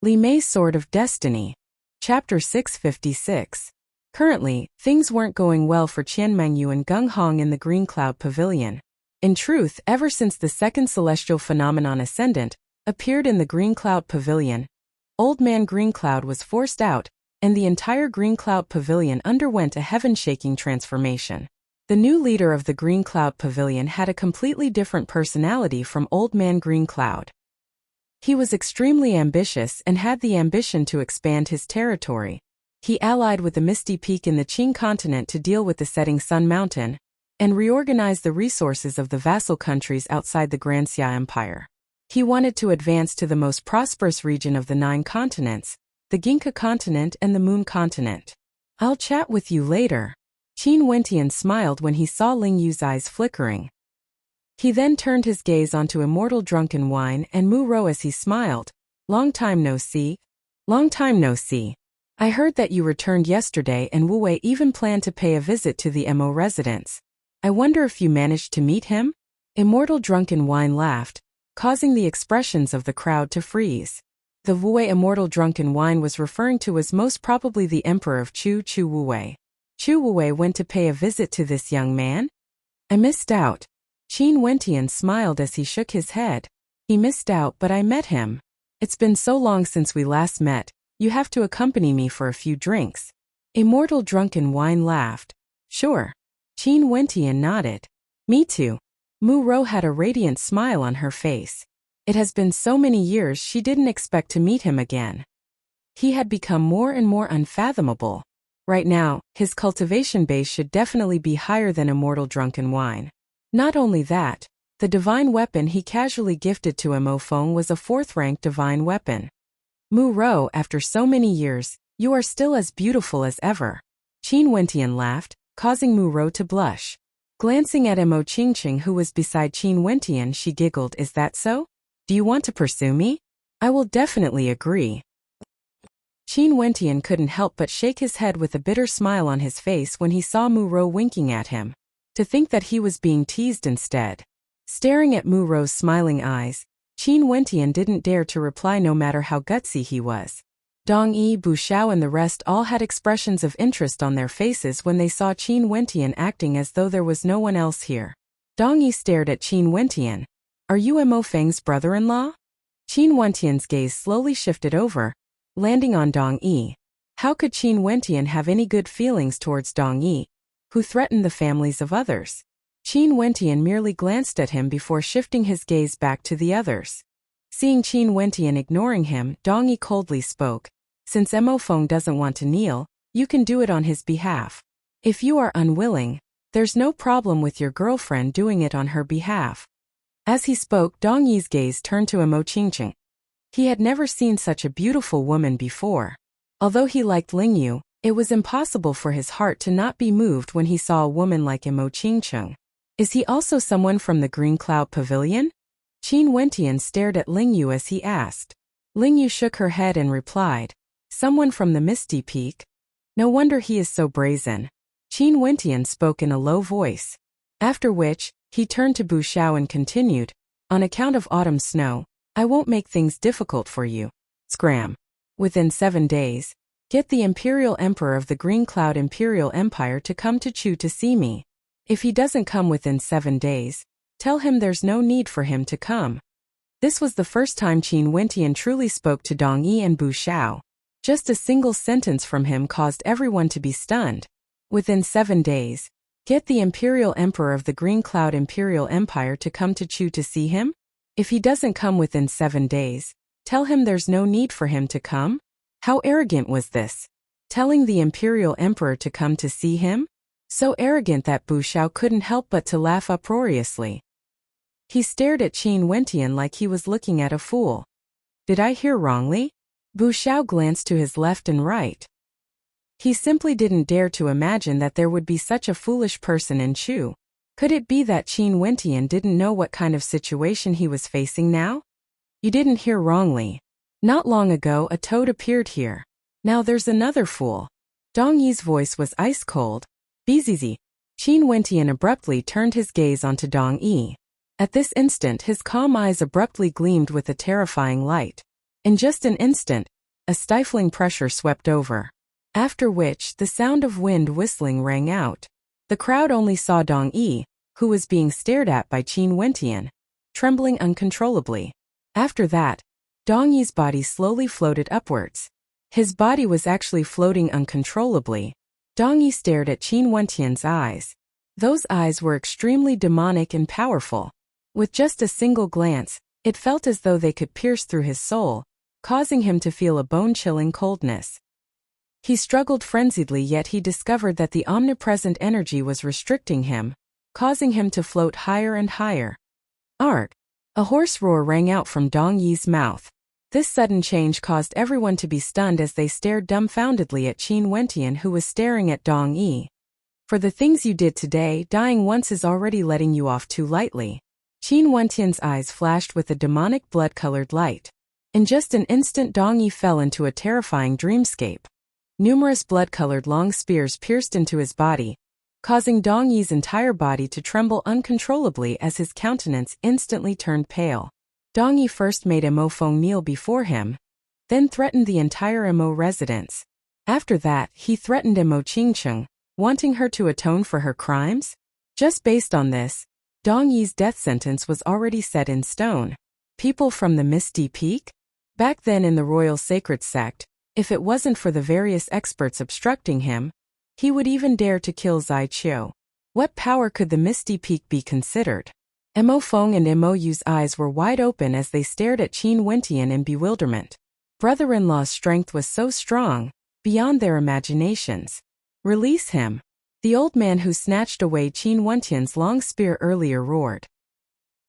Li Mei's Sword of Destiny. Chapter 656. Currently, things weren't going well for Qian Mengyu and Gung Hong in the Green Cloud Pavilion. In truth, ever since the second celestial phenomenon Ascendant appeared in the Green Cloud Pavilion, Old Man Green Cloud was forced out, and the entire Green Cloud Pavilion underwent a heaven-shaking transformation. The new leader of the Green Cloud Pavilion had a completely different personality from Old Man Green Cloud. He was extremely ambitious and had the ambition to expand his territory. He allied with the Misty Peak in the Qing continent to deal with the setting Sun Mountain and reorganize the resources of the vassal countries outside the Grand Xia Empire. He wanted to advance to the most prosperous region of the 9 continents, the Ginka continent and the Moon continent. I'll chat with you later. Qin Wentian smiled when he saw Ling Yu's eyes flickering. He then turned his gaze onto Immortal Drunken Wine and Mu Rou as he smiled. Long time no see. Long time no see. I heard that you returned yesterday and Wu Wei even planned to pay a visit to the Mo residence. I wonder if you managed to meet him? Immortal Drunken Wine laughed, causing the expressions of the crowd to freeze. The Wu Wei Immortal Drunken Wine was referring to was most probably the Emperor of Chu Wu Wei. Chu Wu Wei went to pay a visit to this young man? I missed out. Qin Wentian smiled as he shook his head. He missed out, but I met him. It's been so long since we last met, you have to accompany me for a few drinks. Immortal Drunken Wine laughed. Sure. Qin Wentian nodded. Me too. Mu Rou had a radiant smile on her face. It has been so many years she didn't expect to meet him again. He had become more and more unfathomable. Right now, his cultivation base should definitely be higher than Immortal Drunken Wine. Not only that, the divine weapon he casually gifted to Mo Feng was a 4th-rank divine weapon. Mu Rou, after so many years, you are still as beautiful as ever. Qin Wentian laughed, causing Mu Rou to blush. Glancing at Mo Qingqing who was beside Qin Wentian, she giggled, is that so? Do you want to pursue me? I will definitely agree. Qin Wentian couldn't help but shake his head with a bitter smile on his face when he saw Mu Rou winking at him. To think that he was being teased instead. Staring at Mu Rou's smiling eyes, Qin Wentian didn't dare to reply no matter how gutsy he was. Dong Yi, Bu Xiao and the rest all had expressions of interest on their faces when they saw Qin Wentian acting as though there was no one else here. Dong Yi stared at Qin Wentian. Are you Mo Feng's brother-in-law? Qin Wentian's gaze slowly shifted over, landing on Dong Yi. How could Qin Wentian have any good feelings towards Dong Yi, who threatened the families of others? Qin Wentian merely glanced at him before shifting his gaze back to the others. Seeing Qin Wentian ignoring him, Dong Yi coldly spoke. Since Mo Feng doesn't want to kneel, you can do it on his behalf. If you are unwilling, there's no problem with your girlfriend doing it on her behalf. As he spoke, Dong Yi's gaze turned to Mo Qingqing. He had never seen such a beautiful woman before. Although he liked Ling Yu, it was impossible for his heart to not be moved when he saw a woman like Mo Qingqing. Is he also someone from the Green Cloud Pavilion? Qin Wentian stared at Ling Yu as he asked. Ling Yu shook her head and replied, someone from the Misty Peak? No wonder he is so brazen. Qin Wentian spoke in a low voice. After which, he turned to Bu Xiao and continued, on account of autumn snow, I won't make things difficult for you. Scram. Within 7 days, get the Imperial Emperor of the Green Cloud Imperial Empire to come to Chu to see me. If he doesn't come within 7 days, tell him there's no need for him to come. This was the first time Qin Wentian truly spoke to Dong Yi and Bu Xiao. Just a single sentence from him caused everyone to be stunned. Within 7 days, get the Imperial Emperor of the Green Cloud Imperial Empire to come to Chu to see him? If he doesn't come within 7 days, tell him there's no need for him to come? How arrogant was this? Telling the Imperial Emperor to come to see him? So arrogant that Bu Xiao couldn't help but to laugh uproariously. He stared at Qin Wentian like he was looking at a fool. Did I hear wrongly? Bu Xiao glanced to his left and right. He simply didn't dare to imagine that there would be such a foolish person in Chu. Could it be that Qin Wentian didn't know what kind of situation he was facing now? You didn't hear wrongly. Not long ago a toad appeared here. Now there's another fool. Dong Yi's voice was ice cold. Bzz. Qin Wentian abruptly turned his gaze onto Dong Yi. At this instant his calm eyes abruptly gleamed with a terrifying light. In just an instant, a stifling pressure swept over. After which, the sound of wind whistling rang out. The crowd only saw Dong Yi, who was being stared at by Qin Wentian, trembling uncontrollably. After that, Dong Yi's body slowly floated upwards. His body was actually floating uncontrollably. Dong Yi stared at Qin Wentian's eyes. Those eyes were extremely demonic and powerful. With just a single glance, it felt as though they could pierce through his soul, causing him to feel a bone-chilling coldness. He struggled frenziedly, yet he discovered that the omnipresent energy was restricting him, causing him to float higher and higher. Arg! A hoarse roar rang out from Dong Yi's mouth. This sudden change caused everyone to be stunned as they stared dumbfoundedly at Qin Wentian, who was staring at Dong Yi. For the things you did today, dying once is already letting you off too lightly. Qin Wentian's eyes flashed with a demonic blood-colored light. In just an instant, Dong Yi fell into a terrifying dreamscape. Numerous blood-colored long spears pierced into his body, causing Dong Yi's entire body to tremble uncontrollably as his countenance instantly turned pale. Dong Yi first made Mo Feng kneel before him, then threatened the entire Mo residence. After that, he threatened Mo Qingcheng, wanting her to atone for her crimes? Just based on this, Dong Yi's death sentence was already set in stone. People from the Misty Peak? Back then in the Royal Sacred Sect, if it wasn't for the various experts obstructing him, he would even dare to kill Zai Qiu. What power could the Misty Peak be considered? Mo Feng and Mo Yu's eyes were wide open as they stared at Qin Wentian in bewilderment. Brother-in-law's strength was so strong, beyond their imaginations. Release him! The old man who snatched away Qin Wentian's long spear earlier roared.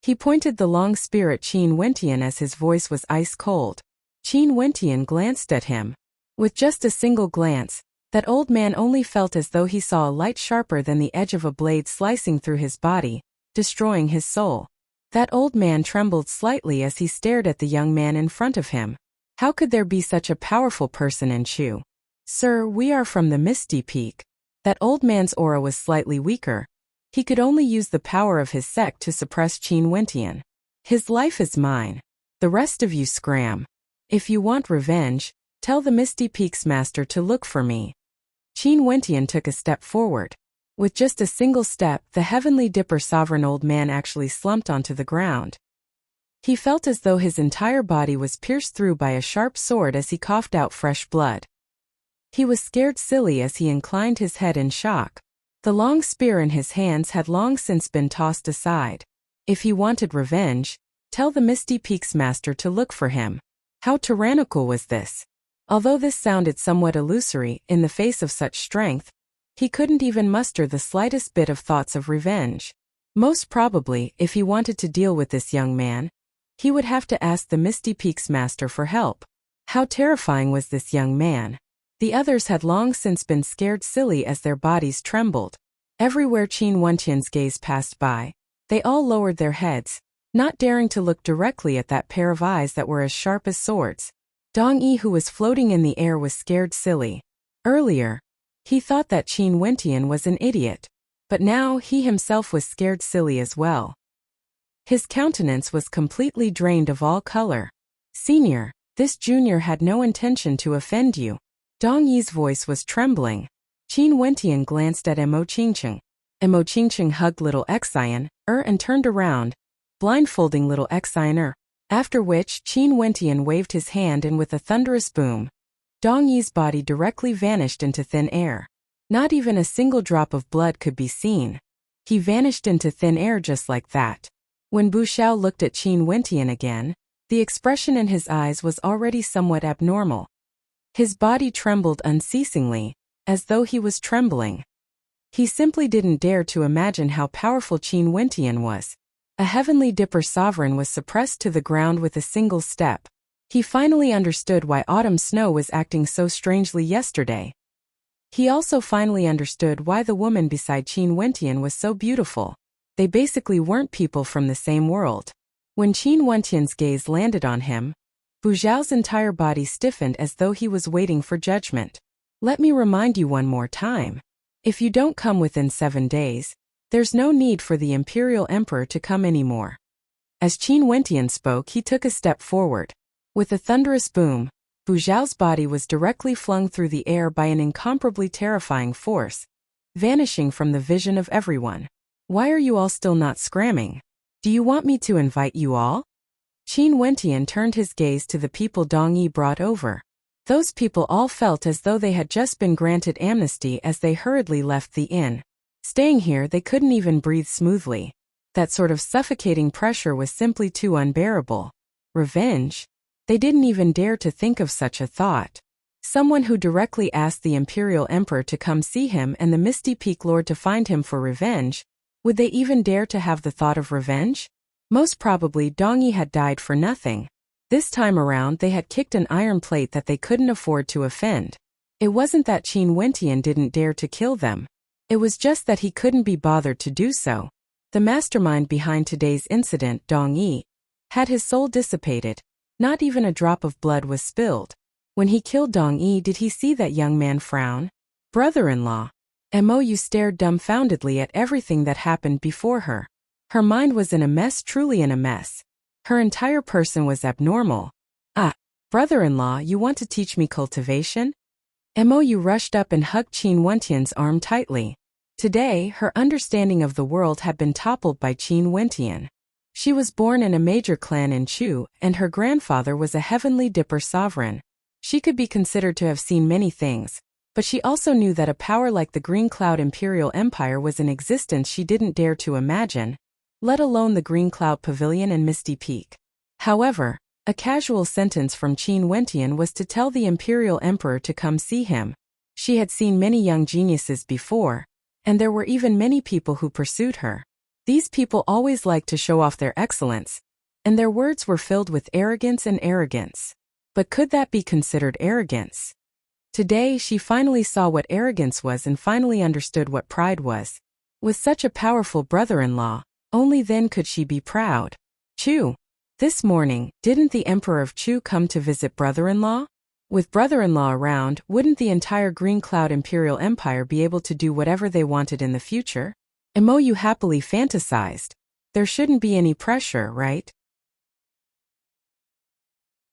He pointed the long spear at Qin Wentian as his voice was ice cold. Qin Wentian glanced at him. With just a single glance, that old man only felt as though he saw a light sharper than the edge of a blade slicing through his body, destroying his soul. That old man trembled slightly as he stared at the young man in front of him. How could there be such a powerful person in Chu? Sir, we are from the Misty Peak. That old man's aura was slightly weaker. He could only use the power of his sect to suppress Qin Wentian. His life is mine. The rest of you scram. If you want revenge, tell the Misty Peak's master to look for me. Qin Wentian took a step forward. With just a single step, the Heavenly Dipper sovereign old man actually slumped onto the ground. He felt as though his entire body was pierced through by a sharp sword as he coughed out fresh blood. He was scared silly as he inclined his head in shock. The long spear in his hands had long since been tossed aside. If he wanted revenge, tell the Misty Peak's master to look for him. How tyrannical was this? Although this sounded somewhat illusory in the face of such strength, he couldn't even muster the slightest bit of thoughts of revenge. Most probably, if he wanted to deal with this young man, he would have to ask the Misty Peak's master for help. How terrifying was this young man? The others had long since been scared silly as their bodies trembled. Everywhere Qin Wentian's gaze passed by, they all lowered their heads, not daring to look directly at that pair of eyes that were as sharp as swords. Dong Yi, who was floating in the air, was scared silly. Earlier, he thought that Qin Wentian was an idiot, but now he himself was scared silly as well. His countenance was completely drained of all color. Senior, this junior had no intention to offend you. Dong Yi's voice was trembling. Qin Wentian glanced at Mo Qingcheng. Mo Qingcheng hugged little Xian, and turned around, blindfolding little Xian. After which, Qin Wentian waved his hand and with a thunderous boom, Dong Yi's body directly vanished into thin air. Not even a single drop of blood could be seen. He vanished into thin air just like that. When Bu Xiao looked at Qin Wentian again, the expression in his eyes was already somewhat abnormal. His body trembled unceasingly, as though he was trembling. He simply didn't dare to imagine how powerful Qin Wentian was. A Heavenly Dipper sovereign was suppressed to the ground with a single step. He finally understood why Autumn Snow was acting so strangely yesterday. He also finally understood why the woman beside Qin Wentian was so beautiful. They basically weren't people from the same world. When Qin Wentian's gaze landed on him, Bu Zhao's entire body stiffened as though he was waiting for judgment. Let me remind you one more time. If you don't come within 7 days, there's no need for the Imperial Emperor to come anymore. As Qin Wentian spoke, he took a step forward. With a thunderous boom, Bu Zhao's body was directly flung through the air by an incomparably terrifying force, vanishing from the vision of everyone. Why are you all still not scramming? Do you want me to invite you all? Qin Wentian turned his gaze to the people Dong Yi brought over. Those people all felt as though they had just been granted amnesty as they hurriedly left the inn. Staying here, they couldn't even breathe smoothly. That sort of suffocating pressure was simply too unbearable. Revenge? They didn't even dare to think of such a thought. Someone who directly asked the Imperial Emperor to come see him and the Misty Peak Lord to find him for revenge, would they even dare to have the thought of revenge? Most probably Dong Yi had died for nothing. This time around they had kicked an iron plate that they couldn't afford to offend. It wasn't that Qin Wentian didn't dare to kill them. It was just that he couldn't be bothered to do so. The mastermind behind today's incident, Dong Yi, had his soul dissipated. Not even a drop of blood was spilled. When he killed Dong Yi, did he see that young man frown? Brother-in-law. Mou stared dumbfoundedly at everything that happened before her. Her mind was in a mess, truly in a mess. Her entire person was abnormal. Ah, brother-in-law, you want to teach me cultivation? Mou rushed up and hugged Qin Wentian's arm tightly. Today, her understanding of the world had been toppled by Qin Wentian. She was born in a major clan in Chu, and her grandfather was a heavenly dipper sovereign. She could be considered to have seen many things, but she also knew that a power like the Green Cloud Imperial Empire was in existence she didn't dare to imagine, let alone the Green Cloud Pavilion and Misty Peak. However, a casual sentence from Qin Wentian was to tell the Imperial Emperor to come see him. She had seen many young geniuses before, and there were even many people who pursued her. These people always liked to show off their excellence, and their words were filled with arrogance and arrogance. But could that be considered arrogance? Today she finally saw what arrogance was and finally understood what pride was. With such a powerful brother-in-law, only then could she be proud. Chu. This morning, didn't the Emperor of Chu come to visit brother-in-law? With brother-in-law around, wouldn't the entire Green Cloud Imperial Empire be able to do whatever they wanted in the future? Mou happily fantasized. There shouldn't be any pressure, right?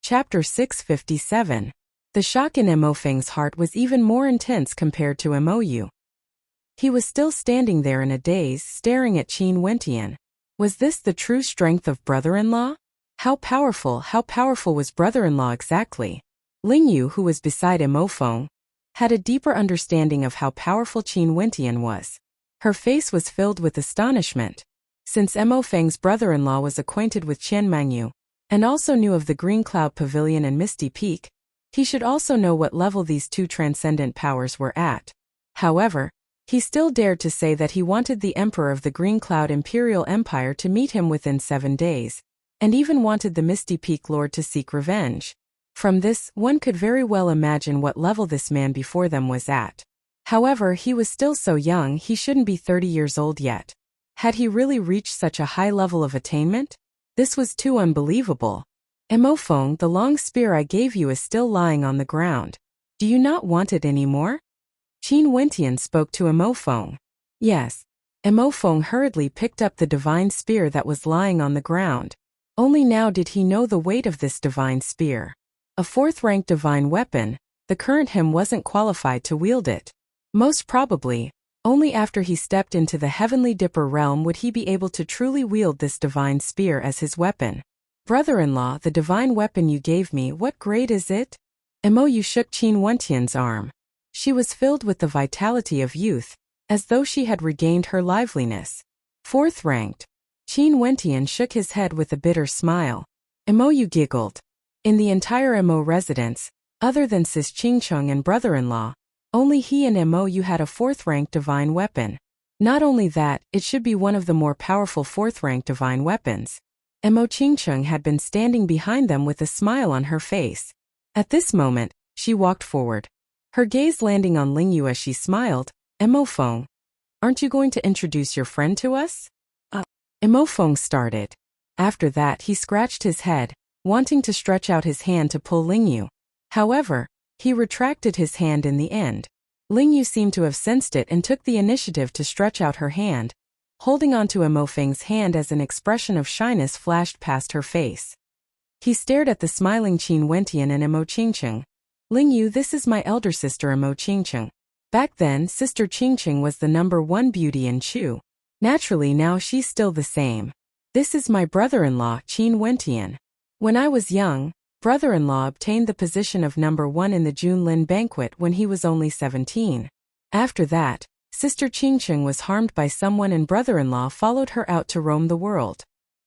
Chapter 657. The shock in Mo Feng's heart was even more intense compared to Mou. He was still standing there in a daze, staring at Qin Wentian. Was this the true strength of brother-in-law? How powerful was brother-in-law exactly? Lingyu, who was beside Mo Feng, had a deeper understanding of how powerful Qin Wentian was. Her face was filled with astonishment. Since Mo Feng's brother-in-law was acquainted with Qian Mangyu, and also knew of the Green Cloud Pavilion and Misty Peak, he should also know what level these two transcendent powers were at. However, he still dared to say that he wanted the Emperor of the Green Cloud Imperial Empire to meet him within 7 days, and even wanted the Misty Peak Lord to seek revenge. From this, one could very well imagine what level this man before them was at. However, he was still so young, he shouldn't be 30 years old yet. Had he really reached such a high level of attainment? This was too unbelievable. Mo Feng, the long spear I gave you is still lying on the ground. Do you not want it anymore? Qin Wentian spoke to Mo Feng. Yes. Mo Feng hurriedly picked up the divine spear that was lying on the ground. Only now did he know the weight of this divine spear. A 4th-rank divine weapon, the current him wasn't qualified to wield it. Most probably, only after he stepped into the Heavenly Dipper realm would he be able to truly wield this divine spear as his weapon. Brother-in-law, the divine weapon you gave me, what grade is it? Mou shook Qin Wentian's arm. She was filled with the vitality of youth, as though she had regained her liveliness. 4th-ranked. Qin Wentian shook his head with a bitter smile. Mou giggled. In the entire Mo residence, other than Sis Qingcheng and brother-in-law, only he and Mou had a 4th-ranked divine weapon. Not only that, it should be one of the more powerful 4th-ranked divine weapons. Mo Qingcheng had been standing behind them with a smile on her face. At this moment, she walked forward. Her gaze landing on Lingyu as she smiled. Mo Feng, aren't you going to introduce your friend to us? Mo Feng started. After that, he scratched his head, wanting to stretch out his hand to pull Lingyu. However, he retracted his hand in the end. Lingyu seemed to have sensed it and took the initiative to stretch out her hand, holding onto Mo Feng's hand as an expression of shyness flashed past her face. He stared at the smiling Qin Wentian and Imo Qingqing. Lingyu, this is my elder sister Imo Qingqing. Back then, Sister Qingqing was the #1 beauty in Chu. Naturally now she's still the same. This is my brother-in-law, Qin Wentian. When I was young, brother-in-law obtained the position of #1 in the Junlin banquet when he was only 17. After that, Sister Qingqing was harmed by someone and brother-in-law followed her out to roam the world.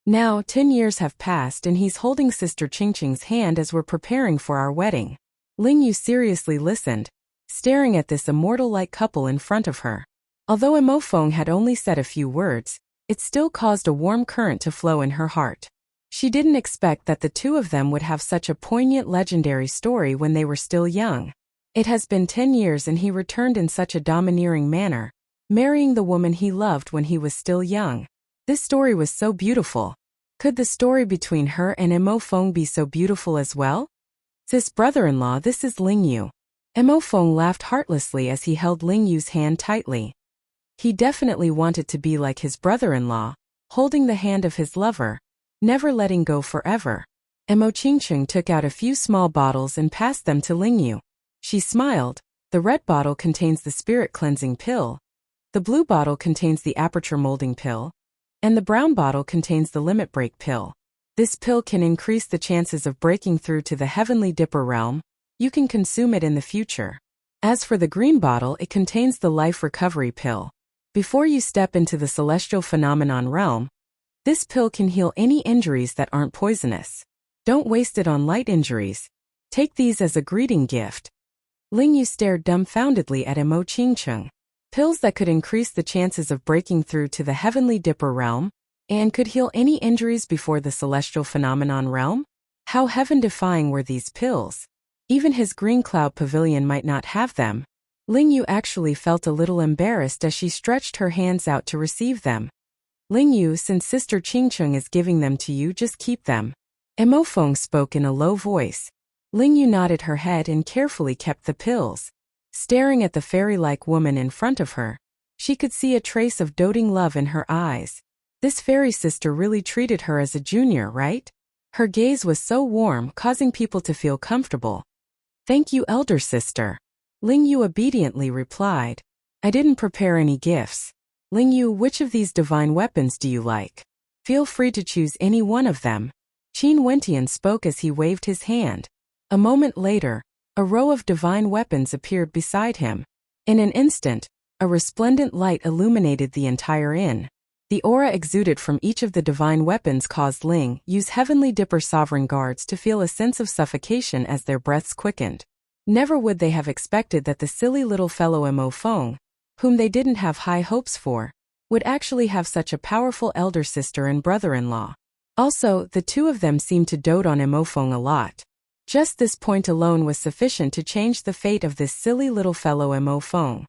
Now 10 years have passed and he's holding Sister Qingqing's hand as we're preparing for our wedding. Lingyu seriously listened, staring at this immortal-like couple in front of her. Although Imo Feng had only said a few words, it still caused a warm current to flow in her heart. She didn't expect that the two of them would have such a poignant legendary story when they were still young. It has been 10 years and he returned in such a domineering manner, marrying the woman he loved when he was still young. This story was so beautiful. Could the story between her and Imo Feng be so beautiful as well? This brother-in-law, this is Lingyu. Imo Feng laughed heartlessly as he held Lingyu's hand tightly. He definitely wanted to be like his brother-in-law, holding the hand of his lover, never letting go forever. Imo Qingqing took out a few small bottles and passed them to Lingyu. She smiled. The red bottle contains the spirit cleansing pill. The blue bottle contains the aperture molding pill. And the brown bottle contains the limit break pill. This pill can increase the chances of breaking through to the heavenly dipper realm. You can consume it in the future. As for the green bottle, it contains the life recovery pill. Before you step into the celestial phenomenon realm, this pill can heal any injuries that aren't poisonous. Don't waste it on light injuries. Take these as a greeting gift. Lingyu stared dumbfoundedly at Imo Qingqing. Pills that could increase the chances of breaking through to the heavenly dipper realm, and could heal any injuries before the celestial phenomenon realm? How heaven-defying were these pills? Even his green cloud pavilion might not have them. Lingyu actually felt a little embarrassed as she stretched her hands out to receive them. Lingyu, since Sister Qingqing is giving them to you, just keep them. Imo Feng spoke in a low voice. Lingyu nodded her head and carefully kept the pills. Staring at the fairy-like woman in front of her, she could see a trace of doting love in her eyes. This fairy sister really treated her as a junior, right? Her gaze was so warm, causing people to feel comfortable. Thank you, elder sister. Lingyu obediently replied. I didn't prepare any gifts. Lingyu, which of these divine weapons do you like? Feel free to choose any one of them. Qin Wentian spoke as he waved his hand. A moment later, a row of divine weapons appeared beside him. In an instant, a resplendent light illuminated the entire inn. The aura exuded from each of the divine weapons caused Ling's heavenly dipper sovereign guards to feel a sense of suffocation as their breaths quickened. Never would they have expected that the silly little fellow Imo Feng, whom they didn't have high hopes for, would actually have such a powerful elder sister and brother-in-law. Also, the two of them seemed to dote on Imo Feng a lot. Just this point alone was sufficient to change the fate of this silly little fellow Imo Feng.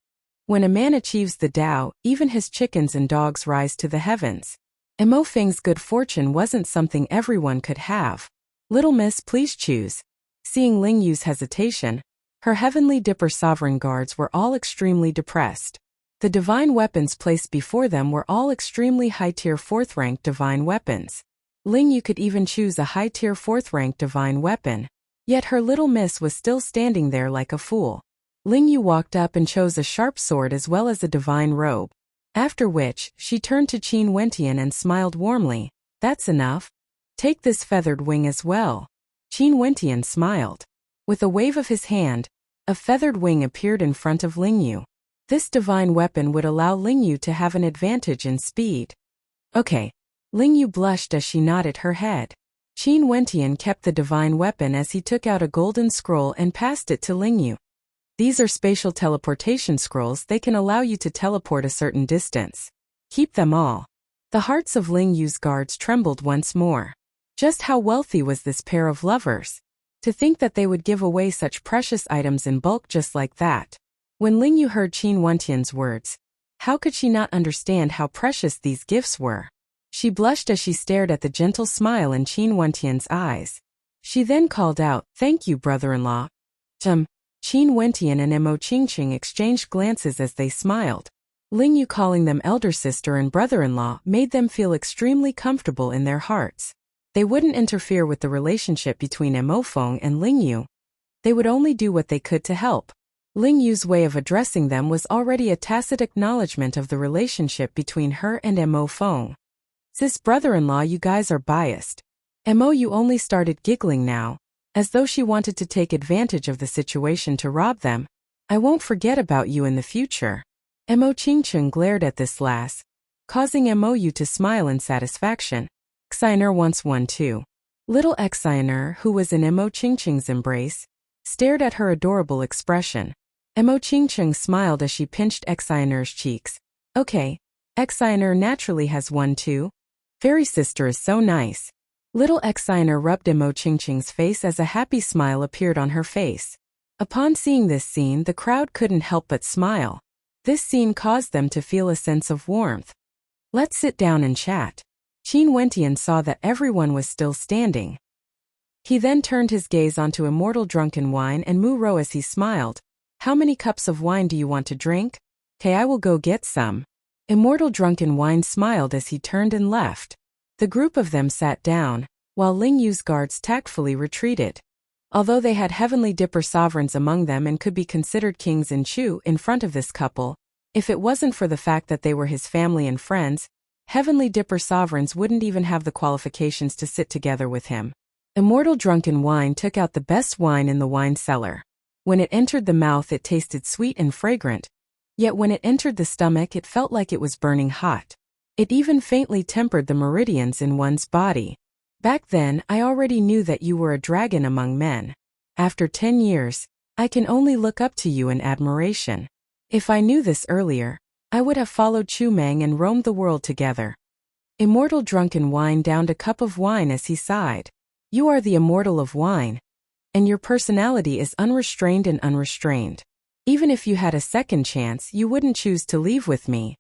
When a man achieves the Tao, even his chickens and dogs rise to the heavens. Imo Feng's good fortune wasn't something everyone could have. Little miss, please choose. Seeing Lingyu's hesitation, her heavenly dipper sovereign guards were all extremely depressed. The divine weapons placed before them were all extremely high-tier 4th-rank divine weapons. Lingyu could even choose a high-tier 4th-rank divine weapon. Yet her little miss was still standing there like a fool. Lingyu walked up and chose a sharp sword as well as a divine robe. After which, she turned to Qin Wentian and smiled warmly. That's enough. Take this feathered wing as well. Qin Wentian smiled. With a wave of his hand, a feathered wing appeared in front of Lingyu. This divine weapon would allow Lingyu to have an advantage in speed. Okay. Lingyu blushed as she nodded her head. Qin Wentian kept the divine weapon as he took out a golden scroll and passed it to Lingyu. These are spatial teleportation scrolls. They can allow you to teleport a certain distance. Keep them all. The hearts of Lingyu's guards trembled once more. Just how wealthy was this pair of lovers? To think that they would give away such precious items in bulk just like that. When Lingyu heard Qin Wentian's words, how could she not understand how precious these gifts were? She blushed as she stared at the gentle smile in Qin Wentian's eyes. She then called out, "Thank you, brother-in-law." Qin Wentian and Imo Qingqing exchanged glances as they smiled. Lingyu calling them elder sister and brother-in-law made them feel extremely comfortable in their hearts. They wouldn't interfere with the relationship between Mo Feng and Ling Yu. They would only do what they could to help. Ling Yu's way of addressing them was already a tacit acknowledgement of the relationship between her and Mo Feng. Sis brother-in-law, you guys are biased. Mo Yu only started giggling now, as though she wanted to take advantage of the situation to rob them. I won't forget about you in the future. Mo Qingcheng glared at this lass, causing Mo Yu to smile in satisfaction. Xiner wants one too. Little Xiner, who was in Mo Qingcheng's embrace, stared at her adorable expression. Mo Qingcheng smiled as she pinched Xiner's cheeks. Okay, Xiner naturally has one too. Fairy sister is so nice. Little Xiner rubbed Mo Qingcheng's face as a happy smile appeared on her face. Upon seeing this scene, the crowd couldn't help but smile. This scene caused them to feel a sense of warmth. Let's sit down and chat. Qin Wentian saw that everyone was still standing. He then turned his gaze onto Immortal Drunken Wine and Mu Rou as he smiled. How many cups of wine do you want to drink? Okay, I will go get some. Immortal Drunken Wine smiled as he turned and left. The group of them sat down, while Ling Yu's guards tactfully retreated. Although they had Heavenly Dipper sovereigns among them and could be considered kings in Chu in front of this couple, if it wasn't for the fact that they were his family and friends, Heavenly Dipper sovereigns wouldn't even have the qualifications to sit together with him. Immortal Drunken Wine took out the best wine in the wine cellar. When it entered the mouth, it tasted sweet and fragrant. Yet when it entered the stomach, it felt like it was burning hot. It even faintly tempered the meridians in one's body. Back then, I already knew that you were a dragon among men. After 10 years, I can only look up to you in admiration. If I knew this earlier, I would have followed Chu Meng and roamed the world together. Immortal Drunken Wine downed a cup of wine as he sighed. You are the immortal of wine, and your personality is unrestrained and unrestrained. Even if you had a second chance, you wouldn't choose to leave with me.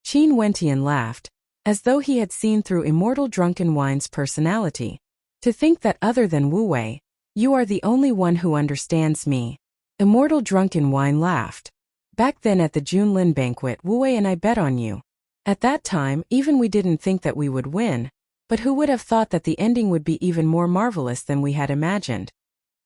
Qin Wentian laughed, as though he had seen through Immortal Drunken Wine's personality. To think that other than Wu Wei, you are the only one who understands me. Immortal Drunken Wine laughed. Back then at the Junlin banquet, Wu Wei and I bet on you. At that time, even we didn't think that we would win, but who would have thought that the ending would be even more marvelous than we had imagined?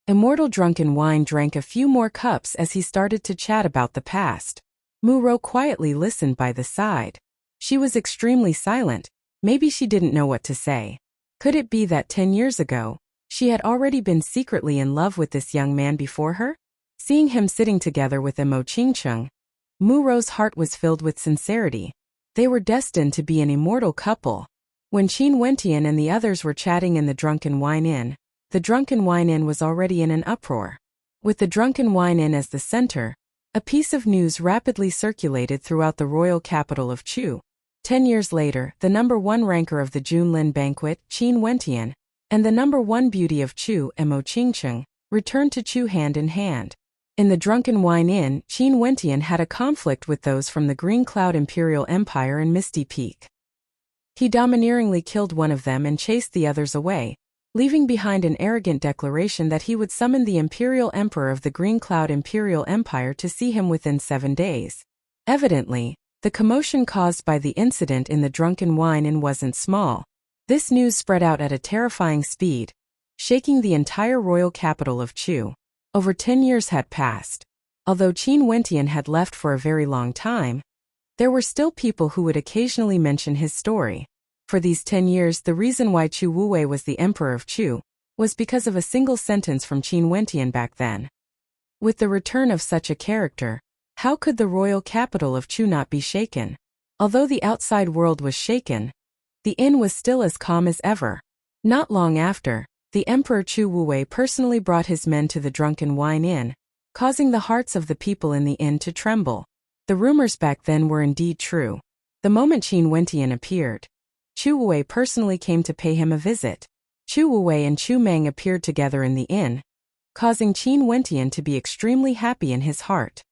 Immortal Drunken Wine drank a few more cups as he started to chat about the past. Mu Rou quietly listened by the side. She was extremely silent. Maybe she didn't know what to say. Could it be that 10 years ago, she had already been secretly in love with this young man before her? Seeing him sitting together with Mo Qingcheng, Mu Rou's heart was filled with sincerity. They were destined to be an immortal couple. When Qin Wentian and the others were chatting in the Drunken Wine Inn, the Drunken Wine Inn was already in an uproar. With the Drunken Wine Inn as the center, a piece of news rapidly circulated throughout the royal capital of Chu. 10 years later, the #1 ranker of the Junlin banquet, Qin Wentian, and the #1 beauty of Chu, Mo Qingcheng, returned to Chu hand in hand. In the Drunken Wine Inn, Qin Wentian had a conflict with those from the Green Cloud Imperial Empire in Misty Peak. He domineeringly killed one of them and chased the others away, leaving behind an arrogant declaration that he would summon the Imperial Emperor of the Green Cloud Imperial Empire to see him within 7 days. Evidently, the commotion caused by the incident in the Drunken Wine Inn wasn't small. This news spread out at a terrifying speed, shaking the entire royal capital of Chu. Over 10 years had passed. Although Qin Wentian had left for a very long time, there were still people who would occasionally mention his story. For these 10 years, the reason why Chu Wuwei was the emperor of Chu was because of a single sentence from Qin Wentian back then. With the return of such a character, how could the royal capital of Chu not be shaken? Although the outside world was shaken, the inn was still as calm as ever. Not long after, the Emperor Chu Wuwei personally brought his men to the Drunken Wine Inn, causing the hearts of the people in the inn to tremble. The rumors back then were indeed true. The moment Qin Wentian appeared, Chu Wuwei personally came to pay him a visit. Chu Wuwei and Chu Meng appeared together in the inn, causing Qin Wentian to be extremely happy in his heart.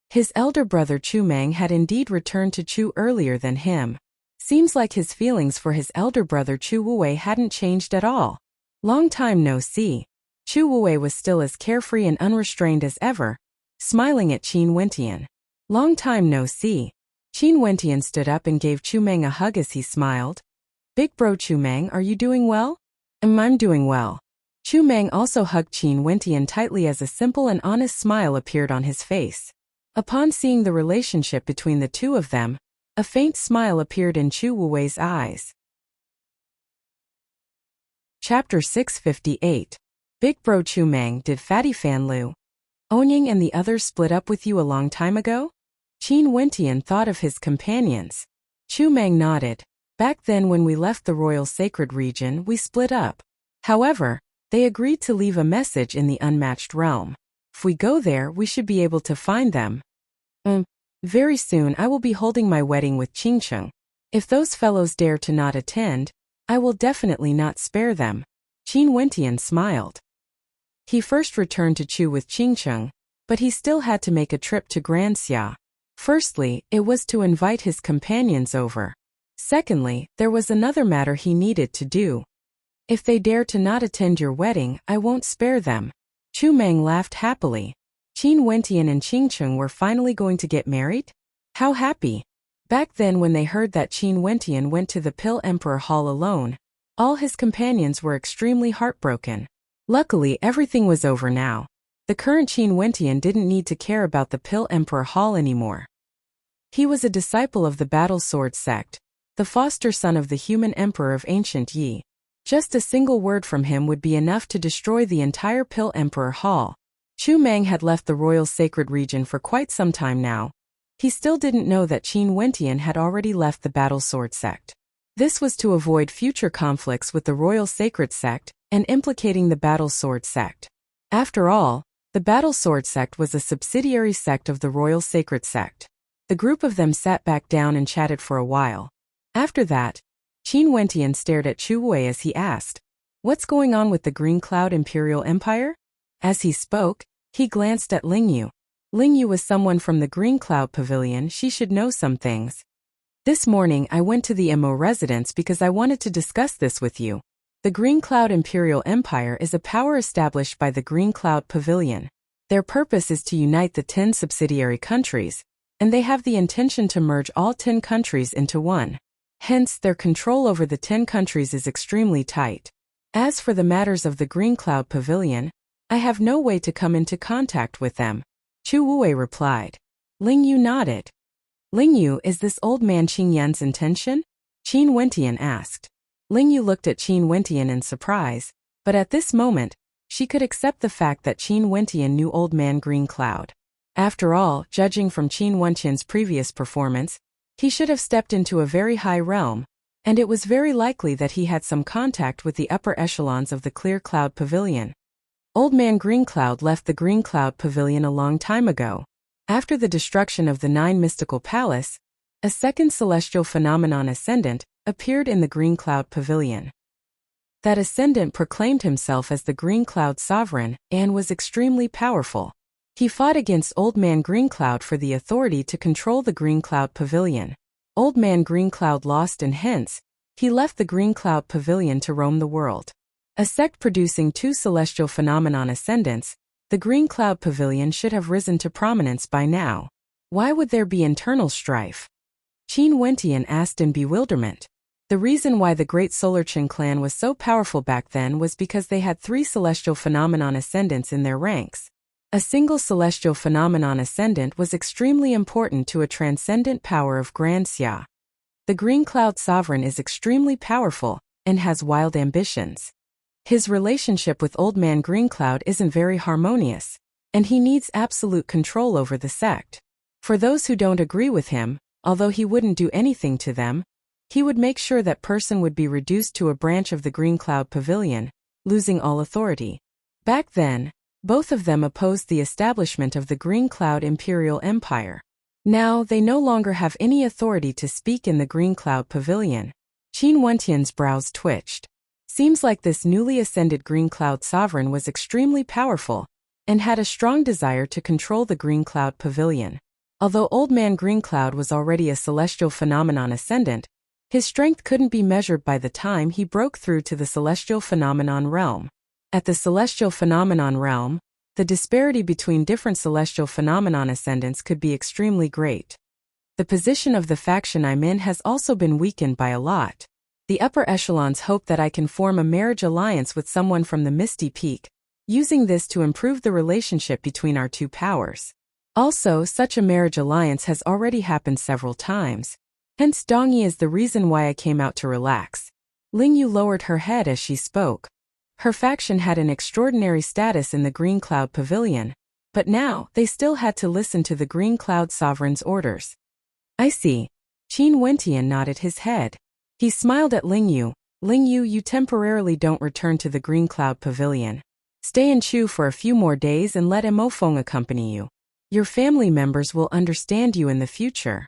His elder brother Chu Meng had indeed returned to Chu earlier than him. Seems like his feelings for his elder brother Chu Wuwei hadn't changed at all. Long time no see. Chu Wuwei was still as carefree and unrestrained as ever, smiling at Qin Wentian. Long time no see. Qin Wentian stood up and gave Chu Meng a hug as he smiled. Big bro Chu Meng, are you doing well? I'm doing well. Chu Meng also hugged Qin Wentian tightly as a simple and honest smile appeared on his face. Upon seeing the relationship between the two of them, a faint smile appeared in Chu Wuwei's eyes. Chapter 658. Big Bro Chu Meng, did Fatty Fan Lu Onying and the others split up with you a long time ago? Qin Wentian thought of his companions. Chu Meng nodded. Back then when we left the royal sacred region, we split up. However, they agreed to leave a message in the unmatched realm. If we go there, we should be able to find them. Very soon I will be holding my wedding with Qingcheng. If those fellows dare to not attend, I will definitely not spare them. Qin Wentian smiled. He first returned to Chu with Qingcheng, but he still had to make a trip to Granxia. Firstly, it was to invite his companions over. Secondly, there was another matter he needed to do. If they dare to not attend your wedding, I won't spare them. Chu Meng laughed happily. Qin Wentian and Qingcheng were finally going to get married? How happy! Back then when they heard that Qin Wentian went to the Pill Emperor Hall alone, all his companions were extremely heartbroken. Luckily, everything was over now. The current Qin Wentian didn't need to care about the Pill Emperor Hall anymore. He was a disciple of the Battle Sword sect, the foster son of the human emperor of ancient Yi. Just a single word from him would be enough to destroy the entire Pill Emperor Hall. Chu Meng had left the royal sacred region for quite some time now. He still didn't know that Qin Wentian had already left the Battle Sword sect. This was to avoid future conflicts with the royal sacred sect and implicating the Battle Sword sect. After all, the Battle Sword sect was a subsidiary sect of the royal sacred sect. The group of them sat back down and chatted for a while. After that, Qin Wentian stared at Chu Wei as he asked, "What's going on with the Green Cloud Imperial Empire?" As he spoke, he glanced at Lingyu. Lingyu was someone from the Green Cloud Pavilion. She should know some things. This morning I went to the MO residence because I wanted to discuss this with you. The Green Cloud Imperial Empire is a power established by the Green Cloud Pavilion. Their purpose is to unite the 10 subsidiary countries, and they have the intention to merge all 10 countries into one. Hence, their control over the 10 countries is extremely tight. As for the matters of the Green Cloud Pavilion, I have no way to come into contact with them. Chu Wuwei replied. Lingyu nodded. Lingyu, is this old man Qing Yan's intention? Qin Wentian asked. Lingyu looked at Qin Wentian in surprise, but at this moment, she could accept the fact that Qin Wentian knew Old Man Green Cloud. After all, judging from Qin Wentian's previous performance, he should have stepped into a very high realm, and it was very likely that he had some contact with the upper echelons of the Clear Cloud Pavilion. Old Man Green Cloud left the Green Cloud Pavilion a long time ago. After the destruction of the 9 mystical palace, a second celestial phenomenon ascendant appeared in the Green Cloud Pavilion. That ascendant proclaimed himself as the Green Cloud Sovereign and was extremely powerful. He fought against Old Man Green Cloud for the authority to control the Green Cloud Pavilion. Old Man Green Cloud lost and hence, he left the Green Cloud Pavilion to roam the world. A sect producing 2 celestial phenomenon ascendants, the Green Cloud Pavilion should have risen to prominence by now. Why would there be internal strife? Qin Wentian asked in bewilderment. The reason why the Great Solar Qin clan was so powerful back then was because they had 3 celestial phenomenon ascendants in their ranks. A single celestial phenomenon ascendant was extremely important to a transcendent power of Granxia. The Green Cloud Sovereign is extremely powerful and has wild ambitions. His relationship with Old Man Green Cloud isn't very harmonious, and he needs absolute control over the sect. For those who don't agree with him, although he wouldn't do anything to them, he would make sure that person would be reduced to a branch of the Green Cloud Pavilion, losing all authority. Back then, both of them opposed the establishment of the Green Cloud Imperial Empire. Now they no longer have any authority to speak in the Green Cloud Pavilion. Qin Wentian's brows twitched. Seems like this newly ascended Green Cloud Sovereign was extremely powerful and had a strong desire to control the Green Cloud Pavilion. Although Old Man Green Cloud was already a celestial phenomenon ascendant, his strength couldn't be measured by the time he broke through to the celestial phenomenon realm. At the celestial phenomenon realm, the disparity between different celestial phenomenon ascendants could be extremely great. The position of the faction I'm in has also been weakened by a lot. The upper echelons hope that I can form a marriage alliance with someone from the Misty Peak, using this to improve the relationship between our two powers. Also, such a marriage alliance has already happened several times. Hence Dongyi is the reason why I came out to relax. Lingyu lowered her head as she spoke. Her faction had an extraordinary status in the Green Cloud Pavilion, but now they still had to listen to the Green Cloud Sovereign's orders. I see. Qin Wentian nodded his head. He smiled at Lingyu. Lingyu, you temporarily don't return to the Green Cloud Pavilion. Stay in Chu for a few more days and let Mo Feng accompany you. Your family members will understand you in the future.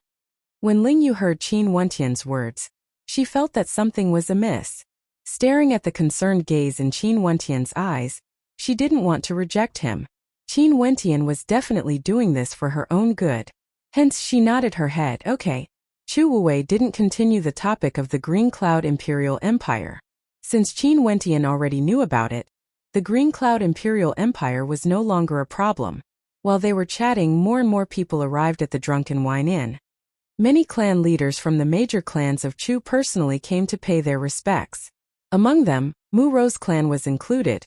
When Lingyu heard Qin Wentian's words, she felt that something was amiss. Staring at the concerned gaze in Qin Wentian's eyes, she didn't want to reject him. Qin Wentian was definitely doing this for her own good. Hence she nodded her head. Okay. Chu Wuwei didn't continue the topic of the Green Cloud Imperial Empire. Since Qin Wentian already knew about it, the Green Cloud Imperial Empire was no longer a problem. While they were chatting, more and more people arrived at the Drunken Wine Inn. Many clan leaders from the major clans of Chu personally came to pay their respects. Among them, Mu Ro's clan was included,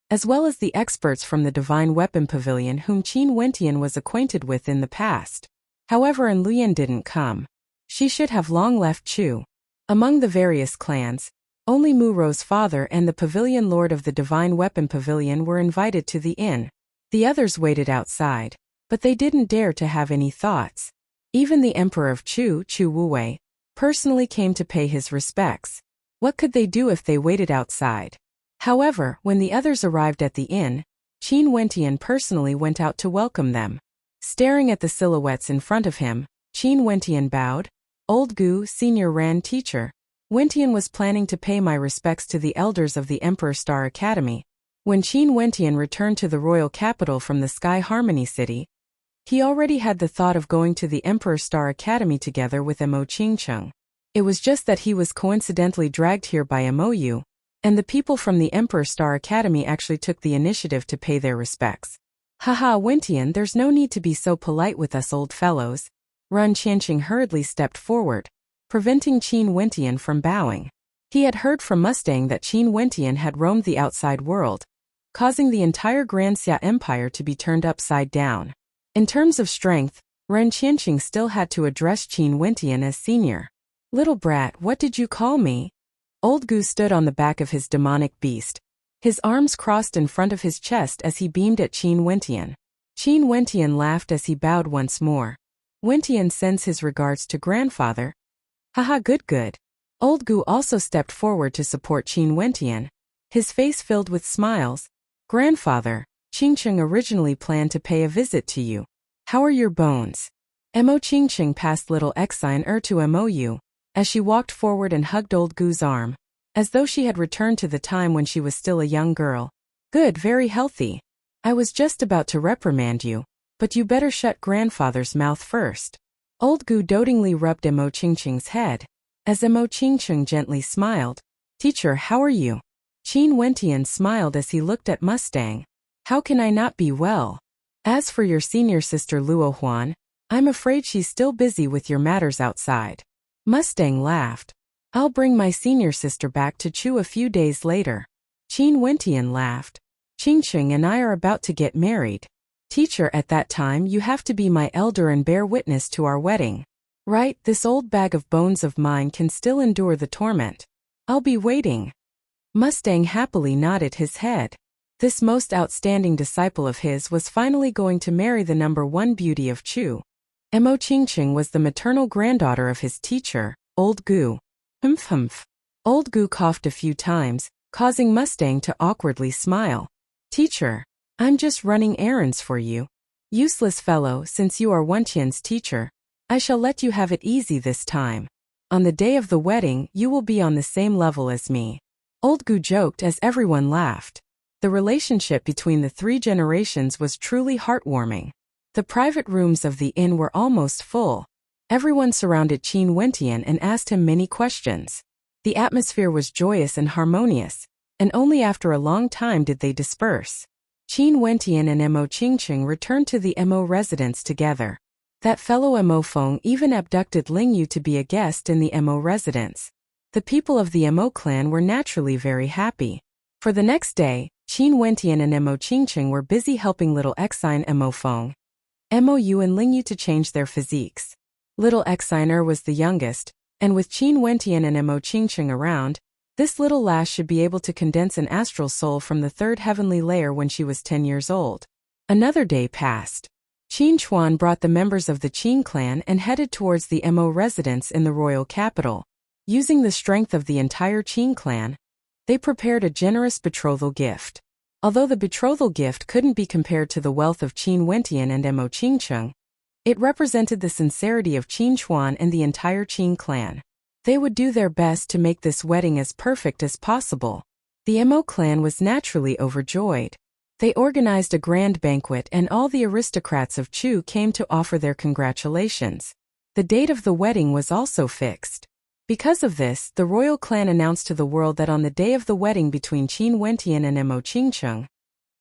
as well as the experts from the Divine Weapon Pavilion whom Qin Wentian was acquainted with in the past. However, An Luyan didn't come. She should have long left Chu. Among the various clans, only Mu Ro's father and the Pavilion Lord of the Divine Weapon Pavilion were invited to the inn. The others waited outside, but they didn't dare to have any thoughts. Even the Emperor of Chu, Chu Wuwei, personally came to pay his respects. What could they do if they waited outside? However, when the others arrived at the inn, Qin Wentian personally went out to welcome them. Staring at the silhouettes in front of him, Qin Wentian bowed. Old Gu, Senior Ran Teacher. Wentian was planning to pay my respects to the elders of the Emperor Star Academy. When Qin Wentian returned to the royal capital from the Sky Harmony City, he already had the thought of going to the Emperor Star Academy together with Mo Qingcheng. It was just that he was coincidentally dragged here by Mou, and the people from the Emperor Star Academy actually took the initiative to pay their respects. Haha, Wentian, there's no need to be so polite with us old fellows. Ren Qianqing hurriedly stepped forward, preventing Qin Wentian from bowing. He had heard from Mustang that Qin Wentian had roamed the outside world, causing the entire Grand Xia Empire to be turned upside down. In terms of strength, Ren Qianqing still had to address Qin Wentian as senior. Little brat, what did you call me? Old Gu stood on the back of his demonic beast, his arms crossed in front of his chest as he beamed at Qin Wentian. Qin Wentian laughed as he bowed once more. Wentian sends his regards to grandfather. Haha, good. Old Gu also stepped forward to support Qin Wentian, his face filled with smiles. Grandfather, Qingcheng originally planned to pay a visit to you. How are your bones? Mo Qingcheng passed little Exine to Mou, as she walked forward and hugged Old Gu's arm, as though she had returned to the time when she was still a young girl. Good, very healthy. I was just about to reprimand you, but you better shut grandfather's mouth first. Old Gu dotingly rubbed Mo Qingcheng's head, as Mo Qingcheng gently smiled. Teacher, how are you? Qin Wentian smiled as he looked at Mustang. How can I not be well? As for your senior sister Luo Huan, I'm afraid she's still busy with your matters outside. Mustang laughed. I'll bring my senior sister back to Chu a few days later. Qin Wentian laughed. Qingcheng and I are about to get married. Teacher, at that time you have to be my elder and bear witness to our wedding. Right, this old bag of bones of mine can still endure the torment. I'll be waiting. Mustang happily nodded his head. This most outstanding disciple of his was finally going to marry the number one beauty of Chu. Mo Qingcheng was the maternal granddaughter of his teacher, Old Gu. Humph. Old Gu coughed a few times, causing Mustang to awkwardly smile. Teacher, I'm just running errands for you. Useless fellow, since you are Wentian's teacher, I shall let you have it easy this time. On the day of the wedding, you will be on the same level as me. Old Gu joked as everyone laughed. The relationship between the three generations was truly heartwarming. The private rooms of the inn were almost full. Everyone surrounded Qin Wentian and asked him many questions. The atmosphere was joyous and harmonious, and only after a long time did they disperse. Qin Wentian and Mo Qingcheng returned to the Mo residence together. That fellow Mo Feng even abducted Lingyu to be a guest in the Mo residence. The people of the Mo clan were naturally very happy. For the next day, Qin Wentian and Mo Qingqing were busy helping little Exine Mo Feng, Mo Yu and Ling Yu to change their physiques. Little Exiner was the youngest, and with Qin Wentian and Mo Qingqing around, this little lass should be able to condense an astral soul from the third heavenly layer when she was 10 years old. Another day passed. Qin Chuan brought the members of the Qin clan and headed towards the Mo residence in the royal capital. Using the strength of the entire Qin clan, they prepared a generous betrothal gift. Although the betrothal gift couldn't be compared to the wealth of Qin Wentian and Mo Qingqing, it represented the sincerity of Qin Chuan and the entire Qin clan. They would do their best to make this wedding as perfect as possible. The Mo clan was naturally overjoyed. They organized a grand banquet and all the aristocrats of Chu came to offer their congratulations. The date of the wedding was also fixed. Because of this, the royal clan announced to the world that on the day of the wedding between Qin Wentian and Mo Qingqing,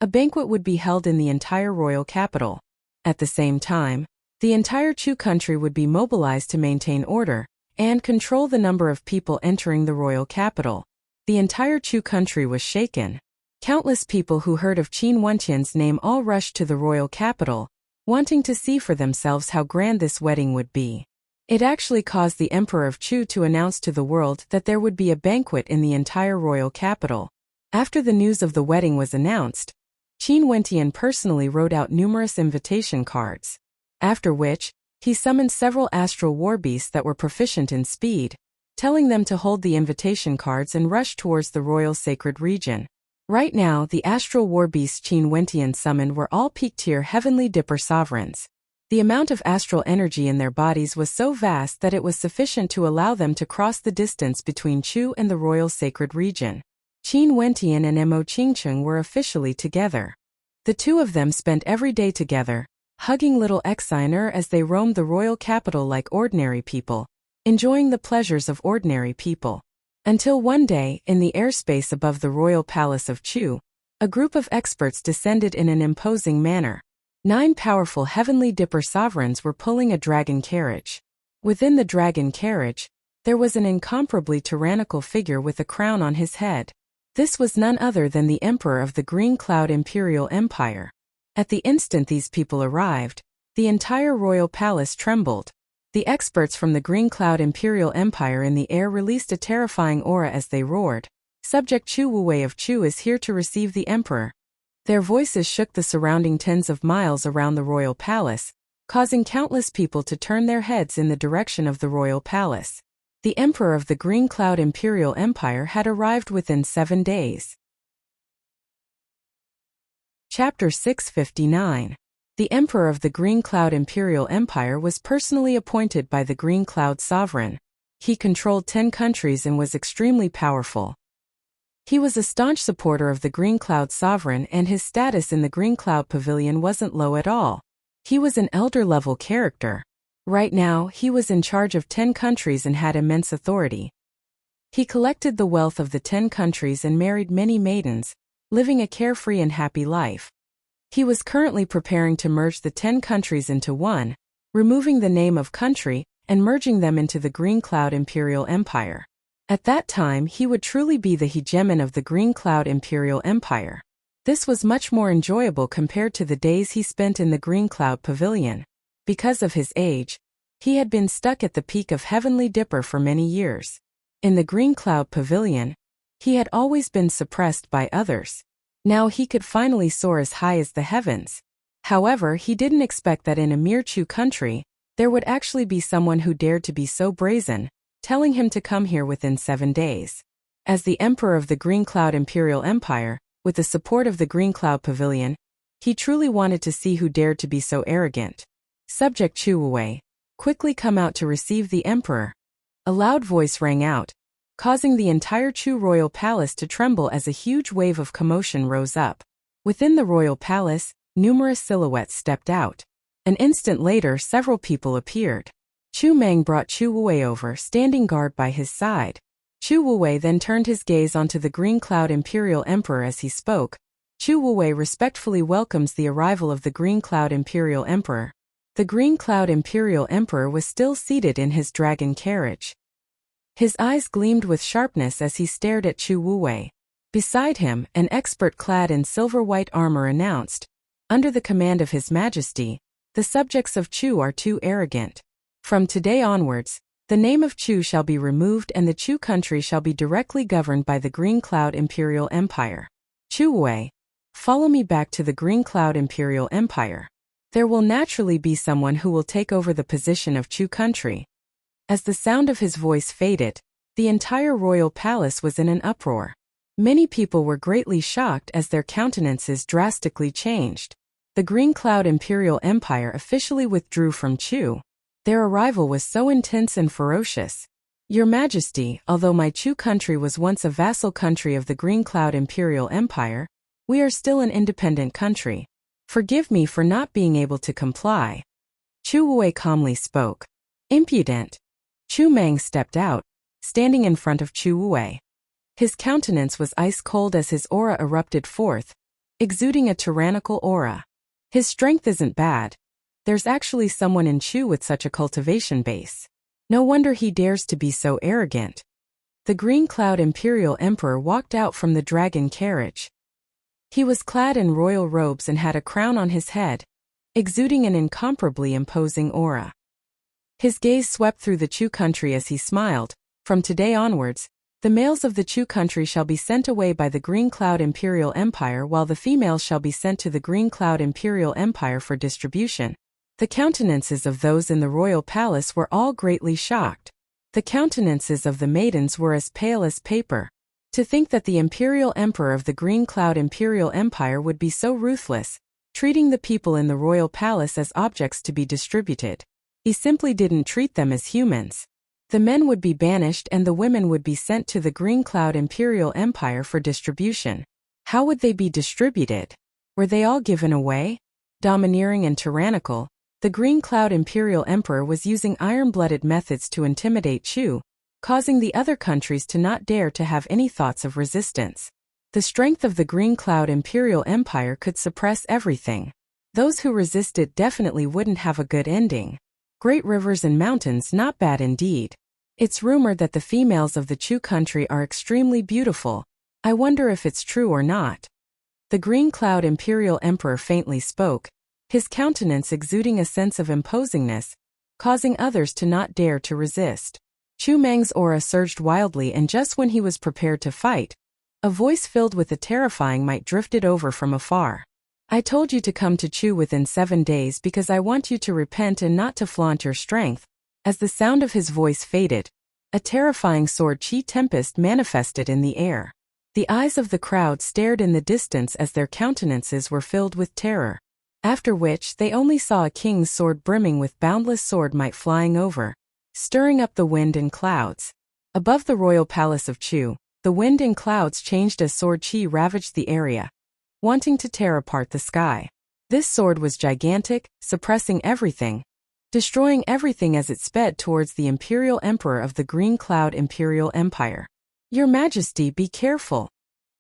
a banquet would be held in the entire royal capital. At the same time, the entire Chu country would be mobilized to maintain order and control the number of people entering the royal capital. The entire Chu country was shaken. Countless people who heard of Qin Wentian's name all rushed to the royal capital, wanting to see for themselves how grand this wedding would be. It actually caused the Emperor of Chu to announce to the world that there would be a banquet in the entire royal capital. After the news of the wedding was announced, Qin Wentian personally wrote out numerous invitation cards. After which, he summoned several astral war beasts that were proficient in speed, telling them to hold the invitation cards and rush towards the royal sacred region. Right now, the astral war beasts Qin Wentian summoned were all peak-tier heavenly dipper sovereigns. The amount of astral energy in their bodies was so vast that it was sufficient to allow them to cross the distance between Chu and the royal sacred region. Qin Wentian and Mo Qingqing were officially together. The two of them spent every day together, hugging little Exiner as they roamed the royal capital like ordinary people, enjoying the pleasures of ordinary people. Until one day, in the airspace above the royal palace of Chu, a group of experts descended in an imposing manner. 9 powerful heavenly dipper sovereigns were pulling a dragon carriage. Within the dragon carriage, there was an incomparably tyrannical figure with a crown on his head. This was none other than the Emperor of the Green Cloud Imperial Empire. At the instant these people arrived, the entire royal palace trembled. The experts from the Green Cloud Imperial Empire in the air released a terrifying aura as they roared. Subject Chu Wuwei of Chu is here to receive the Emperor. Their voices shook the surrounding tens of miles around the royal palace, causing countless people to turn their heads in the direction of the royal palace. The Emperor of the Green Cloud Imperial Empire had arrived within 7 days. Chapter 659. The Emperor of the Green Cloud Imperial Empire was personally appointed by the Green Cloud Sovereign. He controlled 10 countries and was extremely powerful. He was a staunch supporter of the Green Cloud Sovereign and his status in the Green Cloud Pavilion wasn't low at all. He was an elder-level character. Right now, he was in charge of 10 countries and had immense authority. He collected the wealth of the 10 countries and married many maidens, living a carefree and happy life. He was currently preparing to merge the 10 countries into one, removing the name of country and merging them into the Green Cloud Imperial Empire. At that time he would truly be the hegemon of the Green Cloud Imperial Empire. This was much more enjoyable compared to the days he spent in the Green Cloud Pavilion. Because of his age, he had been stuck at the peak of Heavenly Dipper for many years. In the Green Cloud Pavilion, he had always been suppressed by others. Now he could finally soar as high as the heavens. However, he didn't expect that in a mere Chu country, there would actually be someone who dared to be so brazen, telling him to come here within 7 days. As the Emperor of the Green Cloud Imperial Empire, with the support of the Green Cloud Pavilion, he truly wanted to see who dared to be so arrogant. Subject Chu Wuwei, quickly come out to receive the Emperor. A loud voice rang out, causing the entire Chu royal palace to tremble as a huge wave of commotion rose up. Within the royal palace, numerous silhouettes stepped out. An instant later, several people appeared. Chu Meng brought Chu Wuwei over, standing guard by his side. Chu Wuwei then turned his gaze onto the Green Cloud Imperial Emperor as he spoke. Chu Wuwei respectfully welcomes the arrival of the Green Cloud Imperial Emperor. The Green Cloud Imperial Emperor was still seated in his dragon carriage. His eyes gleamed with sharpness as he stared at Chu Wuwei. Beside him, an expert clad in silver-white armor announced, "Under the command of His Majesty, the subjects of Chu are too arrogant. From today onwards, the name of Chu shall be removed and the Chu country shall be directly governed by the Green Cloud Imperial Empire. Chu Wei, follow me back to the Green Cloud Imperial Empire. There will naturally be someone who will take over the position of Chu country." As the sound of his voice faded, the entire royal palace was in an uproar. Many people were greatly shocked as their countenances drastically changed. The Green Cloud Imperial Empire officially withdrew from Chu. Their arrival was so intense and ferocious. "Your Majesty, although my Chu country was once a vassal country of the Green Cloud Imperial Empire, we are still an independent country. Forgive me for not being able to comply." Chu Wuwei calmly spoke. "Impudent." Chu Mang stepped out, standing in front of Chu Wuwei. His countenance was ice-cold as his aura erupted forth, exuding a tyrannical aura. "His strength isn't bad. There's actually someone in Chu with such a cultivation base. No wonder he dares to be so arrogant." The Green Cloud Imperial Emperor walked out from the dragon carriage. He was clad in royal robes and had a crown on his head, exuding an incomparably imposing aura. His gaze swept through the Chu country as he smiled. "From today onwards, the males of the Chu country shall be sent away by the Green Cloud Imperial Empire while the females shall be sent to the Green Cloud Imperial Empire for distribution." The countenances of those in the royal palace were all greatly shocked. The countenances of the maidens were as pale as paper. To think that the Imperial Emperor of the Green Cloud Imperial Empire would be so ruthless, treating the people in the royal palace as objects to be distributed. He simply didn't treat them as humans. The men would be banished and the women would be sent to the Green Cloud Imperial Empire for distribution. How would they be distributed? Were they all given away? Domineering and tyrannical, the Green Cloud Imperial Emperor was using iron-blooded methods to intimidate Chu, causing the other countries to not dare to have any thoughts of resistance. The strength of the Green Cloud Imperial Empire could suppress everything. Those who resisted definitely wouldn't have a good ending. Great rivers and mountains, not bad indeed. It's rumored that the females of the Chu country are extremely beautiful. I wonder if it's true or not. The Green Cloud Imperial Emperor faintly spoke, his countenance exuding a sense of imposingness, causing others to not dare to resist. Chu Mang's aura surged wildly, and just when he was prepared to fight, a voice filled with a terrifying might drifted over from afar. "I told you to come to Chu within 7 days because I want you to repent and not to flaunt your strength." As the sound of his voice faded, a terrifying sword chi tempest manifested in the air. The eyes of the crowd stared in the distance as their countenances were filled with terror. After which they only saw a king's sword brimming with boundless sword might flying over, stirring up the wind and clouds. Above the royal palace of Chu, the wind and clouds changed as sword chi ravaged the area, wanting to tear apart the sky. This sword was gigantic, suppressing everything, destroying everything as it sped towards the Imperial Emperor of the Green Cloud Imperial Empire. "Your Majesty, be careful."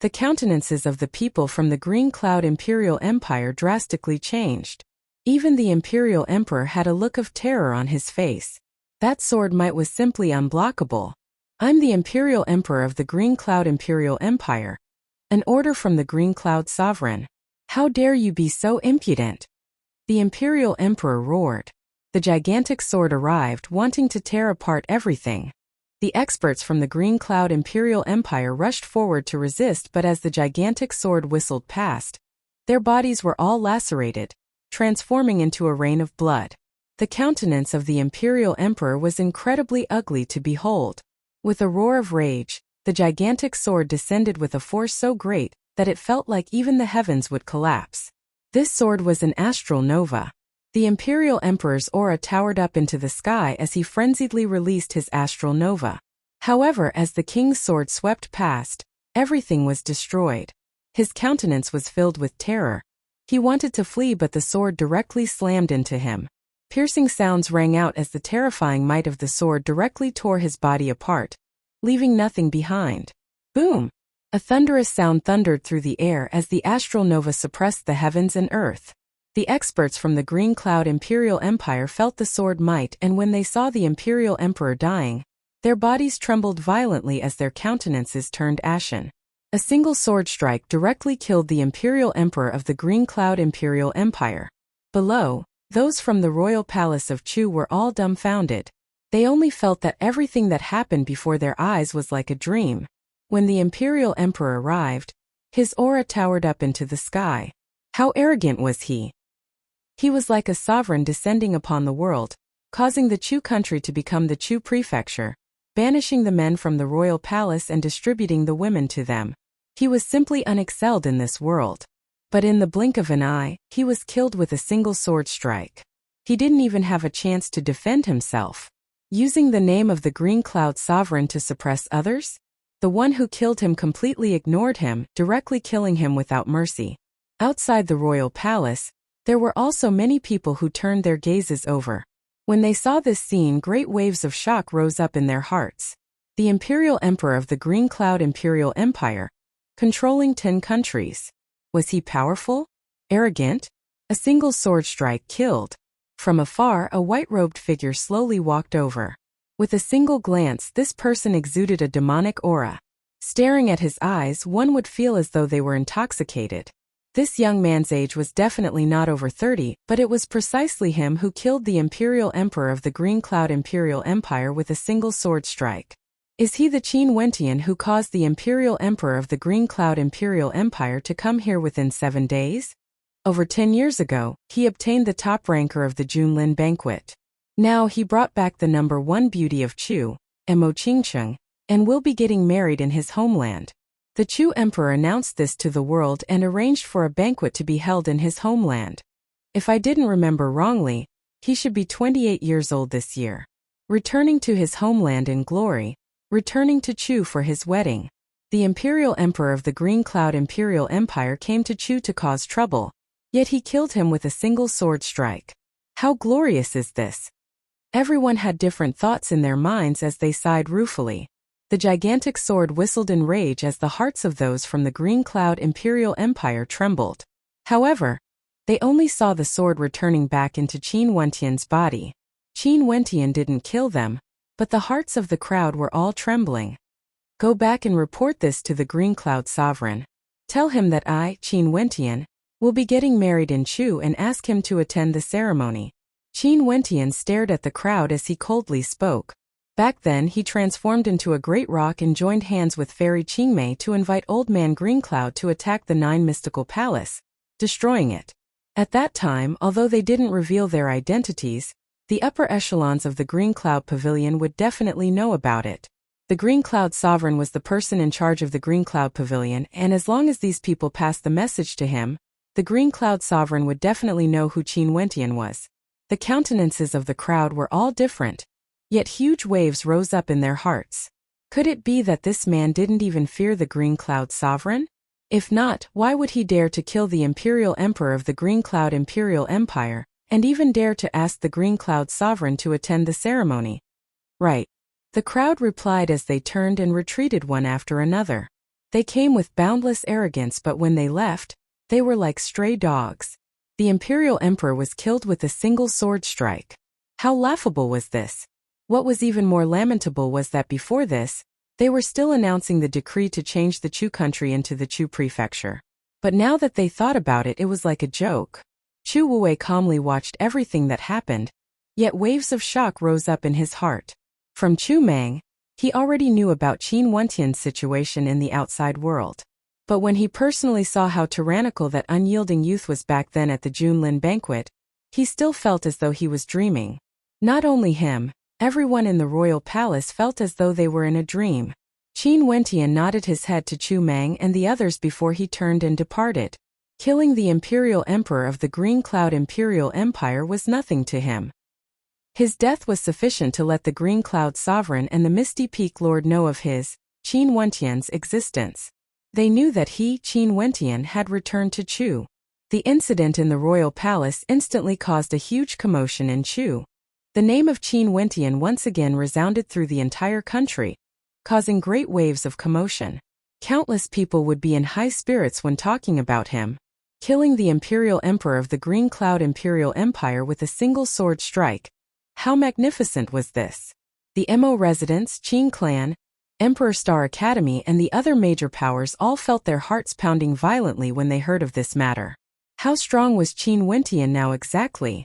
The countenances of the people from the Green Cloud Imperial Empire drastically changed. Even the Imperial Emperor had a look of terror on his face. That sword might was simply unblockable. "I'm the Imperial Emperor of the Green Cloud Imperial Empire. An order from the Green Cloud Sovereign. How dare you be so impudent?" The Imperial Emperor roared. The gigantic sword arrived, wanting to tear apart everything. The experts from the Green Cloud Imperial Empire rushed forward to resist, but as the gigantic sword whistled past, their bodies were all lacerated, transforming into a rain of blood. The countenance of the Imperial Emperor was incredibly ugly to behold. With a roar of rage, the gigantic sword descended with a force so great that it felt like even the heavens would collapse. This sword was an astral nova. The Imperial Emperor's aura towered up into the sky as he frenziedly released his astral nova. However, as the king's sword swept past, everything was destroyed. His countenance was filled with terror. He wanted to flee, but the sword directly slammed into him. Piercing sounds rang out as the terrifying might of the sword directly tore his body apart, leaving nothing behind. Boom! A thunderous sound thundered through the air as the astral nova suppressed the heavens and earth. The experts from the Green Cloud Imperial Empire felt the sword might, and when they saw the Imperial Emperor dying, Their bodies trembled violently as their countenances turned ashen. A single sword strike directly killed the imperial emperor of the Green Cloud Imperial Empire. Below, those from the royal palace of Chu were all dumbfounded. They only felt that everything that happened before their eyes was like a dream. When the imperial emperor arrived, his aura towered up into the sky. How arrogant was he! He was like a sovereign descending upon the world, causing the Chu country to become the Chu prefecture, banishing the men from the royal palace and distributing the women to them. He was simply unexcelled in this world. But in the blink of an eye, he was killed with a single sword strike. He didn't even have a chance to defend himself. Using the name of the Green Cloud Sovereign to suppress others? The one who killed him completely ignored him, directly killing him without mercy. Outside the royal palace, there were also many people who turned their gazes over. When they saw this scene, great waves of shock rose up in their hearts. The imperial emperor of the Green Cloud Imperial Empire, controlling 10 countries. Was he powerful? Arrogant? A single sword strike killed. From afar, a white-robed figure slowly walked over. With a single glance, this person exuded a demonic aura. Staring at his eyes, one would feel as though they were intoxicated. This young man's age was definitely not over 30, but it was precisely him who killed the imperial emperor of the Green Cloud Imperial Empire with a single sword strike. Is he the Qin Wentian who caused the imperial emperor of the Green Cloud Imperial Empire to come here within 7 days? Over 10 years ago, he obtained the top ranker of the Junlin banquet. Now he brought back the number 1 beauty of Chu, Mo Qingcheng, and will be getting married in his homeland. The Chu emperor announced this to the world and arranged for a banquet to be held in his homeland. If I didn't remember wrongly, he should be 28 years old this year. Returning to his homeland in glory, returning to Chu for his wedding. The imperial emperor of the Green Cloud Imperial Empire came to Chu to cause trouble. Yet he killed him with a single sword strike. How glorious is this? Everyone had different thoughts in their minds as they sighed ruefully. The gigantic sword whistled in rage as the hearts of those from the Green Cloud Imperial Empire trembled. However, they only saw the sword returning back into Qin Wentian's body. Qin Wentian didn't kill them, but the hearts of the crowd were all trembling. Go back and report this to the Green Cloud Sovereign. Tell him that I, Qin Wentian, will be getting married in Chu and ask him to attend the ceremony. Qin Wentian stared at the crowd as he coldly spoke. Back then he transformed into a great rock and joined hands with Fairy Qingmei to invite Old Man Green Cloud to attack the 9 mystical palace, destroying it. At that time, although they didn't reveal their identities, the upper echelons of the Green Cloud Pavilion would definitely know about it. The Green Cloud Sovereign was the person in charge of the Green Cloud Pavilion, and as long as these people passed the message to him, the Green Cloud Sovereign would definitely know who Qin Wentian was. The countenances of the crowd were all different, yet huge waves rose up in their hearts. Could it be that this man didn't even fear the Green Cloud Sovereign? If not, why would he dare to kill the imperial emperor of the Green Cloud Imperial Empire, and even dare to ask the Green Cloud Sovereign to attend the ceremony? Right. The crowd replied as they turned and retreated one after another. They came with boundless arrogance, but when they left, they were like stray dogs. The imperial emperor was killed with a single sword strike. How laughable was this? What was even more lamentable was that before this, they were still announcing the decree to change the Chu country into the Chu prefecture. But now that they thought about it, it was like a joke. Chu Wuwei calmly watched everything that happened, yet waves of shock rose up in his heart. From Chu Mang, he already knew about Qin Wentian's situation in the outside world. But when he personally saw how tyrannical that unyielding youth was back then at the Junlin banquet, he still felt as though he was dreaming. Not only him, everyone in the royal palace felt as though they were in a dream. Qin Wentian nodded his head to Chu Mang and the others before he turned and departed. Killing the imperial emperor of the Green Cloud Imperial Empire was nothing to him. His death was sufficient to let the Green Cloud Sovereign and the Misty Peak Lord know of his, Qin Wentian's, existence. They knew that he, Qin Wentian, had returned to Chu. The incident in the royal palace instantly caused a huge commotion in Chu. The name of Qin Wentian once again resounded through the entire country, causing great waves of commotion. Countless people would be in high spirits when talking about him. Killing the imperial emperor of the Green Cloud Imperial Empire with a single sword strike. How magnificent was this? The Mo residents, Qin clan, Emperor Star Academy and the other major powers all felt their hearts pounding violently when they heard of this matter. How strong was Qin Wentian now exactly?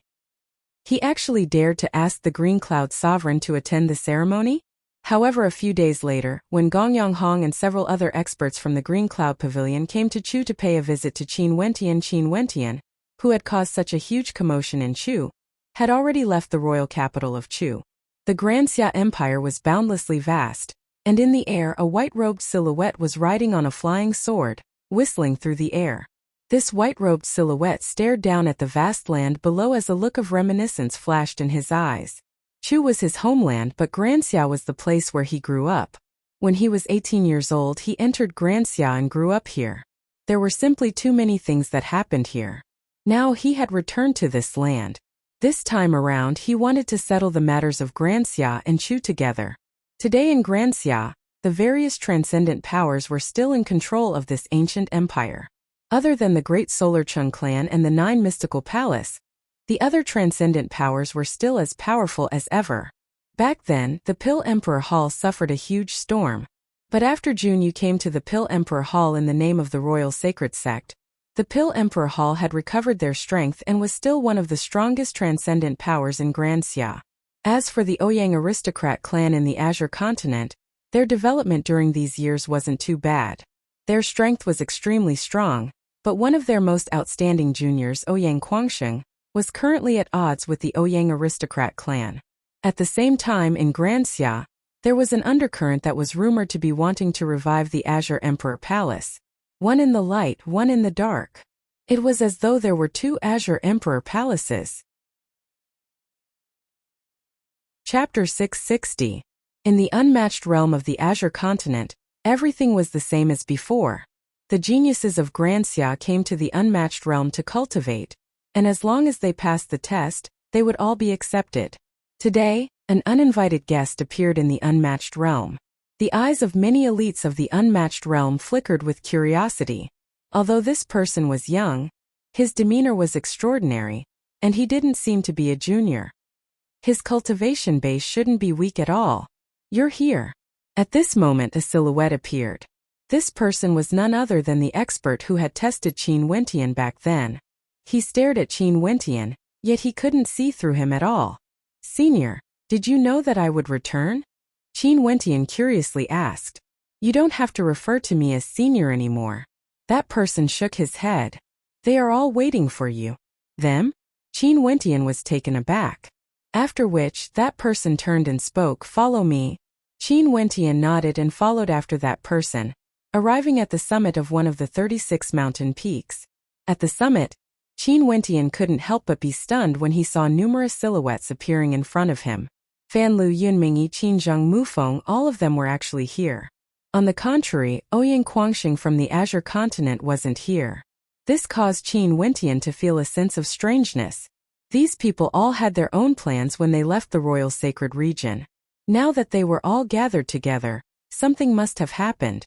He actually dared to ask the Green Cloud sovereign to attend the ceremony? However, a few days later, when Gong Yonghong and several other experts from the Green Cloud Pavilion came to Chu to pay a visit to Qin Wentian, who had caused such a huge commotion in Chu, had already left the royal capital of Chu. The Granxia Empire was boundlessly vast, and in the air a white-robed silhouette was riding on a flying sword, whistling through the air. This white-robed silhouette stared down at the vast land below as a look of reminiscence flashed in his eyes. Chu was his homeland, but Granxia was the place where he grew up. When he was 18 years old, he entered Granxia and grew up here. There were simply too many things that happened here. Now he had returned to this land. This time around, he wanted to settle the matters of Granxia and Chu together. Today in Granxia, the various transcendent powers were still in control of this ancient empire. Other than the Great Solar Chung clan and the 9 Mystical Palace, the other transcendent powers were still as powerful as ever. Back then, the Pill Emperor Hall suffered a huge storm. But after Junyu came to the Pill Emperor Hall in the name of the Royal Sacred Sect, the Pill Emperor Hall had recovered their strength and was still one of the strongest transcendent powers in Granxia. As for the Ouyang aristocrat clan in the Azure continent, their development during these years wasn't too bad. Their strength was extremely strong, but one of their most outstanding juniors, Ouyang Quangsheng, was currently at odds with the Ouyang aristocrat clan. At the same time in Granxia, there was an undercurrent that was rumored to be wanting to revive the Azure Emperor Palace. One in the light, one in the dark. It was as though there were 2 Azure Emperor Palaces. Chapter 660. In the unmatched realm of the Azure continent, everything was the same as before. The geniuses of Granxia came to the unmatched realm to cultivate, and as long as they passed the test, they would all be accepted. Today, an uninvited guest appeared in the unmatched realm. The eyes of many elites of the unmatched realm flickered with curiosity. Although this person was young, his demeanor was extraordinary, and he didn't seem to be a junior. His cultivation base shouldn't be weak at all. You're here. At this moment a silhouette appeared. This person was none other than the expert who had tested Qin Wentian back then. He stared at Qin Wentian, yet he couldn't see through him at all. Senior, did you know that I would return? Qin Wentian curiously asked. You don't have to refer to me as senior anymore. That person shook his head. They are all waiting for you. Them? Qin Wentian was taken aback. After which, that person turned and spoke, follow me. Qin Wentian nodded and followed after that person, arriving at the summit of one of the 36 mountain peaks. At the summit, Qin Wentian couldn't help but be stunned when he saw numerous silhouettes appearing in front of him. Fan Lu Yunmingyi, Qin Zheng Mufeng, all of them were actually here. On the contrary, Ouyang Quangxing from the Azure continent wasn't here. This caused Qin Wentian to feel a sense of strangeness. These people all had their own plans when they left the royal sacred region. Now that they were all gathered together, something must have happened.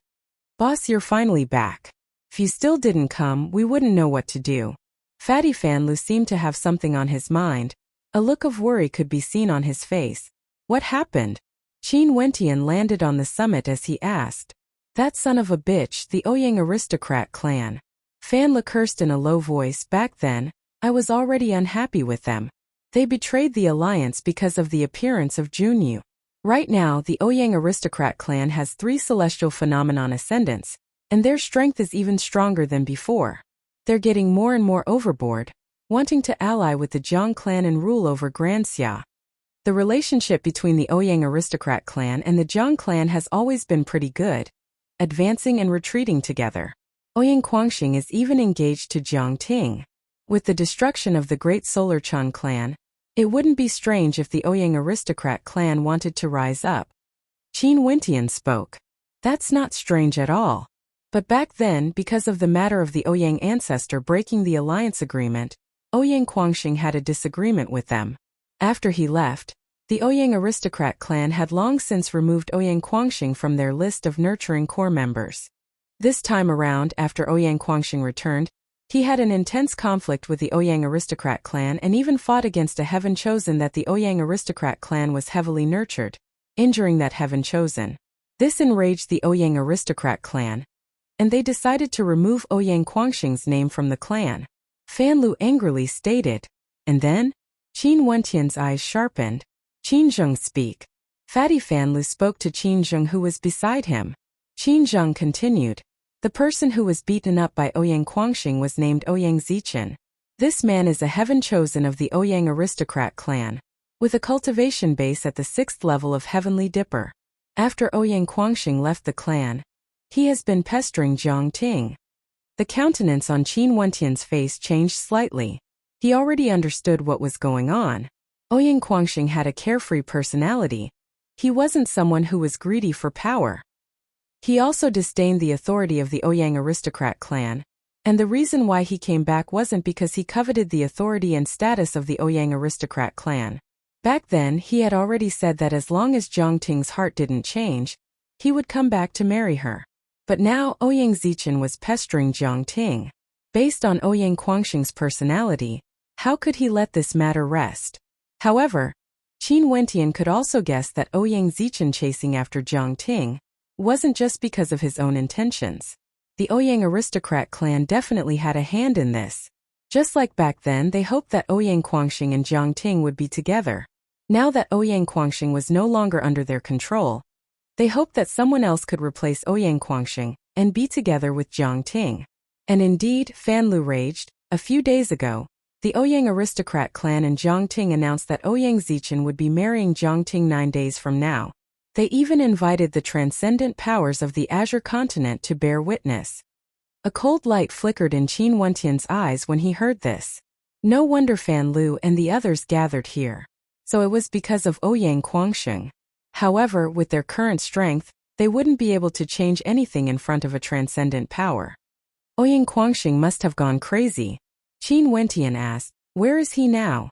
Boss, you're finally back. If you still didn't come, we wouldn't know what to do. Fatty Fan Lu seemed to have something on his mind. A look of worry could be seen on his face. What happened? Qin Wentian landed on the summit as he asked. That son of a bitch, the Ouyang aristocrat clan. Fan Lu cursed in a low voice. Back then, I was already unhappy with them. They betrayed the alliance because of the appearance of Junyu. Right now, the Ouyang aristocrat clan has 3 celestial phenomenon ascendants, and their strength is even stronger than before. They're getting more and more overboard, wanting to ally with the Jiang clan and rule over Granxia. The relationship between the Ouyang aristocrat clan and the Jiang clan has always been pretty good, advancing and retreating together. Ouyang Quangxing is even engaged to Jiang Ting. With the destruction of the Great Solar Chung clan, it wouldn't be strange if the Ouyang aristocrat clan wanted to rise up. Qin Wentian spoke. That's not strange at all. But back then, because of the matter of the Ouyang ancestor breaking the alliance agreement, Ouyang Quangxing had a disagreement with them. After he left, the Ouyang aristocrat clan had long since removed Ouyang Quangxing from their list of nurturing core members. This time around, after Ouyang Quangxing returned, he had an intense conflict with the Ouyang aristocrat clan and even fought against a heaven chosen that the Ouyang aristocrat clan was heavily nurtured. injuring that heaven chosen. This enraged the Ouyang aristocrat clan, and they decided to remove Ouyang Guangxing's name from the clan. Fan Lu angrily stated. And then? Qin Wentian's eyes sharpened. Qin Zheng speak. Fatty Fan Lu spoke to Qin Zheng, who was beside him. Qin Zheng continued. The person who was beaten up by Ouyang Guangxing was named Ouyang Zichen. This man is a heaven chosen of the Ouyang aristocrat clan, with a cultivation base at the 6th level of Heavenly Dipper. After Ouyang Guangxing left the clan, he has been pestering Jiang Ting. The countenance on Qin Wentian's face changed slightly. He already understood what was going on. Ouyang Guangxing had a carefree personality. He wasn't someone who was greedy for power. He also disdained the authority of the Ouyang aristocrat clan, and the reason why he came back wasn't because he coveted the authority and status of the Ouyang aristocrat clan. Back then, he had already said that as long as Jiang Ting's heart didn't change, he would come back to marry her. But now Ouyang Zichen was pestering Jiang Ting. Based on Ouyang Guangxing's personality, how could he let this matter rest? However, Qin Wentian could also guess that Ouyang Zichen chasing after Jiang Ting wasn't just because of his own intentions. The Ouyang aristocrat clan definitely had a hand in this. Just like back then, they hoped that Ouyang Guangxing and Jiang Ting would be together. Now that Ouyang Guangxing was no longer under their control, they hoped that someone else could replace Ouyang Guangxing and be together with Jiang Ting. And indeed, Fan Lu raged. A few days ago, the Ouyang aristocrat clan and Jiang Ting announced that Ouyang Zichen would be marrying Jiang Ting 9 days from now. They even invited the transcendent powers of the Azure continent to bear witness. A cold light flickered in Qin Wentian's eyes when he heard this. No wonder Fan Lu and the others gathered here. So it was because of Ouyang Guangxing. However, with their current strength, they wouldn't be able to change anything in front of a transcendent power. Ouyang Guangxing must have gone crazy. Qin Wentian asked, where is he now?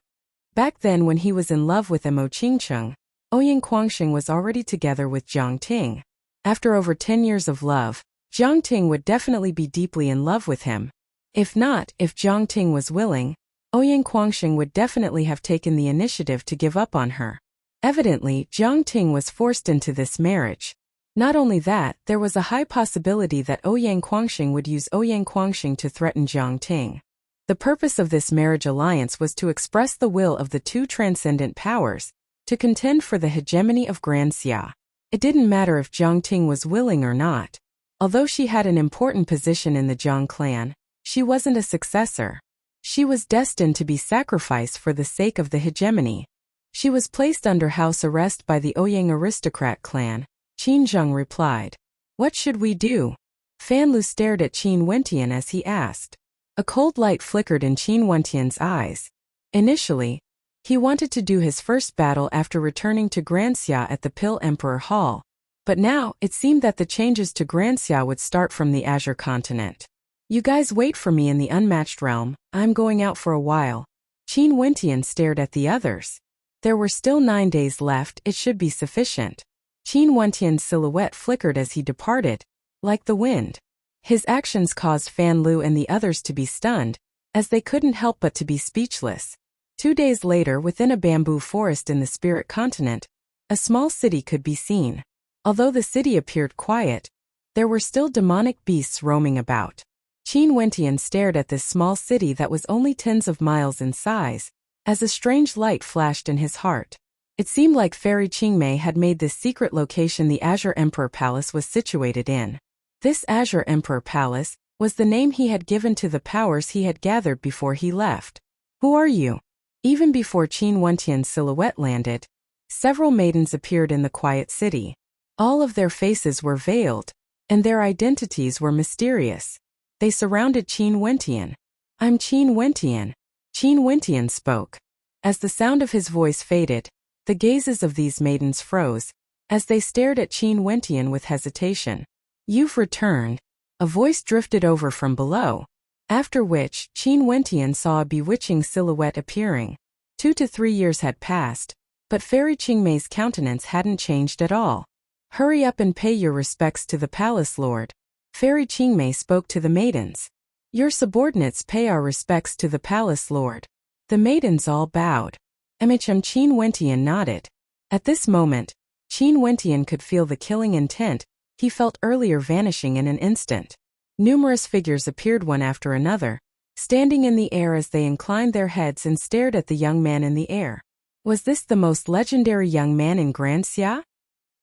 Back then, when he was in love with Mo Qingcheng, Ouyang Guangxing was already together with Jiang Ting. After over 10 years of love, Jiang Ting would definitely be deeply in love with him. If not, if Jiang Ting was willing, Ouyang Guangxing would definitely have taken the initiative to give up on her. Evidently, Jiang Ting was forced into this marriage. Not only that, there was a high possibility that Ouyang Guangxing would use Ouyang Guangxing to threaten Jiang Ting. The purpose of this marriage alliance was to express the will of the two transcendent powers, to contend for the hegemony of Grand Xia. It didn't matter if Jiang Ting was willing or not. Although she had an important position in the Jiang clan, she wasn't a successor. She was destined to be sacrificed for the sake of the hegemony. She was placed under house arrest by the Ouyang aristocrat clan. Qin Zheng replied. What should we do? Fan Lu stared at Qin Wentian as he asked. A cold light flickered in Qin Wentian's eyes. Initially, he wanted to do his first battle after returning to Grand Xia at the Pill Emperor Hall. But now, it seemed that the changes to Grand Xia would start from the Azure continent. You guys wait for me in the unmatched realm, I'm going out for a while. Qin Wentian stared at the others. There were still 9 days left, it should be sufficient. Qin Wentian's silhouette flickered as he departed, like the wind. His actions caused Fan Lu and the others to be stunned, as they couldn't help but to be speechless. 2 days later, within a bamboo forest in the Spirit Continent, a small city could be seen. Although the city appeared quiet, there were still demonic beasts roaming about. Qin Wentian stared at this small city that was only tens of miles in size, as a strange light flashed in his heart. It seemed like Fairy Qingmei had made this secret location the Azure Emperor Palace was situated in. This Azure Emperor Palace was the name he had given to the powers he had gathered before he left. Who are you? Even before Qin Wentian's silhouette landed, several maidens appeared in the quiet city. All of their faces were veiled, and their identities were mysterious. They surrounded Qin Wentian. I'm Qin Wentian. Qin Wentian spoke. As the sound of his voice faded, the gazes of these maidens froze, as they stared at Qin Wentian with hesitation. You've returned. A voice drifted over from below, after which Qin Wentian saw a bewitching silhouette appearing. 2 to 3 years had passed, but Fairy Qingmei's countenance hadn't changed at all. Hurry up and pay your respects to the palace lord. Fairy Qingmei spoke to the maidens. Your subordinates pay our respects to the palace lord. The maidens all bowed. Qin Wentian nodded. At this moment, Qin Wentian could feel the killing intent he felt earlier vanishing in an instant. Numerous figures appeared one after another, standing in the air as they inclined their heads and stared at the young man in the air. Was this the most legendary young man in Grand Xia?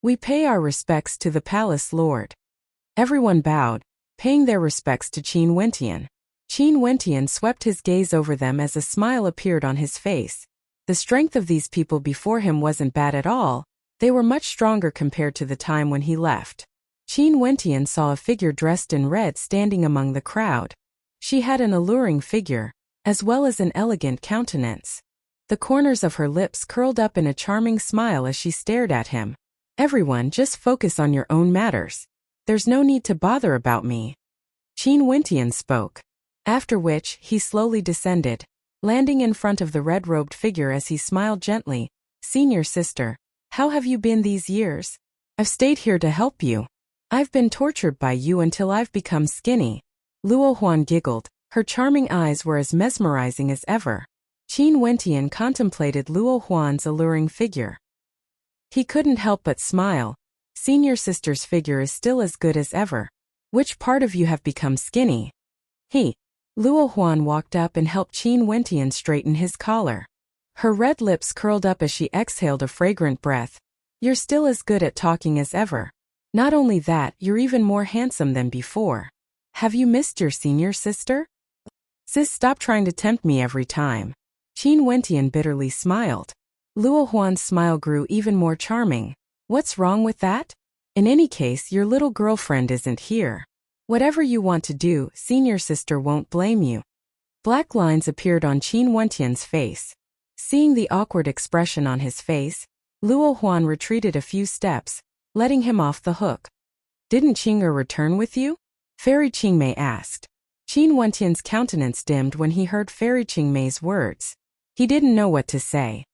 We pay our respects to the palace lord. Everyone bowed, paying their respects to Qin Wentian. Qin Wentian swept his gaze over them as a smile appeared on his face. The strength of these people before him wasn't bad at all. They were much stronger compared to the time when he left. Qin Wentian saw a figure dressed in red standing among the crowd. She had an alluring figure, as well as an elegant countenance. The corners of her lips curled up in a charming smile as she stared at him. Everyone just focus on your own matters. There's no need to bother about me. Qin Wentian spoke. After which, he slowly descended, landing in front of the red-robed figure as he smiled gently. Senior sister, how have you been these years? I've stayed here to help you. I've been tortured by you until I've become skinny. Luo Huan giggled. Her charming eyes were as mesmerizing as ever. Qin Wentian contemplated Luo Huan's alluring figure. He couldn't help but smile. Senior sister's figure is still as good as ever. Which part of you have become skinny? Luo Huan walked up and helped Qin Wentian straighten his collar. Her red lips curled up as she exhaled a fragrant breath. You're still as good at talking as ever. Not only that, you're even more handsome than before. Have you missed your senior sister? Sis, stop trying to tempt me every time. Qin Wentian bitterly smiled. Luo Huan's smile grew even more charming. What's wrong with that? In any case, your little girlfriend isn't here. Whatever you want to do, senior sister won't blame you. Black lines appeared on Qin Wentian's face. Seeing the awkward expression on his face, Luo Huan retreated a few steps, letting him off the hook. Didn't Qing'er return with you? Fairy Qingmei asked. Qin Wentian's countenance dimmed when he heard Fairy Qingmei's words. He didn't know what to say.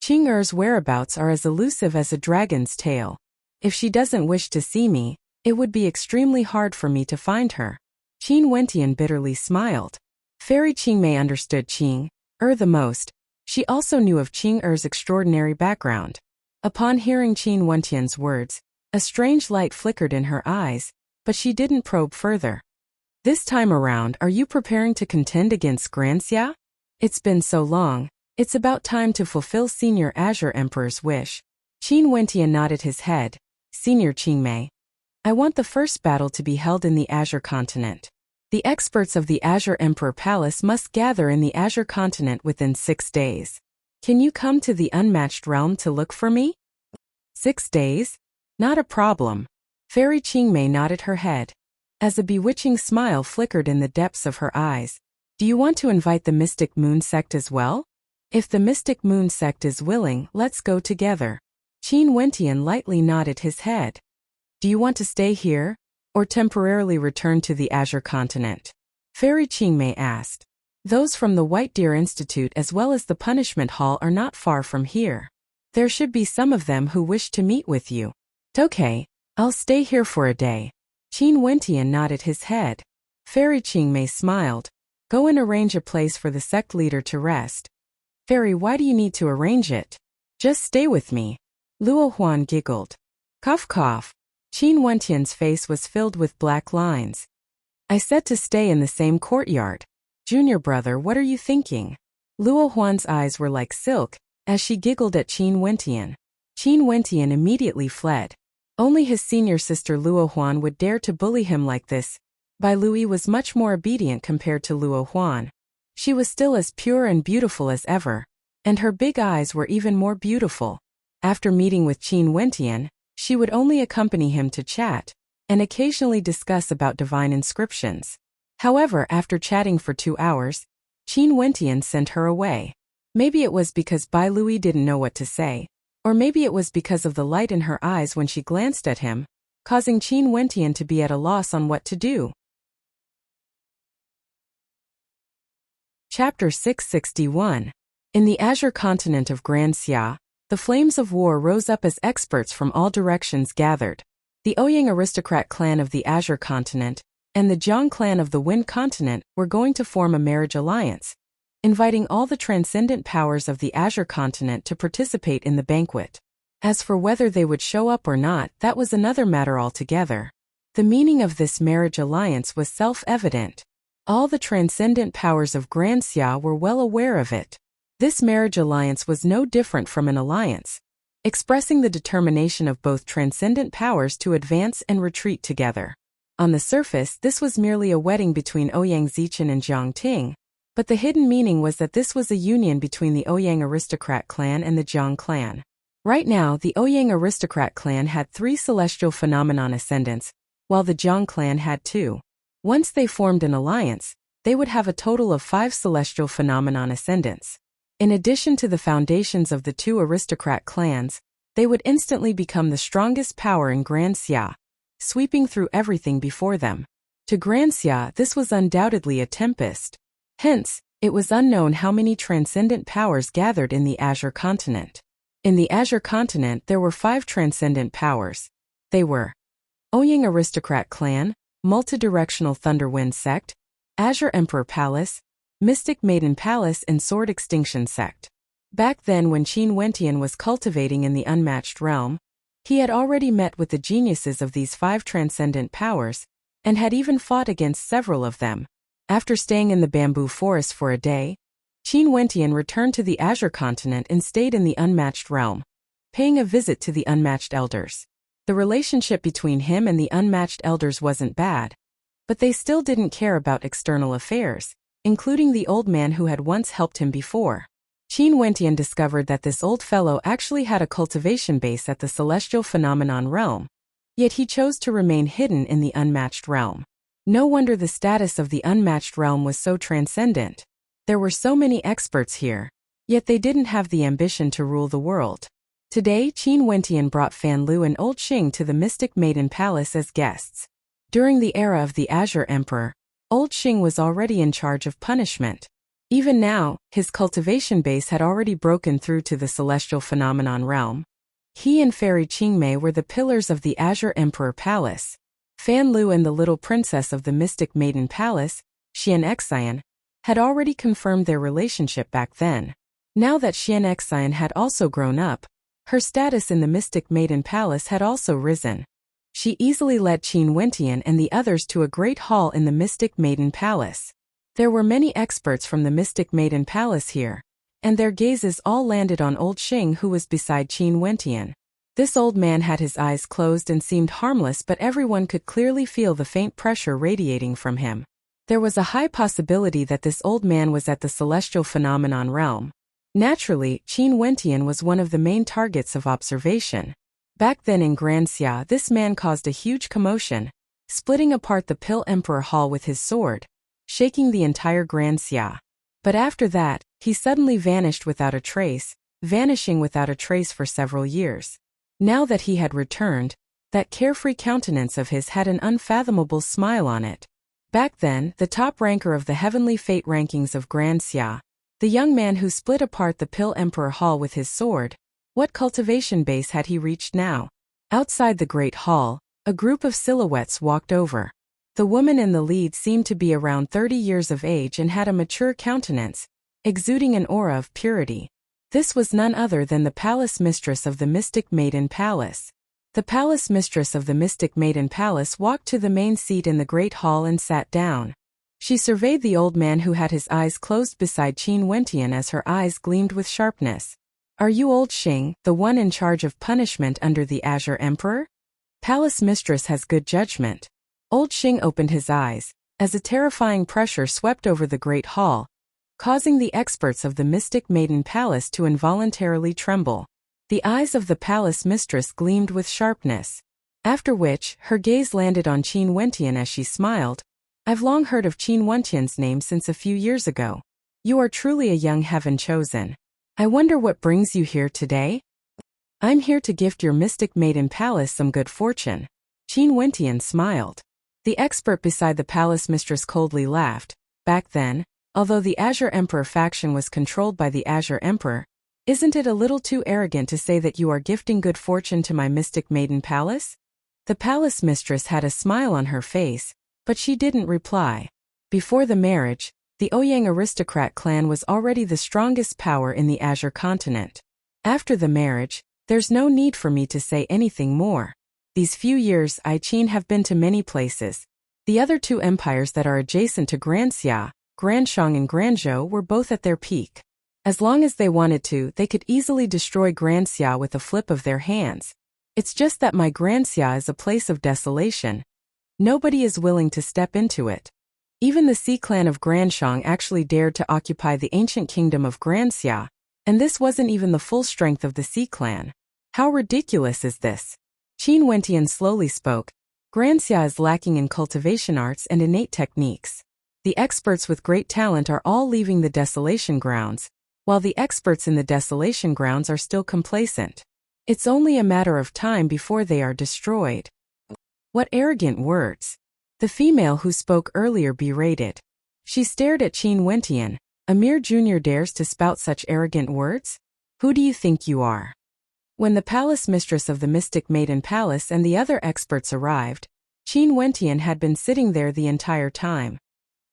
Qing'er's whereabouts are as elusive as a dragon's tail. If she doesn't wish to see me, it would be extremely hard for me to find her. Qin Wentian bitterly smiled. Fairy Qingmei understood Qing'er the most. She also knew of Qing'er's extraordinary background. Upon hearing Qin Wentian's words, a strange light flickered in her eyes, but she didn't probe further. This time around, are you preparing to contend against Grand Xia? It's been so long, it's about time to fulfill Senior Azure Emperor's wish. Qin Wentian nodded his head. Senior Qingmei, I want the first battle to be held in the Azure Continent. The experts of the Azure Emperor Palace must gather in the Azure Continent within 6 days. Can you come to the Unmatched Realm to look for me? 6 days? Not a problem. Fairy Qingmei nodded her head. As a bewitching smile flickered in the depths of her eyes. Do you want to invite the Mystic Moon Sect as well? If the Mystic Moon Sect is willing, let's go together. Qin Wentian lightly nodded his head. Do you want to stay here, or temporarily return to the Azure Continent? Fairy Qingmei asked. Those from the White Deer Institute as well as the Punishment Hall are not far from here. There should be some of them who wish to meet with you. Okay, I'll stay here for a day. Qin Wentian nodded his head. Fairy Qingmei smiled. Go and arrange a place for the sect leader to rest. Fairy, why do you need to arrange it? Just stay with me. Luo Huan giggled. Cough cough. Qin Wentian's face was filled with black lines. I said to stay in the same courtyard. Junior brother, what are you thinking? Luo Huan's eyes were like silk, as she giggled at Qin Wentian. Qin Wentian immediately fled. Only his senior sister Luo Huan would dare to bully him like this. Bai Lui was much more obedient compared to Luo Huan. She was still as pure and beautiful as ever, and her big eyes were even more beautiful. After meeting with Qin Wentian, she would only accompany him to chat, and occasionally discuss about divine inscriptions. However, after chatting for 2 hours, Qin Wentian sent her away. Maybe it was because Bai Lui didn't know what to say, or maybe it was because of the light in her eyes when she glanced at him, causing Qin Wentian to be at a loss on what to do. Chapter 661. In the Azure Continent of Grand Xia, the flames of war rose up as experts from all directions gathered. The Ouyang aristocrat clan of the Azure Continent and the Jiang clan of the Wind Continent were going to form a marriage alliance, inviting all the transcendent powers of the Azure Continent to participate in the banquet. As for whether they would show up or not, that was another matter altogether. The meaning of this marriage alliance was self-evident. All the transcendent powers of Grand Xia were well aware of it. This marriage alliance was no different from an alliance, expressing the determination of both transcendent powers to advance and retreat together. On the surface, this was merely a wedding between Ouyang Zichen and Jiang Ting, but the hidden meaning was that this was a union between the Ouyang aristocrat clan and the Jiang clan. Right now, the Ouyang aristocrat clan had 3 celestial phenomenon ascendants, while the Jiang clan had 2. Once they formed an alliance, they would have a total of 5 celestial phenomenon ascendants. In addition to the foundations of the 2 aristocrat clans, they would instantly become the strongest power in Grand Xia, sweeping through everything before them. To Grand Xia, this was undoubtedly a tempest. Hence, it was unknown how many transcendent powers gathered in the Azure continent. In the Azure continent, there were 5 transcendent powers. They were Ouyang aristocrat clan, multidirectional Thunderwind sect, Azure Emperor Palace, Mystic Maiden Palace, and Sword Extinction sect. Back then, when Qin Wentian was cultivating in the unmatched realm, he had already met with the geniuses of these 5 transcendent powers, and had even fought against several of them. After staying in the bamboo forest for a day, Qin Wentian returned to the Azure continent and stayed in the unmatched realm, paying a visit to the unmatched elders. The relationship between him and the unmatched elders wasn't bad, but they still didn't care about external affairs, including the old man who had once helped him before. Qin Wentian discovered that this old fellow actually had a cultivation base at the celestial phenomenon realm, yet he chose to remain hidden in the unmatched realm. No wonder the status of the unmatched realm was so transcendent. There were so many experts here, yet they didn't have the ambition to rule the world. Today, Qin Wentian brought Fan Lu and Old Xing to the Mystic Maiden Palace as guests. During the era of the Azure Emperor, Old Xing was already in charge of punishment. Even now, his cultivation base had already broken through to the celestial phenomenon realm. He and Fairy Qingmei were the pillars of the Azure Emperor Palace. Fan Lu and the little princess of the Mystic Maiden Palace, Xian Xian, had already confirmed their relationship back then. Now that Xian Xian had also grown up, her status in the Mystic Maiden Palace had also risen. She easily led Qin Wentian and the others to a great hall in the Mystic Maiden Palace. There were many experts from the Mystic Maiden Palace here, and their gazes all landed on Old Xing, who was beside Qin Wentian. This old man had his eyes closed and seemed harmless, but everyone could clearly feel the faint pressure radiating from him. There was a high possibility that this old man was at the celestial phenomenon realm. Naturally, Qin Wentian was one of the main targets of observation. Back then in Grand Xia, this man caused a huge commotion, splitting apart the Pill Emperor Hall with his sword, shaking the entire Grand Xia. But after that, he suddenly vanished without a trace, vanishing without a trace for several years. Now that he had returned, that carefree countenance of his had an unfathomable smile on it. Back then, the top ranker of the heavenly fate rankings of Grand Xia, the young man who split apart the Pill Emperor Hall with his sword, what cultivation base had he reached now? Outside the Great Hall, a group of silhouettes walked over. The woman in the lead seemed to be around 30 years of age and had a mature countenance, exuding an aura of purity. This was none other than the palace mistress of the Mystic Maiden Palace. The palace mistress of the Mystic Maiden Palace walked to the main seat in the Great Hall and sat down. She surveyed the old man who had his eyes closed beside Qin Wentian as her eyes gleamed with sharpness. "Are you Old Xing, the one in charge of punishment under the Azure Emperor?" Palace mistress has good judgment. Old Xing opened his eyes, as a terrifying pressure swept over the Great Hall, causing the experts of the Mystic Maiden Palace to involuntarily tremble. The eyes of the palace mistress gleamed with sharpness, after which, her gaze landed on Qin Wentian as she smiled. "I've long heard of Qin Wentian's name since a few years ago. You are truly a young heaven chosen. I wonder what brings you here today?" "I'm here to gift your Mystic Maiden Palace some good fortune." Qin Wentian smiled. The expert beside the palace mistress coldly laughed. Back then, although the Azure Emperor faction was controlled by the Azure Emperor, isn't it a little too arrogant to say that you are gifting good fortune to my Mystic Maiden Palace? The palace mistress had a smile on her face, but she didn't reply. Before the marriage, the Ouyang aristocrat clan was already the strongest power in the Azure continent. After the marriage, There's no need for me to say anything more. These few years I Qin have been to many places. The other two empires that are adjacent to Granxia, Granshang and Granzhou, were both at their peak. As long as they wanted to, they could easily destroy Granxia with a flip of their hands. It's just that my Granxia is a place of desolation. Nobody is willing to step into it. Even the Xi clan of Granshang actually dared to occupy the ancient kingdom of Granxia, and this wasn't even the full strength of the Xi clan. How ridiculous is this? Qin Wentian slowly spoke. Granxia is lacking in cultivation arts and innate techniques. The experts with great talent are all leaving the desolation grounds, while the experts in the desolation grounds are still complacent. It's only a matter of time before they are destroyed. What arrogant words! The female who spoke earlier berated. She stared at Qin Wentian. A mere junior dares to spout such arrogant words? Who do you think you are? When the palace mistress of the Mystic Maiden Palace and the other experts arrived, Qin Wentian had been sitting there the entire time.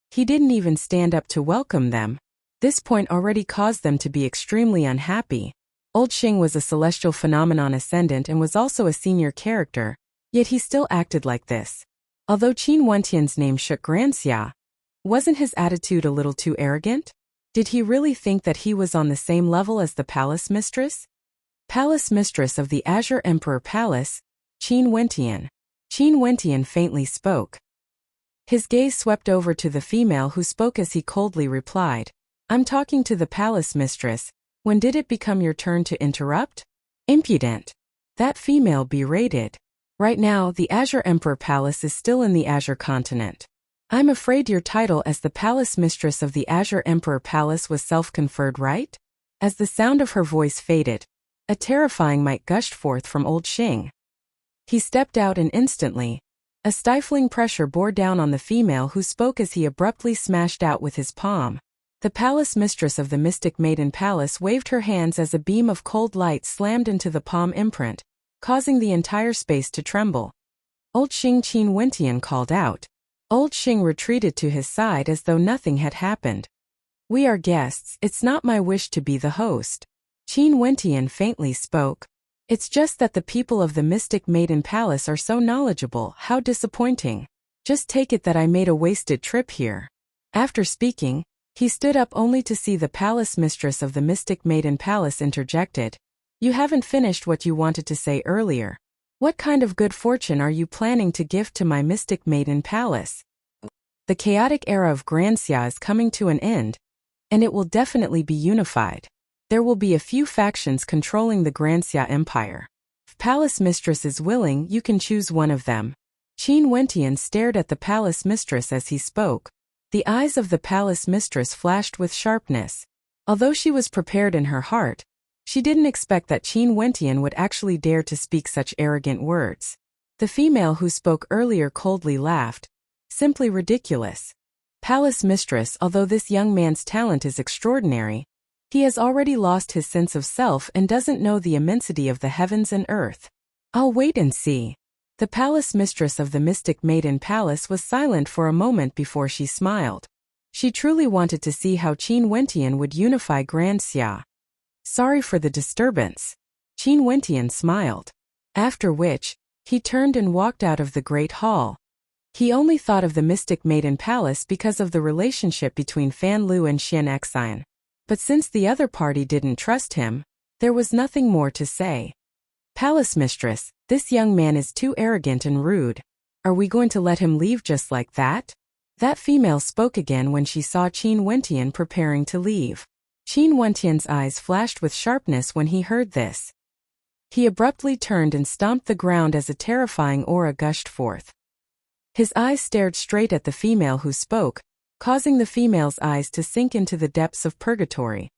He didn't even stand up to welcome them. This point already caused them to be extremely unhappy. Old Xing was a celestial phenomenon ascendant and was also a senior character, yet he still acted like this. Although Qin Wentian's name shook Granxia, wasn't his attitude a little too arrogant? Did he really think that he was on the same level as the palace mistress? Palace mistress of the Azure Emperor Palace, Qin Wentian. Qin Wentian faintly spoke. His gaze swept over to the female who spoke as he coldly replied, I'm talking to the palace mistress. When did it become your turn to interrupt? Impudent. That female berated. Right now, the Azure Emperor Palace is still in the Azure continent. I'm afraid your title as the palace mistress of the Azure Emperor Palace was self-conferred, right? As the sound of her voice faded, a terrifying might gushed forth from Old Xing. He stepped out and instantly, a stifling pressure bore down on the female who spoke as he abruptly smashed out with his palm. The palace mistress of the Mystic Maiden Palace waved her hands as a beam of cold light slammed into the palm imprint, causing the entire space to tremble. Old Xing, Qin Wentian called out. Old Xing retreated to his side as though nothing had happened. We are guests, it's not my wish to be the host. Qin Wentian faintly spoke. It's just that the people of the Mystic Maiden Palace are so knowledgeable, how disappointing. Just take it that I made a wasted trip here. After speaking, he stood up only to see the palace mistress of the Mystic Maiden Palace interjected. You haven't finished what you wanted to say earlier. What kind of good fortune are you planning to gift to my Mystic Maiden Palace? The chaotic era of Granxia is coming to an end, and it will definitely be unified. There will be a few factions controlling the Granxia Empire. If Palace Mistress is willing, you can choose one of them. Qin Wentian stared at the Palace Mistress as he spoke. The eyes of the Palace Mistress flashed with sharpness. Although she was prepared in her heart, she didn't expect that Qin Wentian would actually dare to speak such arrogant words. The female who spoke earlier coldly laughed. Simply ridiculous. Palace Mistress, although this young man's talent is extraordinary, he has already lost his sense of self and doesn't know the immensity of the heavens and earth. I'll wait and see. The Palace Mistress of the Mystic Maiden Palace was silent for a moment before she smiled. She truly wanted to see how Qin Wentian would unify Granxia. Sorry for the disturbance. Qin Wentian smiled. After which, he turned and walked out of the Great Hall. He only thought of the Mystic Maiden Palace because of the relationship between Fan Lu and Xian Exine. But since the other party didn't trust him, there was nothing more to say. Palace Mistress, this young man is too arrogant and rude. Are we going to let him leave just like that? That female spoke again when she saw Qin Wentian preparing to leave. Qin Wentian's eyes flashed with sharpness when he heard this. He abruptly turned and stomped the ground as a terrifying aura gushed forth. His eyes stared straight at the female who spoke, causing the female's eyes to sink into the depths of purgatory.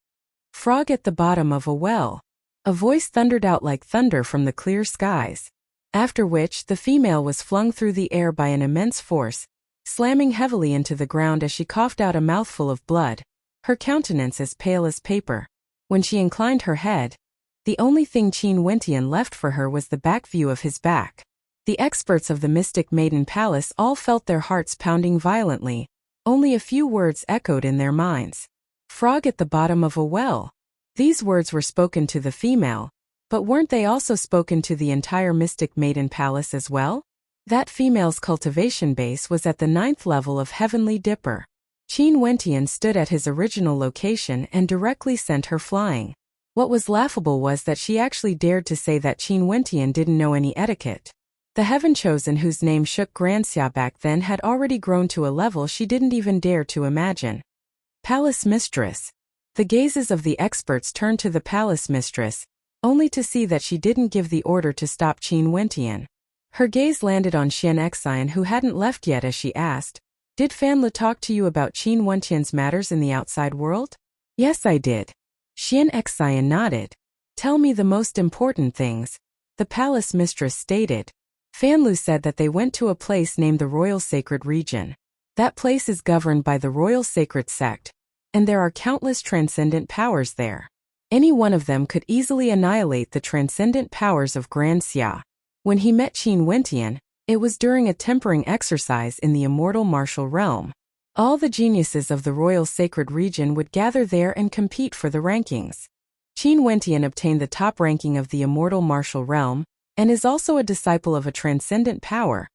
Frog at the bottom of a well. A voice thundered out like thunder from the clear skies. After which, the female was flung through the air by an immense force, slamming heavily into the ground as she coughed out a mouthful of blood, her countenance as pale as paper. When she inclined her head, the only thing Qin Wentian left for her was the back view of his back. The experts of the Mystic Maiden Palace all felt their hearts pounding violently. Only a few words echoed in their minds. Frog at the bottom of a well. These words were spoken to the female, But weren't they also spoken to the entire Mystic Maiden Palace as well? That female's cultivation base was at the 9th level of Heavenly Dipper. Qin Wentian stood at his original location and directly sent her flying. What was laughable was that she actually dared to say that Qin Wentian didn't know any etiquette. The Heaven Chosen whose name shook Granxia back then had already grown to a level she didn't even dare to imagine. Palace Mistress. The gazes of the experts turned to the Palace Mistress, only to see that she didn't give the order to stop Qin Wentian. Her gaze landed on Xian Xian who hadn't left yet as she asked, "Did Fan Le talk to you about Qin Wentian's matters in the outside world?" "Yes, I did." Xian Xian nodded. "Tell me the most important things," the Palace Mistress stated. Fan Le said that they went to a place named the Royal Sacred Region. That place is governed by the Royal Sacred Sect, and there are countless transcendent powers there. Any one of them could easily annihilate the transcendent powers of Granxia. When he met Qin Wentian, it was during a tempering exercise in the immortal martial realm. All the geniuses of the Royal Sacred Region would gather there and compete for the rankings. Qin Wentian obtained the top ranking of the immortal martial realm, and is also a disciple of a transcendent power,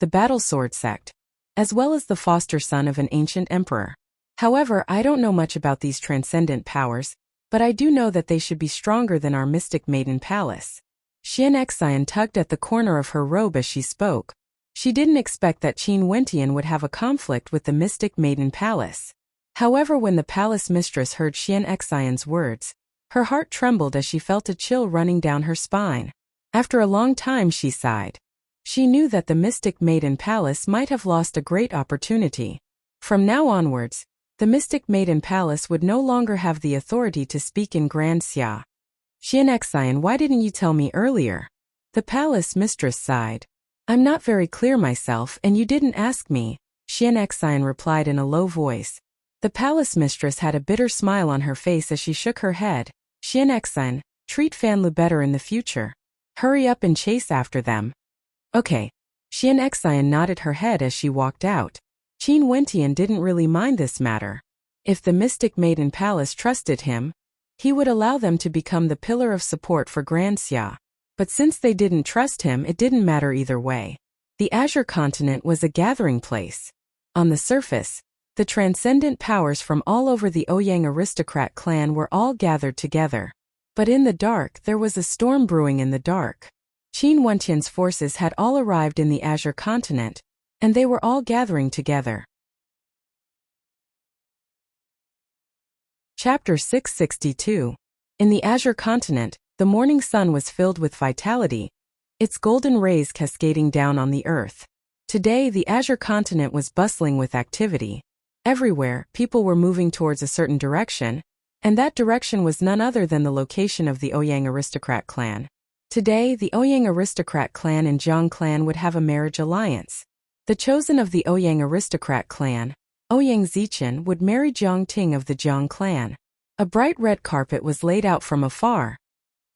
the Battle Sword Sect, as well as the foster son of an ancient emperor. However, I don't know much about these transcendent powers, but I do know that they should be stronger than our Mystic Maiden Palace. Xian Xian tugged at the corner of her robe as she spoke. She didn't expect that Qin Wentian would have a conflict with the Mystic Maiden Palace. However, when the Palace Mistress heard Xian Xian's words, her heart trembled as she felt a chill running down her spine. After a long time she sighed. She knew that the Mystic Maiden Palace might have lost a great opportunity. From now onwards, the Mystic Maiden Palace would no longer have the authority to speak in Granxia. "Xian Xian, why didn't you tell me earlier?" The Palace Mistress sighed. "I'm not very clear myself and you didn't ask me," Xian Xian replied in a low voice. The Palace Mistress had a bitter smile on her face as she shook her head. "Xian Xian, treat Fan Le better in the future. Hurry up and chase after them." "Okay." Xian Xian nodded her head as she walked out. Qin Wentian didn't really mind this matter. If the Mystic Maiden Palace trusted him, he would allow them to become the pillar of support for Granxia. But since they didn't trust him, it didn't matter either way. The Azure Continent was a gathering place. On the surface, the transcendent powers from all over the Ouyang aristocrat clan were all gathered together. But in the dark, there was a storm brewing in the dark. Qin Wentian's forces had all arrived in the Azure Continent, and they were all gathering together. Chapter 662. In the Azure Continent, the morning sun was filled with vitality, its golden rays cascading down on the earth. Today, the Azure Continent was bustling with activity. Everywhere, people were moving towards a certain direction, and that direction was none other than the location of the Ouyang aristocrat clan. Today, the Ouyang aristocrat clan and Zhang clan would have a marriage alliance. The chosen of the Ouyang aristocrat clan, Ouyang Zichen, would marry Jiang Ting of the Jiang clan. A bright red carpet was laid out from afar,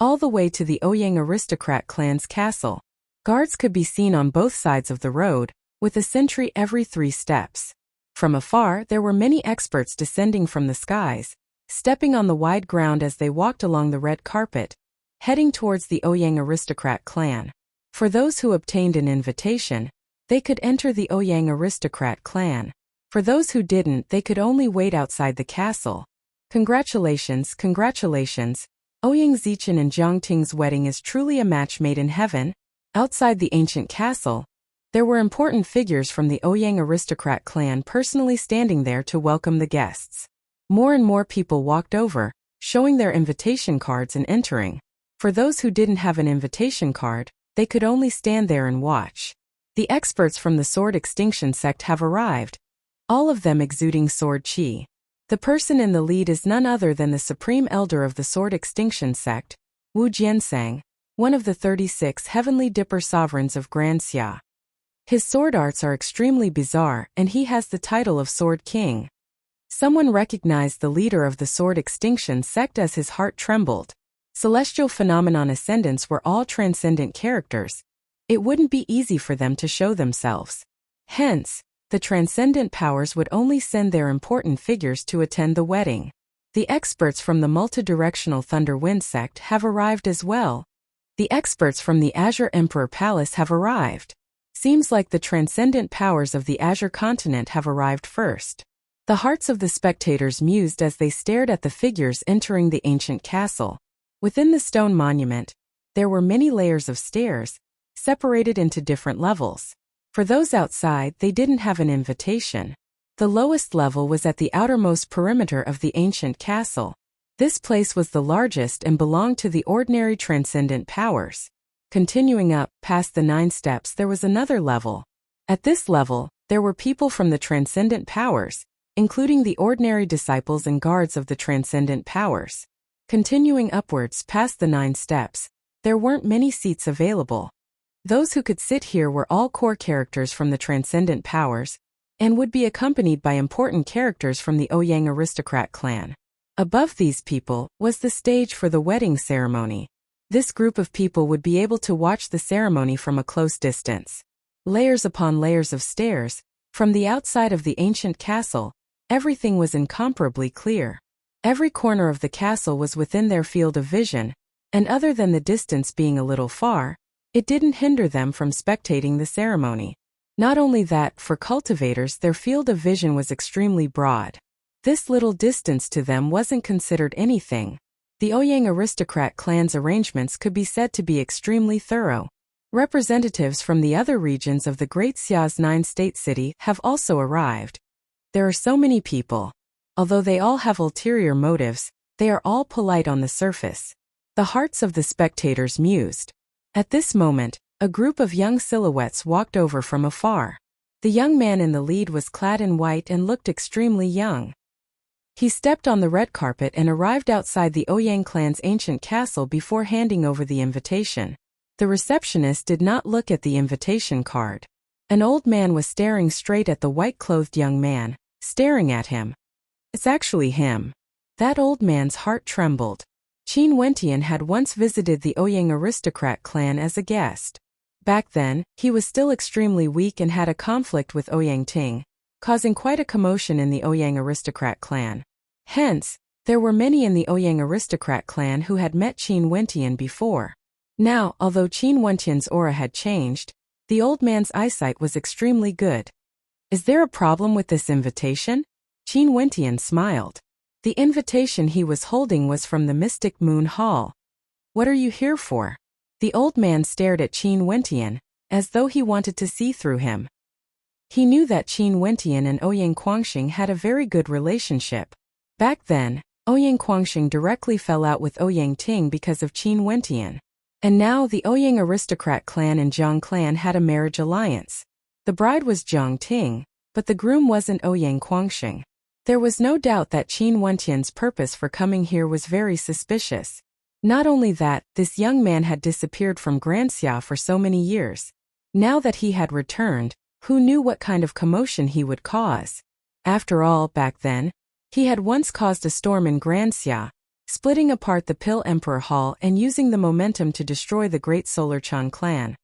all the way to the Ouyang aristocrat clan's castle. Guards could be seen on both sides of the road, with a sentry every 3 steps. From afar, there were many experts descending from the skies, stepping on the wide ground as they walked along the red carpet, heading towards the Ouyang aristocrat clan. For those who obtained an invitation, they could enter the Ouyang aristocrat clan. For those who didn't, they could only wait outside the castle. Congratulations, congratulations. Ouyang Zichen and Jiang Ting's wedding is truly a match made in heaven. Outside the ancient castle, there were important figures from the Ouyang aristocrat clan personally standing there to welcome the guests. More and more people walked over, showing their invitation cards and entering. For those who didn't have an invitation card, they could only stand there and watch. The experts from the Sword Extinction sect have arrived, all of them exuding sword chi. The person in the lead is none other than the Supreme Elder of the Sword Extinction sect, Wu Jiansang, one of the 36 Heavenly Dipper sovereigns of Granxia. His sword arts are extremely bizarre, and he has the title of Sword King. Someone recognized the leader of the Sword Extinction sect as his heart trembled. Celestial Phenomenon Ascendants were all transcendent characters. It wouldn't be easy for them to show themselves. Hence, the transcendent powers would only send their important figures to attend the wedding. The experts from the multidirectional Thunder Wind sect have arrived as well. The experts from the Azure Emperor Palace have arrived. Seems like the transcendent powers of the Azure continent have arrived first. The hearts of the spectators mused as they stared at the figures entering the ancient castle. Within the stone monument, there were many layers of stairs, separated into different levels. For those outside, they didn't have an invitation. The lowest level was at the outermost perimeter of the ancient castle. This place was the largest and belonged to the ordinary transcendent powers. Continuing up, past the 9 steps, there was another level. At this level, there were people from the transcendent powers, including the ordinary disciples and guards of the transcendent powers. Continuing upwards past the 9 steps, there weren't many seats available. Those who could sit here were all core characters from the transcendent powers, and would be accompanied by important characters from the Ouyang aristocrat clan. Above these people was the stage for the wedding ceremony. This group of people would be able to watch the ceremony from a close distance. Layers upon layers of stairs, from the outside of the ancient castle, everything was incomparably clear. Every corner of the castle was within their field of vision, and other than the distance being a little far, it didn't hinder them from spectating the ceremony. Not only that, for cultivators their field of vision was extremely broad. This little distance to them wasn't considered anything. The Ouyang aristocrat clan's arrangements could be said to be extremely thorough. Representatives from the other regions of the Great Xia's 9-state city have also arrived. There are so many people. Although they all have ulterior motives, they are all polite on the surface. The hearts of the spectators mused. At this moment, a group of young silhouettes walked over from afar. The young man in the lead was clad in white and looked extremely young. He stepped on the red carpet and arrived outside the Ouyang clan's ancient castle before handing over the invitation. The receptionist did not look at the invitation card. An old man was staring straight at the white-clothed young man, staring at him. It's actually him. That old man's heart trembled. Qin Wentian had once visited the Ouyang aristocrat clan as a guest. Back then, he was still extremely weak and had a conflict with Ouyang Ting, causing quite a commotion in the Ouyang aristocrat clan. Hence, there were many in the Ouyang aristocrat clan who had met Qin Wentian before. Now, although Qin Wentian's aura had changed, the old man's eyesight was extremely good. Is there a problem with this invitation? Qin Wentian smiled. The invitation he was holding was from the Mystic Moon Hall. What are you here for? The old man stared at Qin Wentian, as though he wanted to see through him. He knew that Qin Wentian and Ouyang Quangxing had a very good relationship. Back then, Ouyang Quangxing directly fell out with Ouyang Ting because of Qin Wentian. And now the Ouyang aristocrat clan and Jiang clan had a marriage alliance. The bride was Jiang Ting, but the groom wasn't Ouyang Quangxing. There was no doubt that Qin Wentian's purpose for coming here was very suspicious. Not only that, this young man had disappeared from Grand Xia for so many years. Now that he had returned, who knew what kind of commotion he would cause? After all, back then, he had once caused a storm in Grand Xia, splitting apart the Pill Emperor Hall and using the momentum to destroy the Great Solar Chang clan.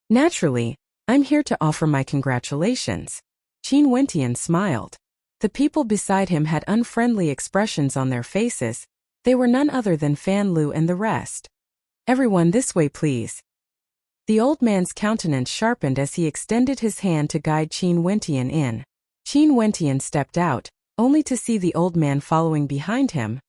Naturally, I'm here to offer my congratulations. Qin Wentian smiled. The people beside him had unfriendly expressions on their faces. They were none other than Fan Lu and the rest. Everyone this way please. The old man's countenance sharpened as he extended his hand to guide Qin Wentian in. Qin Wentian stepped out, only to see the old man following behind him,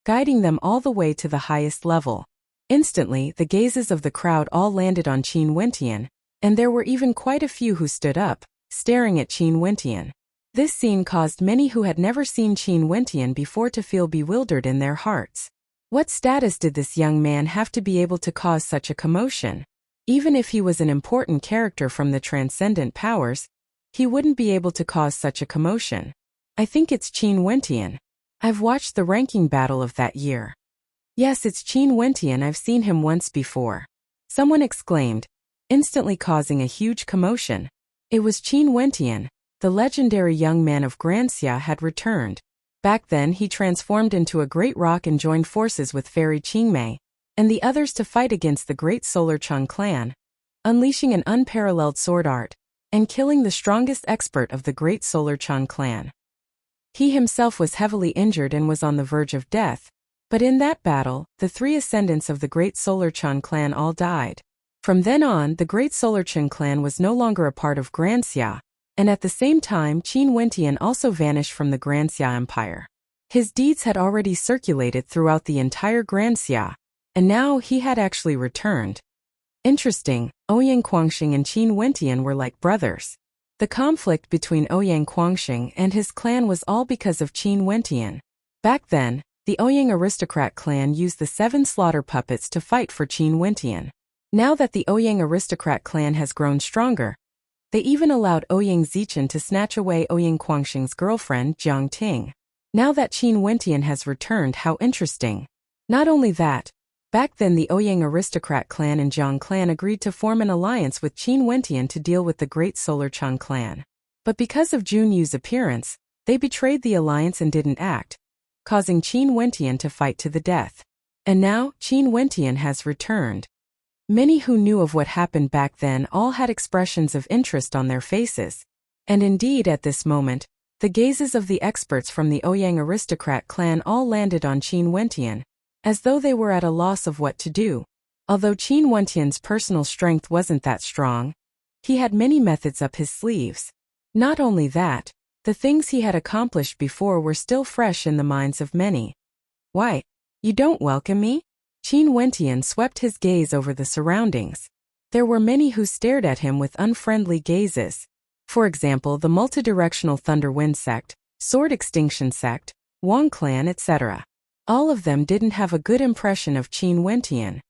guiding them all the way to the highest level. Instantly, the gazes of the crowd all landed on Qin Wentian, and there were even quite a few who stood up, staring at Qin Wentian. This scene caused many who had never seen Qin Wentian before to feel bewildered in their hearts. What status did this young man have to be able to cause such a commotion? Even if he was an important character from the transcendent powers, he wouldn't be able to cause such a commotion. I think it's Qin Wentian. I've watched the ranking battle of that year. Yes, it's Qin Wentian, I've seen him once before. Someone exclaimed, instantly causing a huge commotion. It was Qin Wentian. The legendary young man of Grand Xia had returned. Back then he transformed into a great rock and joined forces with Fairy Qingmei and the others to fight against the Great Solar Chang clan, unleashing an unparalleled sword art and killing the strongest expert of the Great Solar Chang clan. He himself was heavily injured and was on the verge of death, but in that battle, the 3 ascendants of the Great Solarchan clan all died. From then on, the Great Solarchan clan was no longer a part of Granxia, and at the same time Qin Wentian also vanished from the Granxia Empire. His deeds had already circulated throughout the entire Granxia, and now he had actually returned. Interesting, Ouyang Quangxing and Qin Wentian were like brothers. The conflict between Ouyang Quangxing and his clan was all because of Qin Wentian. Back then, the Ouyang aristocrat clan used the 7 slaughter puppets to fight for Qin Wentian. Now that the Ouyang aristocrat clan has grown stronger, they even allowed Ouyang Zichen to snatch away Ouyang Quangxing's girlfriend, Jiang Ting. Now that Qin Wentian has returned, how interesting. Not only that, back then the Ouyang aristocrat clan and Jiang clan agreed to form an alliance with Qin Wentian to deal with the Great Solarchan clan. But because of Jun Yu's appearance, they betrayed the alliance and didn't act, causing Qin Wentian to fight to the death. And now, Qin Wentian has returned. Many who knew of what happened back then all had expressions of interest on their faces. And indeed at this moment, the gazes of the experts from the Ouyang aristocrat clan all landed on Qin Wentian, as though they were at a loss of what to do. Although Qin Wentian's personal strength wasn't that strong, he had many methods up his sleeves. Not only that, the things he had accomplished before were still fresh in the minds of many. Why? You don't welcome me? Qin Wentian swept his gaze over the surroundings. There were many who stared at him with unfriendly gazes. For example, the multidirectional Thunder Wind sect, Sword Extinction sect, Wang clan, etc. All of them didn't have a good impression of Qin Wentian.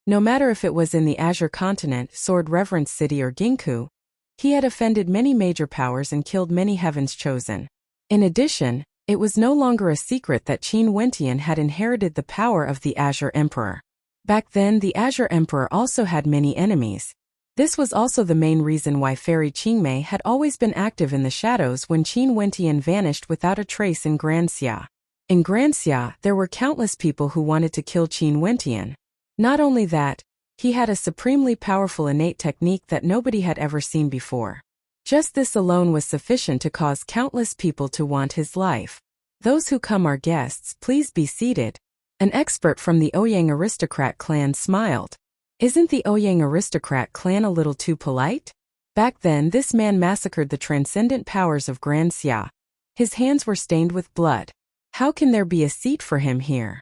No matter if it was in the Azure Continent, Sword Reverence City or Ginkgo, he had offended many major powers and killed many Heaven's Chosen. In addition, it was no longer a secret that Qin Wentian had inherited the power of the Azure Emperor. Back then, the Azure Emperor also had many enemies. This was also the main reason why Fairy Qingmei had always been active in the shadows when Qin Wentian vanished without a trace in Granxia. In Granxia, there were countless people who wanted to kill Qin Wentian. Not only that, he had a supremely powerful innate technique that nobody had ever seen before. Just this alone was sufficient to cause countless people to want his life. Those who come are guests, please be seated. An expert from the Ouyang aristocrat clan smiled. Isn't the Ouyang aristocrat clan a little too polite? Back then, this man massacred the transcendent powers of Granxia. His hands were stained with blood. How can there be a seat for him here?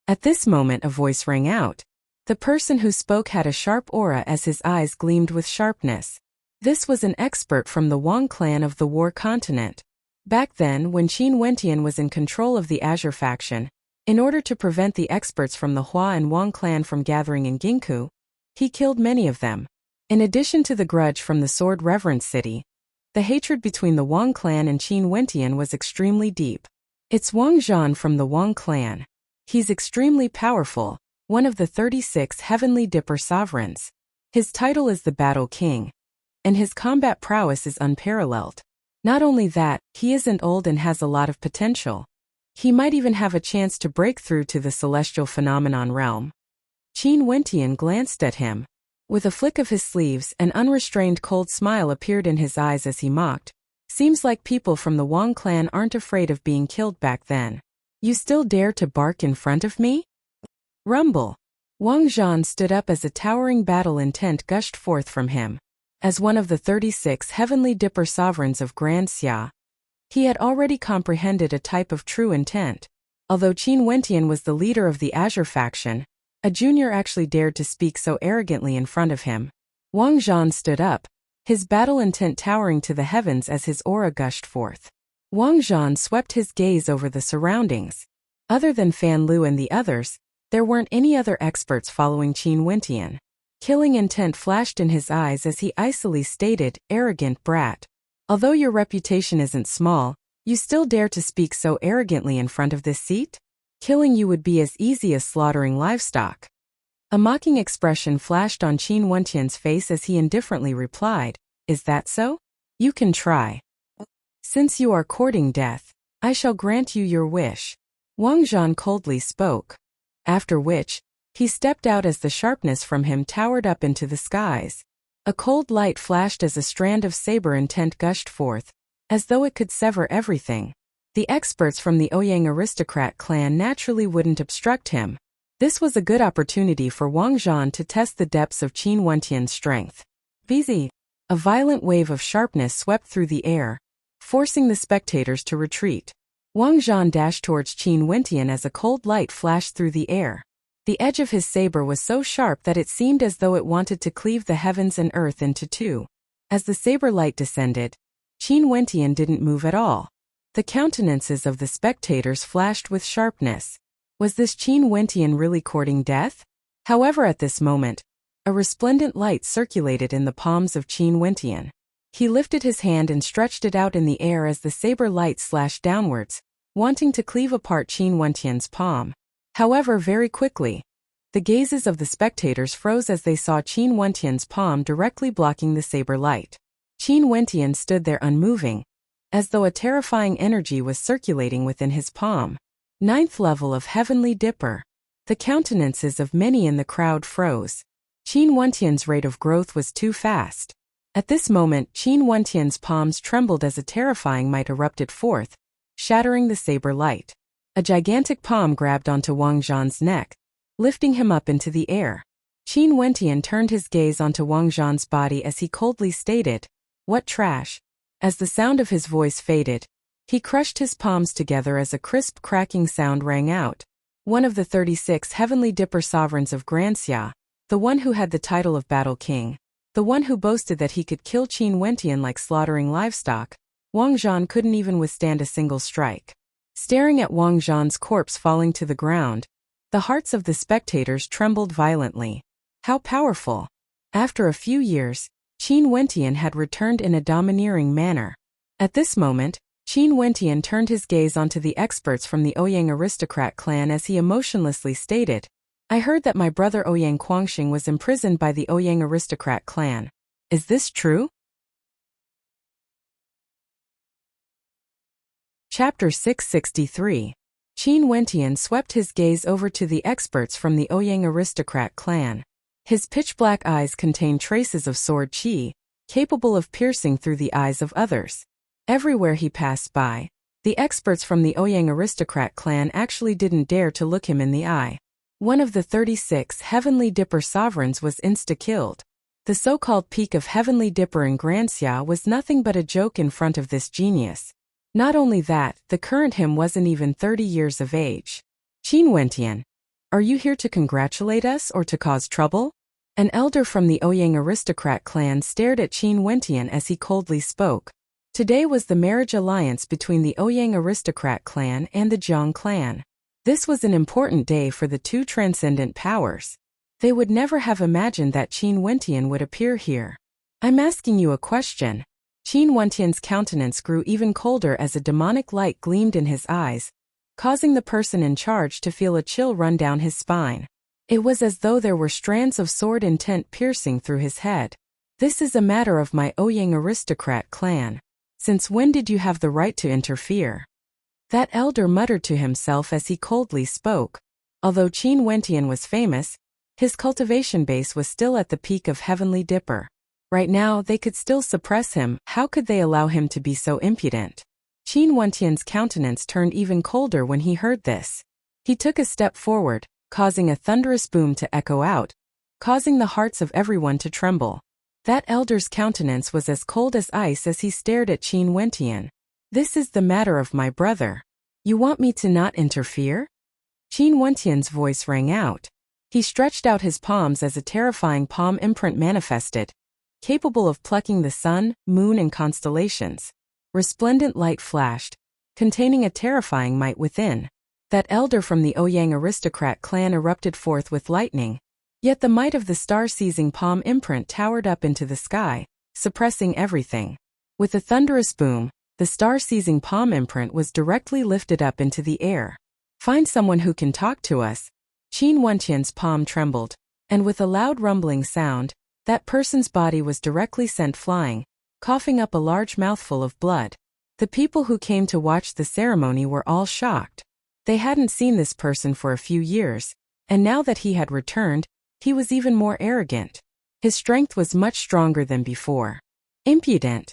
At this moment, a voice rang out. The person who spoke had a sharp aura as his eyes gleamed with sharpness. This was an expert from the Wang clan of the War Continent. Back then, when Qin Wentian was in control of the Azure faction, in order to prevent the experts from the Hua and Wang clan from gathering in Ginkgo, he killed many of them. In addition to the grudge from the Sword Reverence City, the hatred between the Wang clan and Qin Wentian was extremely deep. It's Wang Zhan from the Wang clan. He's extremely powerful, one of the 36 Heavenly Dipper sovereigns. His title is the Battle King, and his combat prowess is unparalleled. Not only that, he isn't old and has a lot of potential. He might even have a chance to break through to the celestial phenomenon realm. Qin Wentian glanced at him. With a flick of his sleeves, an unrestrained cold smile appeared in his eyes as he mocked. Seems like people from the Wang clan aren't afraid of being killed back then. You still dare to bark in front of me? Rumble. Wang Zhan stood up as a towering battle intent gushed forth from him. As one of the 36 Heavenly Dipper sovereigns of Granxia, he had already comprehended a type of true intent. Although Qin Wentian was the leader of the Azure faction, a junior actually dared to speak so arrogantly in front of him. Wang Zhan stood up, his battle intent towering to the heavens as his aura gushed forth. Wang Zhan swept his gaze over the surroundings. Other than Fan Lu and the others, there weren't any other experts following Qin Wentian. Killing intent flashed in his eyes as he icily stated, "Arrogant brat. Although your reputation isn't small, you still dare to speak so arrogantly in front of this seat? Killing you would be as easy as slaughtering livestock." A mocking expression flashed on Qin Wentian's face as he indifferently replied, "Is that so? You can try. Since you are courting death, I shall grant you your wish." Wang Zhan coldly spoke. After which, he stepped out as the sharpness from him towered up into the skies. A cold light flashed as a strand of saber intent gushed forth, as though it could sever everything. The experts from the Ouyang aristocrat clan naturally wouldn't obstruct him. This was a good opportunity for Wang Zhan to test the depths of Qin Wentian's strength. Bz. A violent wave of sharpness swept through the air, forcing the spectators to retreat. Wang Zhan dashed towards Qin Wentian as a cold light flashed through the air. The edge of his saber was so sharp that it seemed as though it wanted to cleave the heavens and earth into two. As the saber light descended, Qin Wentian didn't move at all. The countenances of the spectators flashed with sharpness. Was this Qin Wentian really courting death? However, at this moment, a resplendent light circulated in the palms of Qin Wentian. He lifted his hand and stretched it out in the air as the saber light slashed downwards, wanting to cleave apart Qin Wentian's palm. However, very quickly, the gazes of the spectators froze as they saw Qin Wentian's palm directly blocking the saber light. Qin Wentian stood there unmoving, as though a terrifying energy was circulating within his palm. 9th level of Heavenly Dipper. The countenances of many in the crowd froze. Qin Wentian's rate of growth was too fast. At this moment, Qin Wentian's palms trembled as a terrifying might erupted forth, shattering the saber light. A gigantic palm grabbed onto Wang Zhan's neck, lifting him up into the air. Qin Wentian turned his gaze onto Wang Zhan's body as he coldly stated, "What trash?" As the sound of his voice faded, he crushed his palms together as a crisp cracking sound rang out. One of the 36 Heavenly Dipper sovereigns of Granxia, the one who had the title of Battle King, the one who boasted that he could kill Qin Wentian like slaughtering livestock, Wang Zhan couldn't even withstand a single strike. Staring at Wang Zhan's corpse falling to the ground, the hearts of the spectators trembled violently. How powerful! After a few years, Qin Wentian had returned in a domineering manner. At this moment, Qin Wentian turned his gaze onto the experts from the Ouyang aristocrat clan as he emotionlessly stated, "I heard that my brother Ouyang Quangxing was imprisoned by the Ouyang aristocrat clan. Is this true?" Chapter 663. Qin Wentian swept his gaze over to the experts from the Ouyang aristocrat clan. His pitch-black eyes contained traces of sword qi, capable of piercing through the eyes of others. Everywhere he passed by, the experts from the Ouyang aristocrat clan actually didn't dare to look him in the eye. One of the 36 Heavenly Dipper sovereigns was insta-killed. The so-called peak of Heavenly Dipper in Granxia was nothing but a joke in front of this genius. Not only that, the current him wasn't even 30 years of age. "Qin Wentian, are you here to congratulate us or to cause trouble?" An elder from the Ouyang aristocrat clan stared at Qin Wentian as he coldly spoke. Today was the marriage alliance between the Ouyang aristocrat clan and the Jiang clan. This was an important day for the two transcendent powers. They would never have imagined that Qin Wentian would appear here. "I'm asking you a question." Qin Wentian's countenance grew even colder as a demonic light gleamed in his eyes, causing the person in charge to feel a chill run down his spine. It was as though there were strands of sword intent piercing through his head. "This is a matter of my Ouyang aristocrat clan. Since when did you have the right to interfere?" That elder muttered to himself as he coldly spoke. Although Qin Wentian was famous, his cultivation base was still at the peak of Heavenly Dipper. Right now, they could still suppress him. How could they allow him to be so impudent? Qin Wentian's countenance turned even colder when he heard this. He took a step forward, causing a thunderous boom to echo out, causing the hearts of everyone to tremble. That elder's countenance was as cold as ice as he stared at Qin Wentian. "This is the matter of my brother. You want me to not interfere?" Qin Wentian's voice rang out. He stretched out his palms as a terrifying palm imprint manifested, capable of plucking the sun, moon, and constellations. Resplendent light flashed, containing a terrifying might within. That elder from the Ouyang aristocrat clan erupted forth with lightning. Yet the might of the star-seizing palm imprint towered up into the sky, suppressing everything. With a thunderous boom, the star-seizing palm imprint was directly lifted up into the air. "Find someone who can talk to us." Qin Wentian's palm trembled, and with a loud rumbling sound, that person's body was directly sent flying, coughing up a large mouthful of blood. The people who came to watch the ceremony were all shocked. They hadn't seen this person for a few years, and now that he had returned, he was even more arrogant. His strength was much stronger than before. "Impudent!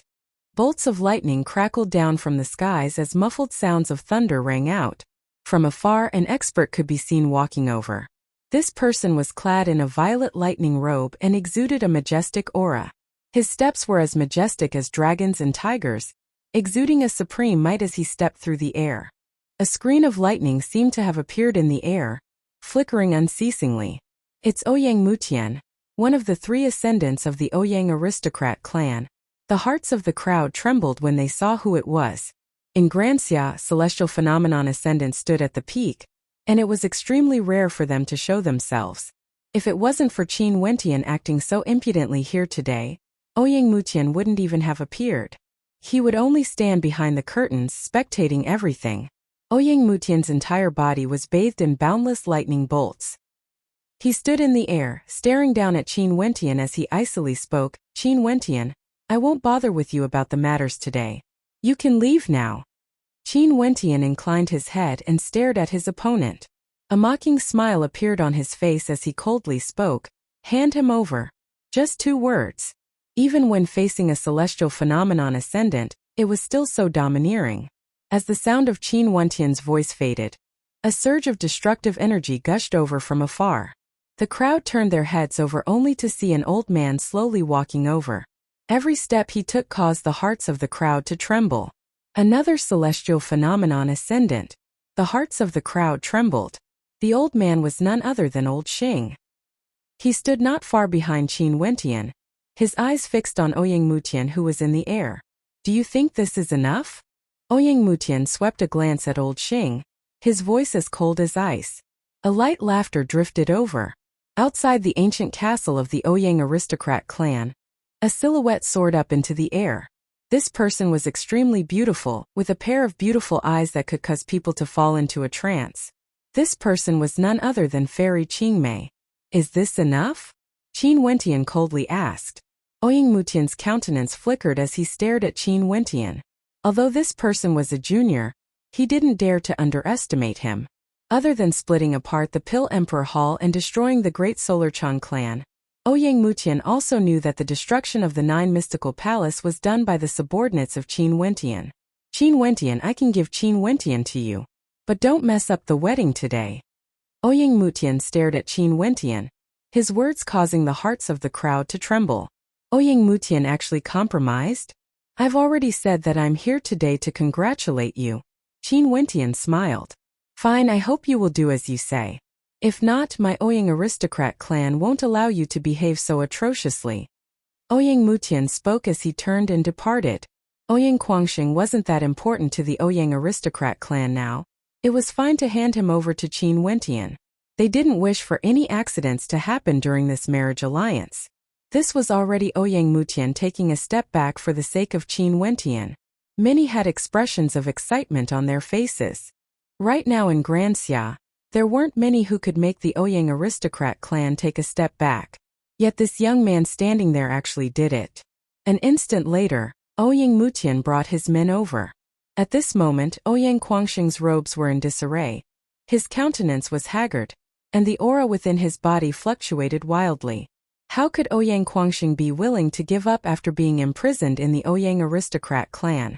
Bolts of lightning crackled down from the skies as muffled sounds of thunder rang out. From afar, an expert could be seen walking over. This person was clad in a violet lightning robe and exuded a majestic aura. His steps were as majestic as dragons and tigers, exuding a supreme might as he stepped through the air. A screen of lightning seemed to have appeared in the air, flickering unceasingly. It's Ouyang Mutian, one of the 3 ascendants of the Ouyang aristocrat clan. The hearts of the crowd trembled when they saw who it was. In Granxia, celestial phenomenon ascendants stood at the peak, and it was extremely rare for them to show themselves. If it wasn't for Qin Wentian acting so impudently here today, Ouyang Mutian wouldn't even have appeared. He would only stand behind the curtains, spectating everything. Ouyang Mutian's entire body was bathed in boundless lightning bolts. He stood in the air, staring down at Qin Wentian as he icily spoke. Qin Wentian, I won't bother with you about the matters today. You can leave now. Qin Wentian inclined his head and stared at his opponent. A mocking smile appeared on his face as he coldly spoke. Hand him over. Just 2 words. Even when facing a celestial phenomenon ascendant, it was still so domineering. As the sound of Qin Wentian's voice faded, a surge of destructive energy gushed over from afar. The crowd turned their heads over only to see an old man slowly walking over. Every step he took caused the hearts of the crowd to tremble. Another celestial phenomenon ascendant. The hearts of the crowd trembled. The old man was none other than Old Xing. He stood not far behind Qin Wentian, his eyes fixed on Ouyang Mutian, who was in the air. Do you think this is enough? Ouyang Mutian swept a glance at Old Xing, his voice as cold as ice. A light laughter drifted over. Outside the ancient castle of the Ouyang aristocrat clan, a silhouette soared up into the air. This person was extremely beautiful, with a pair of beautiful eyes that could cause people to fall into a trance. This person was none other than Fairy Qingmei. Is this enough? Qin Wentian coldly asked. Ouyang Mutian's countenance flickered as he stared at Qin Wentian. Although this person was a junior, he didn't dare to underestimate him. Other than splitting apart the Pill Emperor Hall and destroying the Great Solar Chan clan, Ouyang Mutian also knew that the destruction of the 9 mystical palace was done by the subordinates of Qin Wentian. Qin Wentian, I can give Qin Wentian to you. But don't mess up the wedding today. Ouyang Mutian stared at Qin Wentian, his words causing the hearts of the crowd to tremble. Ouyang Mutian actually compromised? I've already said that I'm here today to congratulate you. Qin Wentian smiled. Fine, I hope you will do as you say. If not, my Ouyang aristocrat clan won't allow you to behave so atrociously. Ouyang Mutian spoke as he turned and departed. Ouyang Quangxing wasn't that important to the Ouyang aristocrat clan now. It was fine to hand him over to Qin Wentian. They didn't wish for any accidents to happen during this marriage alliance. This was already Ouyang Mutian taking a step back for the sake of Qin Wentian. Many had expressions of excitement on their faces. Right now in Granxia, there weren't many who could make the Ouyang aristocrat clan take a step back. Yet this young man standing there actually did it. An instant later, Ouyang Mutian brought his men over. At this moment, Ouyang Quangxing's robes were in disarray. His countenance was haggard, and the aura within his body fluctuated wildly. How could Ouyang Quangxing be willing to give up after being imprisoned in the Ouyang aristocrat clan?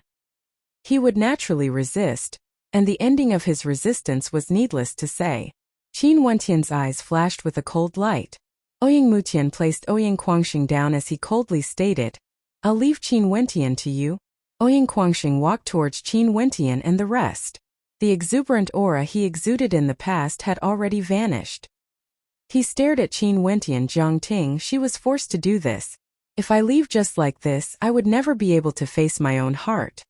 He would naturally resist, and the ending of his resistance was needless to say. Qin Wentian's eyes flashed with a cold light. Ouyang Mutian placed Ouyang Quangxing down as he coldly stated, I'll leave Qin Wentian to you. Ouyang Quangxing walked towards Qin Wentian and the rest. The exuberant aura he exuded in the past had already vanished. He stared at Qin Wentian. Jiangting, she was forced to do this. If I leave just like this, I would never be able to face my own heart.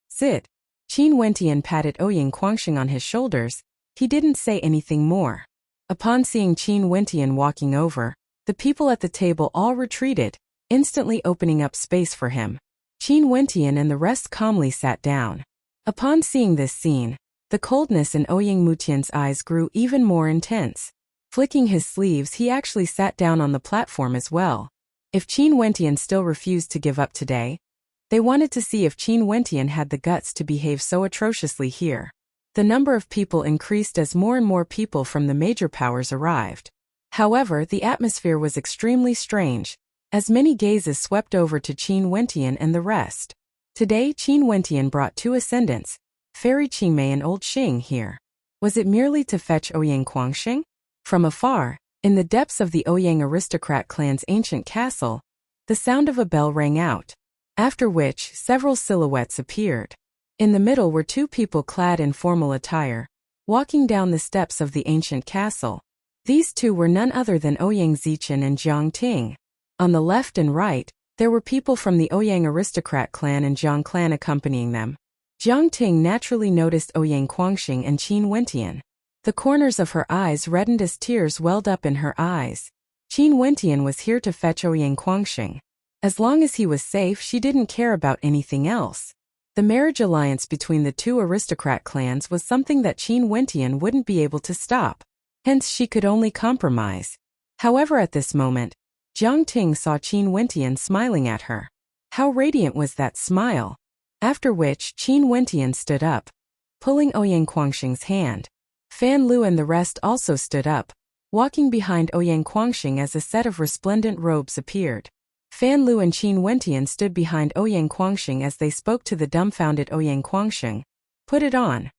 Sit. Qin Wentian patted Ouyang Quangxing on his shoulders. He didn't say anything more. Upon seeing Qin Wentian walking over, the people at the table all retreated, instantly opening up space for him. Qin Wentian and the rest calmly sat down. Upon seeing this scene, the coldness in Ouyang Mutian's eyes grew even more intense. Flicking his sleeves, he actually sat down on the platform as well. If Qin Wentian still refused to give up today, they wanted to see if Qin Wentian had the guts to behave so atrociously here. The number of people increased as more and more people from the major powers arrived. However, the atmosphere was extremely strange, as many gazes swept over to Qin Wentian and the rest. Today Qin Wentian brought two ascendants, Fairy Qingmei and Old Xing here. Was it merely to fetch Ouyang Guangxing? From afar, in the depths of the Ouyang aristocrat clan's ancient castle, the sound of a bell rang out, after which several silhouettes appeared. In the middle were two people clad in formal attire, walking down the steps of the ancient castle. These two were none other than Ouyang Zichen and Jiang Ting. On the left and right, there were people from the Ouyang aristocrat clan and Jiang clan accompanying them. Jiang Ting naturally noticed Ouyang Guangxing and Qin Wentian. The corners of her eyes reddened as tears welled up in her eyes. Qin Wentian was here to fetch Ouyang Guangxing. As long as he was safe, she didn't care about anything else. The marriage alliance between the two aristocrat clans was something that Qin Wentian wouldn't be able to stop. Hence she could only compromise. However, at this moment, Jiang Ting saw Qin Wentian smiling at her. How radiant was that smile! After which Qin Wentian stood up, pulling Ouyang Guangxing's hand. Fan Lu and the rest also stood up, walking behind Ouyang Guangxing as a set of resplendent robes appeared. Fan Lu and Qin Wentian stood behind Ouyang Guangxing as they spoke to the dumbfounded Ouyang Guangxing. Put it on.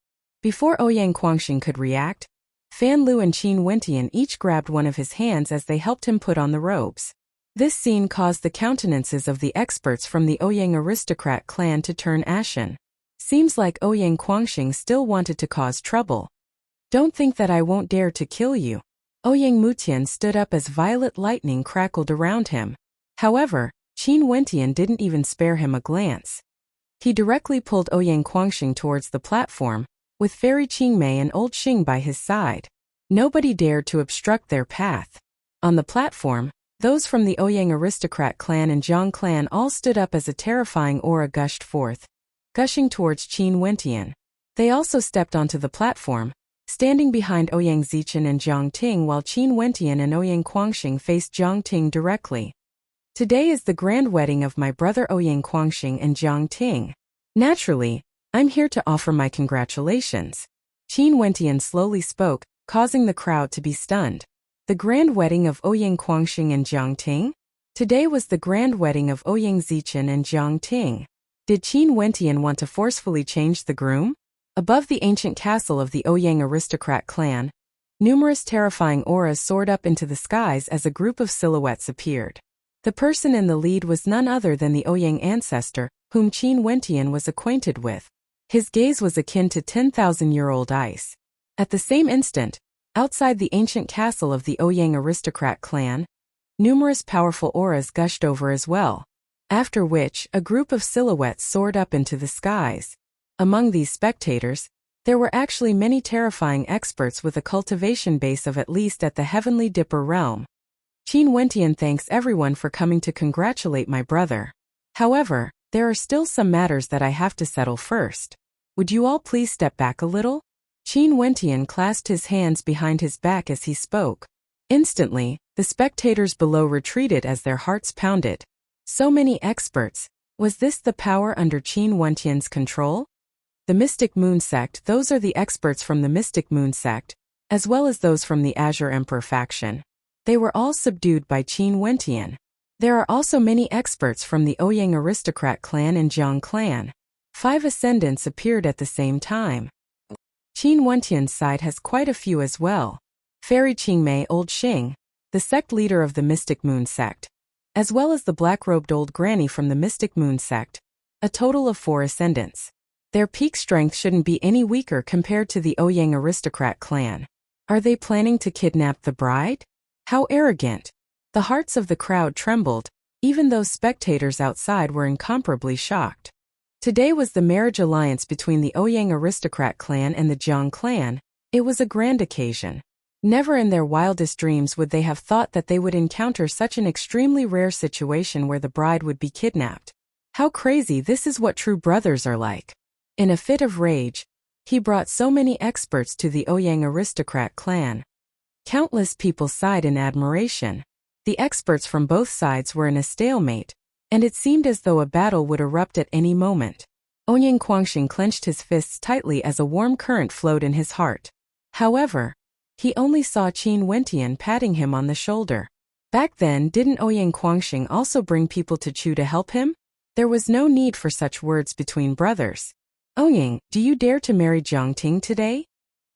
Before Ouyang Guangxing could react, Fan Lu and Qin Wentian each grabbed one of his hands as they helped him put on the robes. This scene caused the countenances of the experts from the Ouyang aristocrat clan to turn ashen. Seems like Ouyang Guangxing still wanted to cause trouble. Don't think that I won't dare to kill you. Ouyang Mutian stood up as violet lightning crackled around him. However, Qin Wentian didn't even spare him a glance. He directly pulled Ouyang Guangxing towards the platform, with Fairy Qingmei and Old Xing by his side. Nobody dared to obstruct their path. On the platform, those from the Ouyang aristocrat clan and Jiang clan all stood up as a terrifying aura gushed forth, gushing towards Qin Wentian. They also stepped onto the platform, standing behind Ouyang Zichen and Jiang Ting while Qin Wentian and Ouyang Guangxing faced Jiang Ting directly. Today is the grand wedding of my brother Ouyang Guangxing and Jiang Ting. Naturally, I'm here to offer my congratulations. Qin Wentian slowly spoke, causing the crowd to be stunned. The grand wedding of Ouyang Guangxing and Jiang Ting? Today was the grand wedding of Ouyang Zichen and Jiang Ting. Did Qin Wentian want to forcefully change the groom? Above the ancient castle of the Ouyang aristocrat clan, numerous terrifying auras soared up into the skies as a group of silhouettes appeared. The person in the lead was none other than the Ouyang ancestor, whom Qin Wentian was acquainted with. His gaze was akin to 10,000-year-old ice. At the same instant, outside the ancient castle of the Ouyang aristocrat clan, numerous powerful auras gushed over as well, after which a group of silhouettes soared up into the skies. Among these spectators, there were actually many terrifying experts with a cultivation base of at least at the Heavenly Dipper realm. Qin Wentian thanks everyone for coming to congratulate my brother. However, there are still some matters that I have to settle first. Would you all please step back a little? Qin Wentian clasped his hands behind his back as he spoke. Instantly, the spectators below retreated as their hearts pounded. So many experts. Was this the power under Qin Wentian's control? The Mystic Moon Sect. Those are the experts from the Mystic Moon Sect, as well as those from the Azure Emperor faction. They were all subdued by Qin Wentian. There are also many experts from the Ouyang aristocrat clan and Jiang clan. 5 ascendants appeared at the same time. Qin Wentian's side has quite a few as well. Fairy Qingmei, Old Xing, the sect leader of the Mystic Moon Sect, as well as the black-robed old granny from the Mystic Moon Sect. A total of 4 ascendants. Their peak strength shouldn't be any weaker compared to the Ouyang aristocrat clan. Are they planning to kidnap the bride? How arrogant! The hearts of the crowd trembled, even those spectators outside were incomparably shocked. Today was the marriage alliance between the Ouyang aristocrat clan and the Jiang clan. It was a grand occasion. Never in their wildest dreams would they have thought that they would encounter such an extremely rare situation where the bride would be kidnapped. How crazy! This is what true brothers are like. In a fit of rage, he brought so many experts to the Ouyang aristocrat clan. Countless people sighed in admiration. The experts from both sides were in a stalemate, and it seemed as though a battle would erupt at any moment. Ouyang Guangxing clenched his fists tightly as a warm current flowed in his heart. However, he only saw Qin Wentian patting him on the shoulder. Back then, didn't Ouyang Guangxing also bring people to Chu to help him? There was no need for such words between brothers. Ouyang, do you dare to marry Jiang Ting today?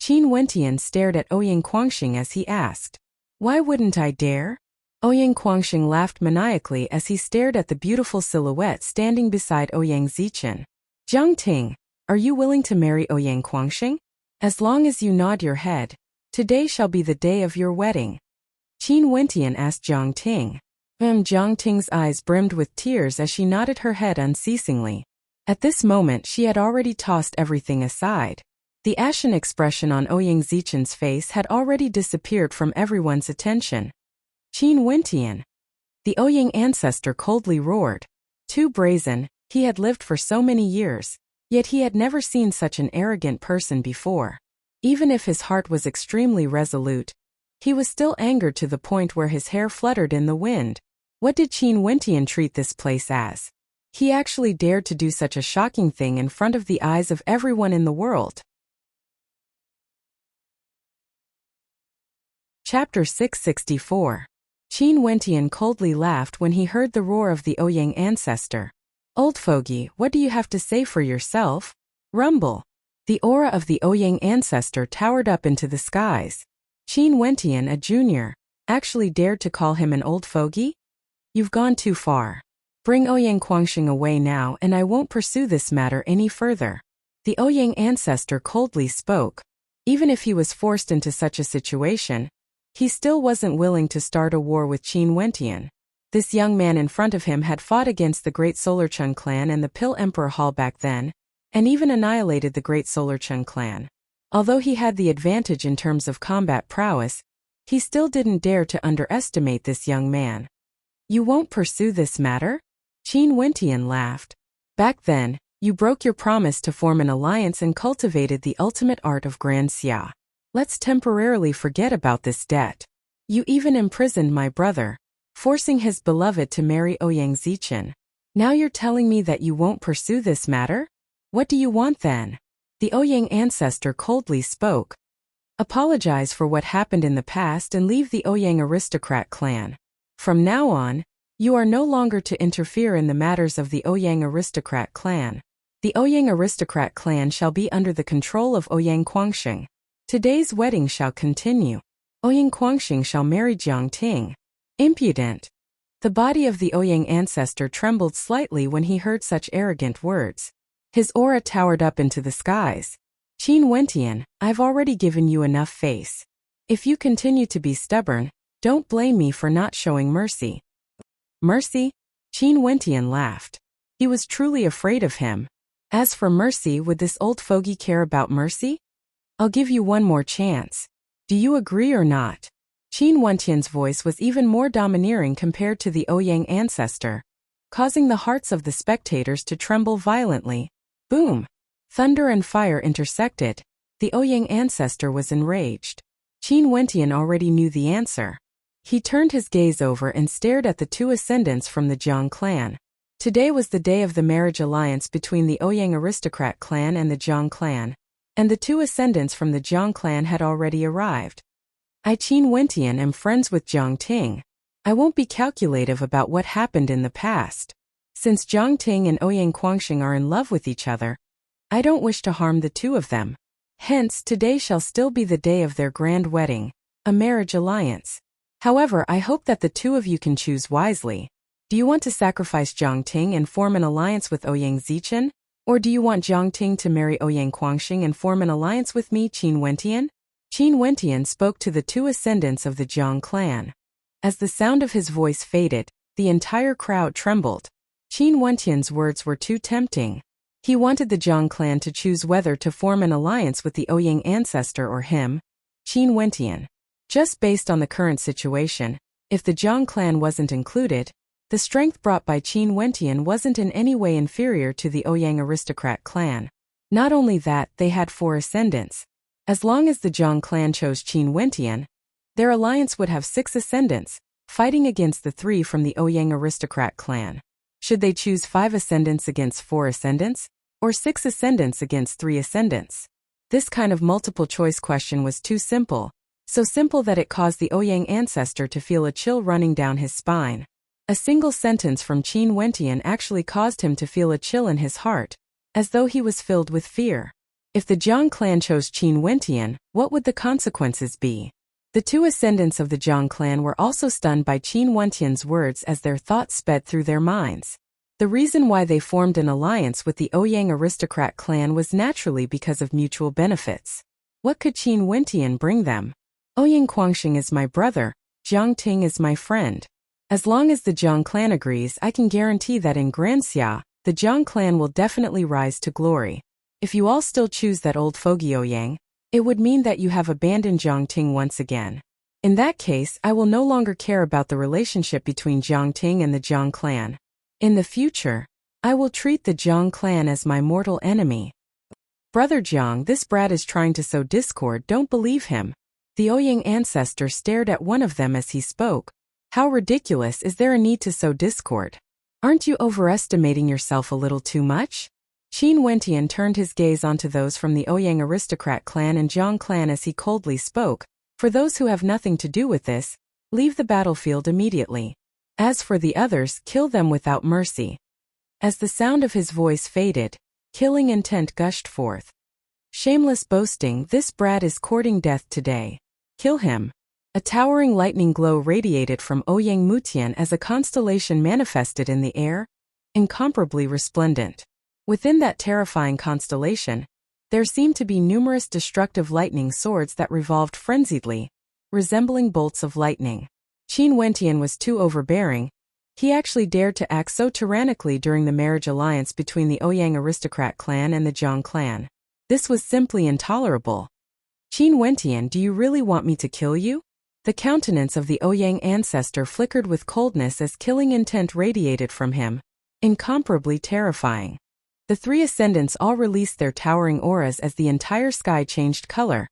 Qin Wentian stared at Ouyang Guangxing as he asked. Why wouldn't I dare? Ouyang Guangxing laughed maniacally as he stared at the beautiful silhouette standing beside Ouyang Zichen. Jiang Ting, are you willing to marry Ouyang Guangxing? As long as you nod your head, today shall be the day of your wedding. Qin Wentian asked Jiang Ting. Jiang Ting's eyes brimmed with tears as she nodded her head unceasingly. At this moment she had already tossed everything aside. The ashen expression on Ouyang Zichen's face had already disappeared from everyone's attention. Qin Wentian. The Ouyang ancestor coldly roared. Too brazen, he had lived for so many years, yet he had never seen such an arrogant person before. Even if his heart was extremely resolute, he was still angered to the point where his hair fluttered in the wind. What did Qin Wentian treat this place as? He actually dared to do such a shocking thing in front of the eyes of everyone in the world. Chapter 664. Qin Wentian coldly laughed when he heard the roar of the Ouyang ancestor. Old fogey, what do you have to say for yourself? Rumble. The aura of the Ouyang ancestor towered up into the skies. Qin Wentian, a junior, actually dared to call him an old fogey? You've gone too far. Bring Ouyang Guangxing away now and I won't pursue this matter any further. The Ouyang ancestor coldly spoke. Even if he was forced into such a situation, he still wasn't willing to start a war with Qin Wentian. This young man in front of him had fought against the Great Solar Chun clan and the Pill Emperor Hall back then, and even annihilated the Great Solar Chun clan. Although he had the advantage in terms of combat prowess, he still didn't dare to underestimate this young man. You won't pursue this matter? Qin Wentian laughed. Back then, you broke your promise to form an alliance and cultivated the ultimate art of Grand Xia. Let's temporarily forget about this debt. You even imprisoned my brother, forcing his beloved to marry Ouyang Zichen. Now you're telling me that you won't pursue this matter? What do you want then? The Ouyang ancestor coldly spoke. Apologize for what happened in the past and leave the Ouyang aristocrat clan. From now on, you are no longer to interfere in the matters of the Ouyang aristocrat clan. The Ouyang aristocrat clan shall be under the control of Ouyang Guangxing. Today's wedding shall continue. Ouyang Guangxing shall marry Jiang Ting. Impudent. The body of the Ouyang ancestor trembled slightly when he heard such arrogant words. His aura towered up into the skies. Qin Wentian, I've already given you enough face. If you continue to be stubborn, don't blame me for not showing mercy. Mercy? Qin Wentian laughed. He was truly afraid of him. As for mercy, would this old fogey care about mercy? I'll give you one more chance. Do you agree or not? Qin Wentian's voice was even more domineering compared to the Ouyang ancestor, causing the hearts of the spectators to tremble violently. Boom! Thunder and fire intersected. The Ouyang ancestor was enraged. Qin Wentian already knew the answer. He turned his gaze over and stared at the two ascendants from the Jiang clan. Today was the day of the marriage alliance between the Ouyang aristocrat clan and the Jiang clan, and the two ascendants from the Jiang clan had already arrived. I, Qin Wentian, am friends with Jiang Ting. I won't be calculative about what happened in the past. Since Jiang Ting and Ouyang Guangxing are in love with each other, I don't wish to harm the two of them. Hence, today shall still be the day of their grand wedding, a marriage alliance. However, I hope that the two of you can choose wisely. Do you want to sacrifice Jiang Ting and form an alliance with Ouyang Zichen? Or do you want Jiang Ting to marry Ouyang Guangxing and form an alliance with me, Qin Wentian? Qin Wentian spoke to the two ascendants of the Jiang clan. As the sound of his voice faded, the entire crowd trembled. Qin Wentian's words were too tempting. He wanted the Jiang clan to choose whether to form an alliance with the Ouyang ancestor or him, Qin Wentian. Just based on the current situation, if the Jiang clan wasn't included, the strength brought by Qin Wentian wasn't in any way inferior to the Ouyang aristocrat clan. Not only that, they had 4 ascendants. As long as the Jiang clan chose Qin Wentian, their alliance would have 6 ascendants, fighting against the 3 from the Ouyang aristocrat clan. Should they choose 5 ascendants against 4 ascendants, or 6 ascendants against 3 ascendants? This kind of multiple choice question was too simple, so simple that it caused the Ouyang ancestor to feel a chill running down his spine. A single sentence from Qin Wentian actually caused him to feel a chill in his heart, as though he was filled with fear. If the Jiang clan chose Qin Wentian, what would the consequences be? The two ascendants of the Jiang clan were also stunned by Qin Wentian's words as their thoughts sped through their minds. The reason why they formed an alliance with the Ouyang aristocrat clan was naturally because of mutual benefits. What could Qin Wentian bring them? Ouyang Guangxing is my brother, Jiang Ting is my friend. As long as the Jiang clan agrees, I can guarantee that in Granxia, the Jiang clan will definitely rise to glory. If you all still choose that old fogey Ouyang, it would mean that you have abandoned Jiang Ting once again. In that case, I will no longer care about the relationship between Jiang Ting and the Jiang clan. In the future, I will treat the Jiang clan as my mortal enemy. Brother Jiang, this brat is trying to sow discord, don't believe him. The Ouyang ancestor stared at one of them as he spoke. How ridiculous, is there a need to sow discord? Aren't you overestimating yourself a little too much? Qin Wentian turned his gaze onto those from the Ouyang aristocrat clan and Jiang clan as he coldly spoke. For those who have nothing to do with this, leave the battlefield immediately. As for the others, kill them without mercy. As the sound of his voice faded, killing intent gushed forth. Shameless boasting, this brat is courting death today. Kill him. A towering lightning glow radiated from Ouyang Mutian as a constellation manifested in the air, incomparably resplendent. Within that terrifying constellation, there seemed to be numerous destructive lightning swords that revolved frenziedly, resembling bolts of lightning. Qin Wentian was too overbearing. He actually dared to act so tyrannically during the marriage alliance between the Ouyang aristocrat clan and the Jiang clan. This was simply intolerable. Qin Wentian, do you really want me to kill you? The countenance of the Ouyang ancestor flickered with coldness as killing intent radiated from him, incomparably terrifying. The three ascendants all released their towering auras as the entire sky changed color,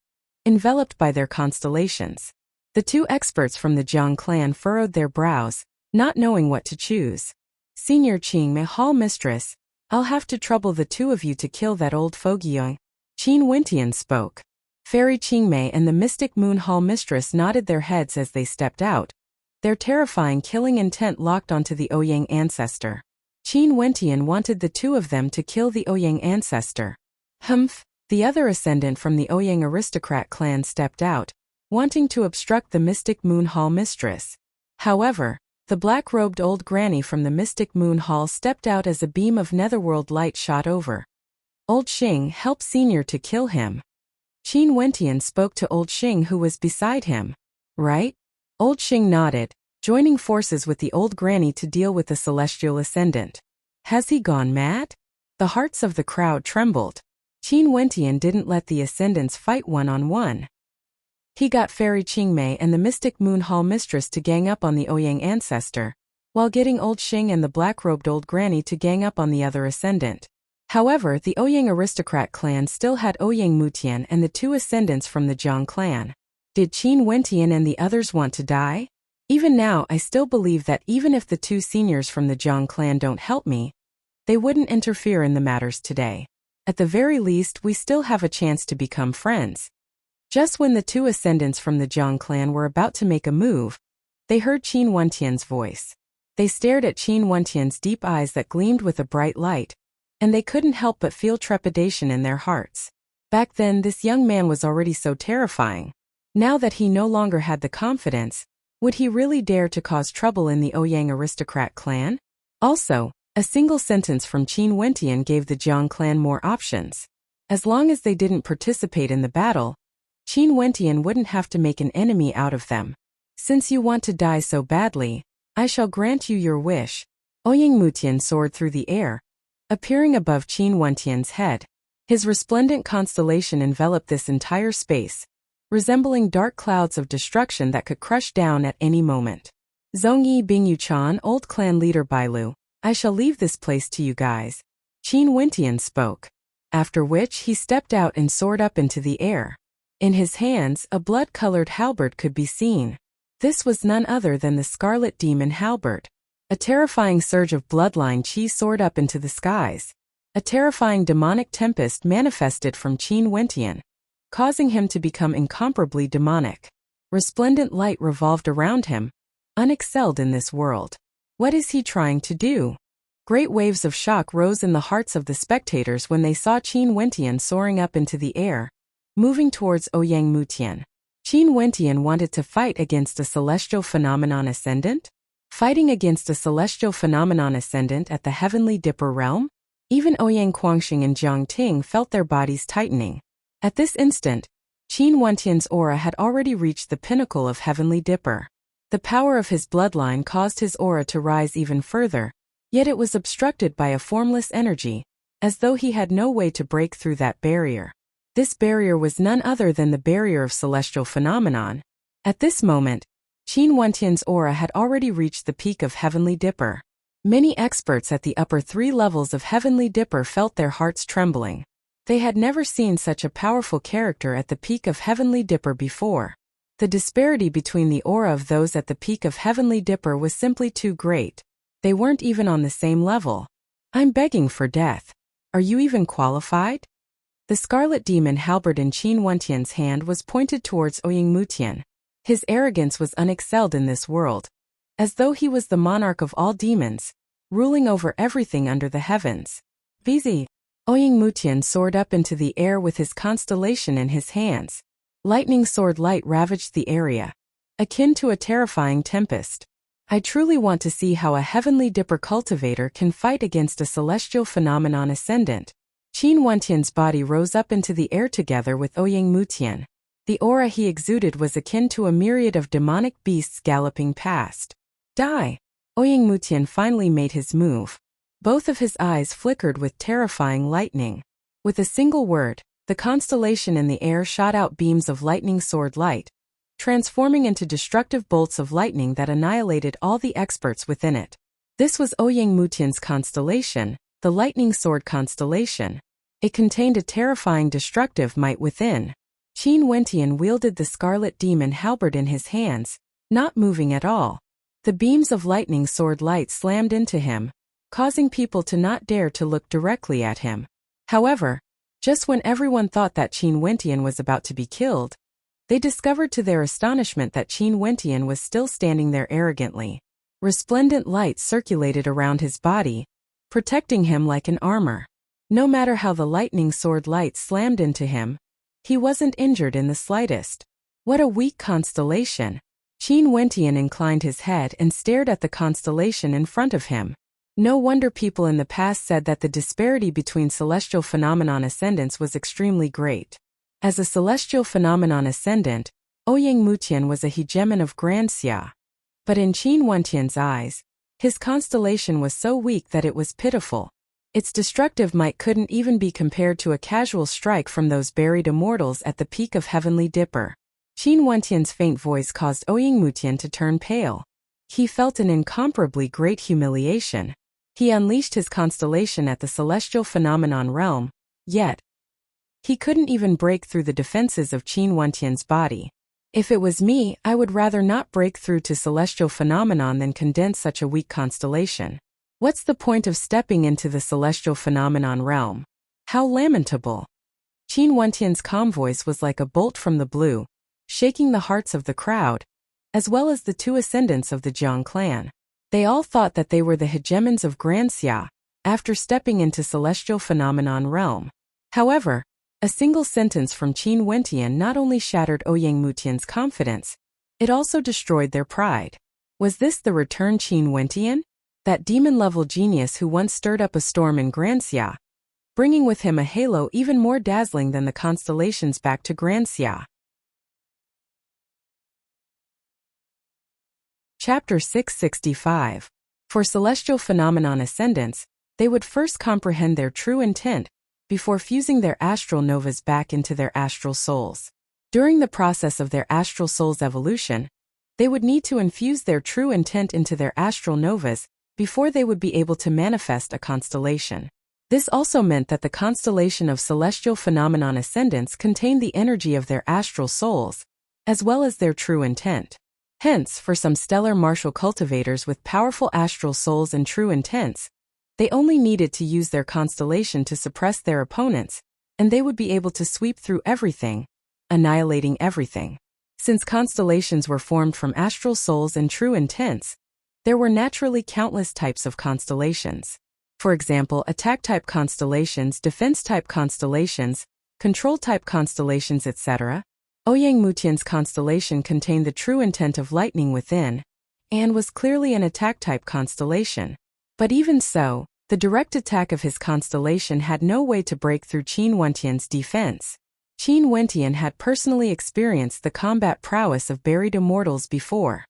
enveloped by their constellations. The two experts from the Jiang clan furrowed their brows, not knowing what to choose. Senior Qingmei Hall Mistress, I'll have to trouble the two of you to kill that old fogyong. Qin Wentian spoke. Fairy Qingmei and the Mystic Moon Hall Mistress nodded their heads as they stepped out, their terrifying killing intent locked onto the Ouyang ancestor. Qin Wentian wanted the two of them to kill the Ouyang ancestor. Humph! The other ascendant from the Ouyang aristocrat clan stepped out, wanting to obstruct the Mystic Moon Hall Mistress. However, the black-robed old granny from the Mystic Moon Hall stepped out as a beam of netherworld light shot over. Old Xing, help Senior to kill him. Qin Wentian spoke to Old Xing who was beside him. Right? Old Xing nodded, joining forces with the old granny to deal with the celestial ascendant. Has he gone mad? The hearts of the crowd trembled. Qin Wentian didn't let the ascendants fight one-on-one. He got Fairy Qingmei and the Mystic Moon Hall Mistress to gang up on the Ouyang ancestor, while getting Old Xing and the black-robed old granny to gang up on the other ascendant. However, the Ouyang aristocrat clan still had Ouyang Mutian and the two ascendants from the Jiang clan. Did Qin Wentian and the others want to die? Even now, I still believe that even if the two seniors from the Jiang clan don't help me, they wouldn't interfere in the matters today. At the very least, we still have a chance to become friends. Just when the two ascendants from the Jiang clan were about to make a move, they heard Qin Wentian's voice. They stared at Qin Wentian's deep eyes that gleamed with a bright light, and they couldn't help but feel trepidation in their hearts. Back then, this young man was already so terrifying. Now that he no longer had the confidence, would he really dare to cause trouble in the Ouyang aristocrat clan? Also, a single sentence from Qin Wentian gave the Jiang clan more options. As long as they didn't participate in the battle, Qin Wentian wouldn't have to make an enemy out of them. Since you want to die so badly, I shall grant you your wish. Ouyang Mutian soared through the air, appearing above Qin Wentian's head. His resplendent constellation enveloped this entire space, resembling dark clouds of destruction that could crush down at any moment. Zhongyi Bingyu-chan, old clan leader Bailu, I shall leave this place to you guys. Qin Wentian spoke. After which he stepped out and soared up into the air. In his hands, a blood-colored halberd could be seen. This was none other than the Scarlet Demon halberd. A terrifying surge of bloodline chi soared up into the skies. A terrifying demonic tempest manifested from Qin Wentian, causing him to become incomparably demonic. Resplendent light revolved around him, unexcelled in this world. What is he trying to do? Great waves of shock rose in the hearts of the spectators when they saw Qin Wentian soaring up into the air, moving towards Ouyang Mutian. Qin Wentian wanted to fight against a celestial phenomenon ascendant? Fighting against a celestial phenomenon ascendant at the Heavenly Dipper realm? Even Ouyang Quangxing and Jiang Ting felt their bodies tightening. At this instant, Qin Wentian's aura had already reached the pinnacle of Heavenly Dipper. The power of his bloodline caused his aura to rise even further, yet it was obstructed by a formless energy, as though he had no way to break through that barrier. This barrier was none other than the barrier of celestial phenomenon. At this moment, Qin Wentian's aura had already reached the peak of Heavenly Dipper. Many experts at the upper 3 levels of Heavenly Dipper felt their hearts trembling. They had never seen such a powerful character at the peak of Heavenly Dipper before. The disparity between the aura of those at the peak of Heavenly Dipper was simply too great. They weren't even on the same level. I'm begging for death. Are you even qualified? The scarlet demon halberd in Qin Wentian's hand was pointed towards Ouyang Mutian. His arrogance was unexcelled in this world, as though he was the monarch of all demons, ruling over everything under the heavens. VZ. Ouyang Mutian soared up into the air with his constellation in his hands. Lightning sword light ravaged the area, akin to a terrifying tempest. I truly want to see how a Heavenly Dipper cultivator can fight against a celestial phenomenon ascendant. Qin Wentian's body rose up into the air together with Ouyang Mutian. The aura he exuded was akin to a myriad of demonic beasts galloping past. Die! Ouyang Mutian finally made his move. Both of his eyes flickered with terrifying lightning. With a single word, the constellation in the air shot out beams of lightning sword light, transforming into destructive bolts of lightning that annihilated all the experts within it. This was Ouyang Mutian's constellation, the lightning sword constellation. It contained a terrifying destructive might within. Qin Wentian wielded the scarlet demon halberd in his hands, not moving at all. The beams of lightning sword light slammed into him, causing people to not dare to look directly at him. However, just when everyone thought that Qin Wentian was about to be killed, they discovered to their astonishment that Qin Wentian was still standing there arrogantly. Resplendent light circulated around his body, protecting him like an armor. No matter how the lightning sword light slammed into him, he wasn't injured in the slightest. What a weak constellation! Qin Wentian inclined his head and stared at the constellation in front of him. No wonder people in the past said that the disparity between celestial phenomenon ascendants was extremely great. As a celestial phenomenon ascendant, Ouyang Mutian was a hegemon of Grand Xia. But in Qin Wentian's eyes, his constellation was so weak that it was pitiful. Its destructive might couldn't even be compared to a casual strike from those buried immortals at the peak of Heavenly Dipper. Qin Wentian's faint voice caused Ouyang Mutian to turn pale. He felt an incomparably great humiliation. He unleashed his constellation at the celestial phenomenon realm, yet he couldn't even break through the defenses of Qin Wentian's body. If it was me, I would rather not break through to celestial phenomenon than condense such a weak constellation. What's the point of stepping into the celestial phenomenon realm? How lamentable! Qin Wentian's calm voice was like a bolt from the blue, shaking the hearts of the crowd, as well as the 2 ascendants of the Jiang clan. They all thought that they were the hegemons of Grand Xia, after stepping into celestial phenomenon realm. However, a single sentence from Qin Wentian not only shattered Ouyang Mutian's confidence, it also destroyed their pride. Was this the return Qin Wentian? That demon-level genius who once stirred up a storm in Grand Xia, bringing with him a halo even more dazzling than the constellations back to Grand Xia. Chapter 665. For celestial phenomenon ascendants, they would first comprehend their true intent before fusing their astral novas back into their astral souls. During the process of their astral soul's evolution, they would need to infuse their true intent into their astral novas before they would be able to manifest a constellation. This also meant that the constellation of celestial phenomenon ascendants contained the energy of their astral souls, as well as their true intent. Hence, for some stellar martial cultivators with powerful astral souls and true intents, they only needed to use their constellation to suppress their opponents, and they would be able to sweep through everything, annihilating everything. Since constellations were formed from astral souls and true intents, There were naturally countless types of constellations. For example, attack-type constellations, defense-type constellations, control-type constellations, etc. Ouyang Mutian's constellation contained the true intent of lightning within, and was clearly an attack-type constellation. But even so, the direct attack of his constellation had no way to break through Qin Wentian's defense. Qin Wentian had personally experienced the combat prowess of buried immortals before.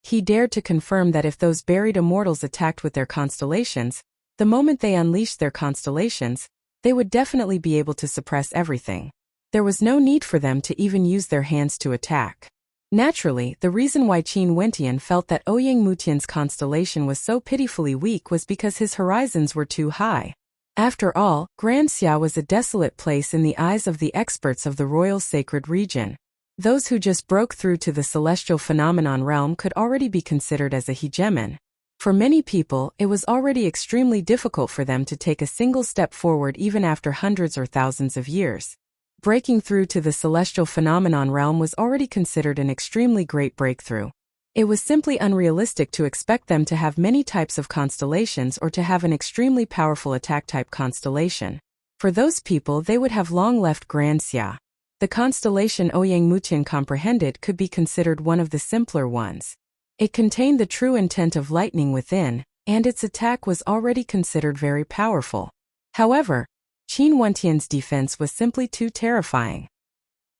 He dared to confirm that if those buried immortals attacked with their constellations, the moment they unleashed their constellations, they would definitely be able to suppress everything. There was no need for them to even use their hands to attack. Naturally, the reason why Qin Wentian felt that Ouyang Mutian's constellation was so pitifully weak was because his horizons were too high. After all, Grand Xia was a desolate place in the eyes of the experts of the royal sacred region. Those who just broke through to the celestial phenomenon realm could already be considered as a hegemon. For many people, it was already extremely difficult for them to take a single step forward even after hundreds or thousands of years. Breaking through to the celestial phenomenon realm was already considered an extremely great breakthrough. It was simply unrealistic to expect them to have many types of constellations or to have an extremely powerful attack-type constellation. For those people, they would have long left Grand Xia. The constellation Ouyang Mutian comprehended could be considered one of the simpler ones. It contained the true intent of lightning within, and its attack was already considered very powerful. However, Qin Wentian's defense was simply too terrifying.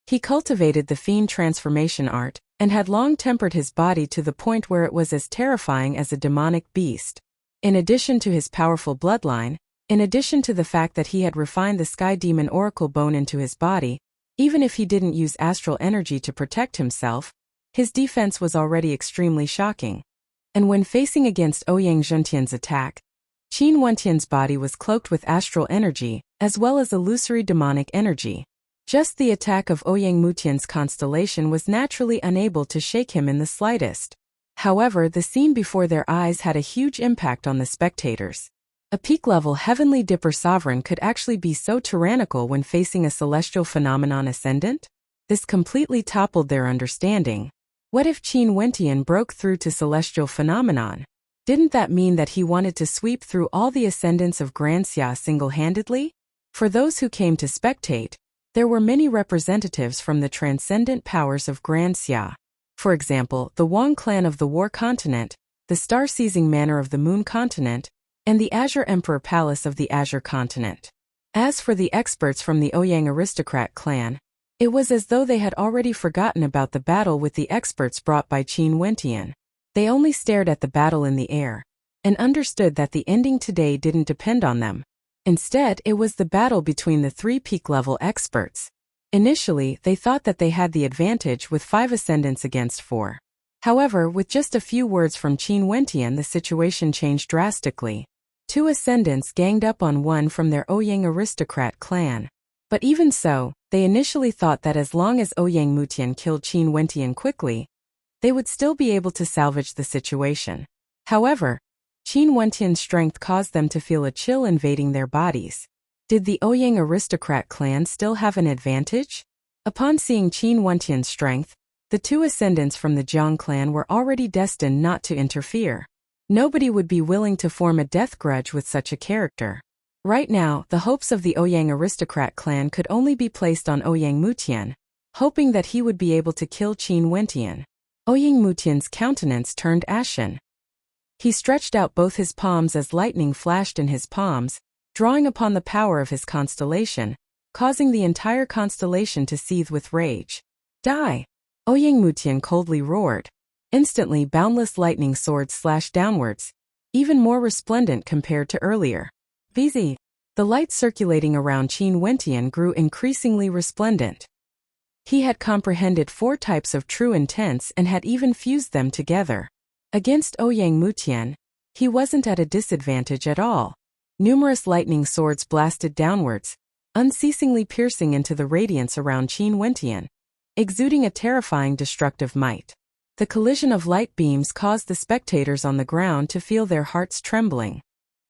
He cultivated the fiend transformation art, and had long tempered his body to the point where it was as terrifying as a demonic beast. In addition to his powerful bloodline, in addition to the fact that he had refined the Sky Demon Oracle bone into his body, even if he didn't use astral energy to protect himself, his defense was already extremely shocking. And when facing against Ouyang Zhentian's attack, Qin Wentian's body was cloaked with astral energy, as well as illusory demonic energy. Just the attack of Ouyang Mutian's constellation was naturally unable to shake him in the slightest. However, the scene before their eyes had a huge impact on the spectators. A peak-level Heavenly Dipper sovereign could actually be so tyrannical when facing a celestial phenomenon ascendant? This completely toppled their understanding. What if Qin Wentian broke through to celestial phenomenon? Didn't that mean that he wanted to sweep through all the ascendants of Grand Xia single-handedly? For those who came to spectate, there were many representatives from the transcendent powers of Grand Xia. For example, the Wang clan of the War Continent, the Star-Seizing Manor of the Moon Continent, and the Azure Emperor Palace of the Azure Continent. As for the experts from the Ouyang Aristocrat clan, it was as though they had already forgotten about the battle with the experts brought by Qin Wentian. They only stared at the battle in the air, and understood that the ending today didn't depend on them. Instead, it was the battle between the three peak-level experts. Initially, they thought that they had the advantage with 5 ascendants against 4. However, with just a few words from Qin Wentian, the situation changed drastically. 2 ascendants ganged up on one from their Ouyang Aristocrat clan. But even so, they initially thought that as long as Ouyang Mutian killed Qin Wentian quickly, they would still be able to salvage the situation. However, Qin Wentian's strength caused them to feel a chill invading their bodies. Did the Ouyang Aristocrat clan still have an advantage? Upon seeing Qin Wentian's strength, the 2 ascendants from the Jiang clan were already destined not to interfere. Nobody would be willing to form a death grudge with such a character. Right now, the hopes of the Ouyang Aristocrat clan could only be placed on Ouyang Mutian, hoping that he would be able to kill Qin Wentian. Ouyang Mutian's countenance turned ashen. He stretched out both his palms as lightning flashed in his palms, drawing upon the power of his constellation, causing the entire constellation to seethe with rage. Die! Ouyang Mutian coldly roared. Instantly, boundless lightning swords slashed downwards, even more resplendent compared to earlier. VZ. The light circulating around Qin Wentian grew increasingly resplendent. He had comprehended 4 types of true intents and had even fused them together. Against Ouyang Mutian, he wasn't at a disadvantage at all. Numerous lightning swords blasted downwards, unceasingly piercing into the radiance around Qin Wentian, exuding a terrifying destructive might. The collision of light beams caused the spectators on the ground to feel their hearts trembling.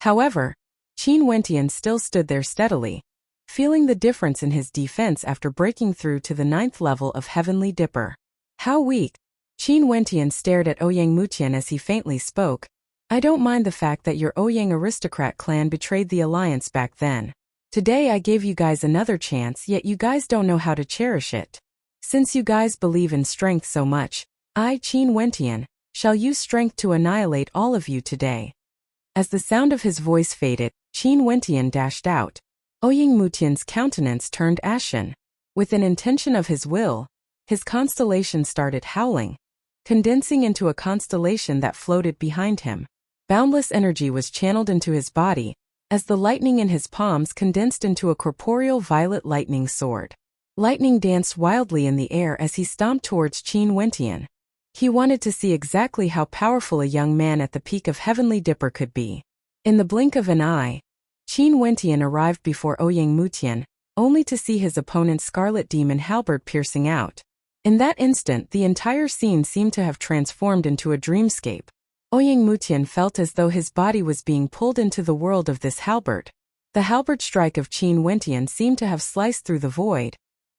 However, Qin Wentian still stood there steadily, feeling the difference in his defense after breaking through to the 9th level of Heavenly Dipper. How weak! Qin Wentian stared at Ouyang Mutian as he faintly spoke. I don't mind the fact that your Ouyang aristocrat clan betrayed the alliance back then. Today I gave you guys another chance, yet you guys don't know how to cherish it. Since you guys believe in strength so much, I, Qin Wentian, shall use strength to annihilate all of you today. As the sound of his voice faded, Qin Wentian dashed out. Ouyang Mutian's countenance turned ashen. With an intention of his will, his constellation started howling, condensing into a constellation that floated behind him. Boundless energy was channeled into his body, as the lightning in his palms condensed into a corporeal violet lightning sword. Lightning danced wildly in the air as he stomped towards Qin Wentian. He wanted to see exactly how powerful a young man at the peak of Heavenly Dipper could be. In the blink of an eye, Qin Wentian arrived before Ouyang Mutian, only to see his opponent's scarlet demon halberd piercing out. In that instant, the entire scene seemed to have transformed into a dreamscape. Ouyang Mutian felt as though his body was being pulled into the world of this halberd. The halberd strike of Qin Wentian seemed to have sliced through the void,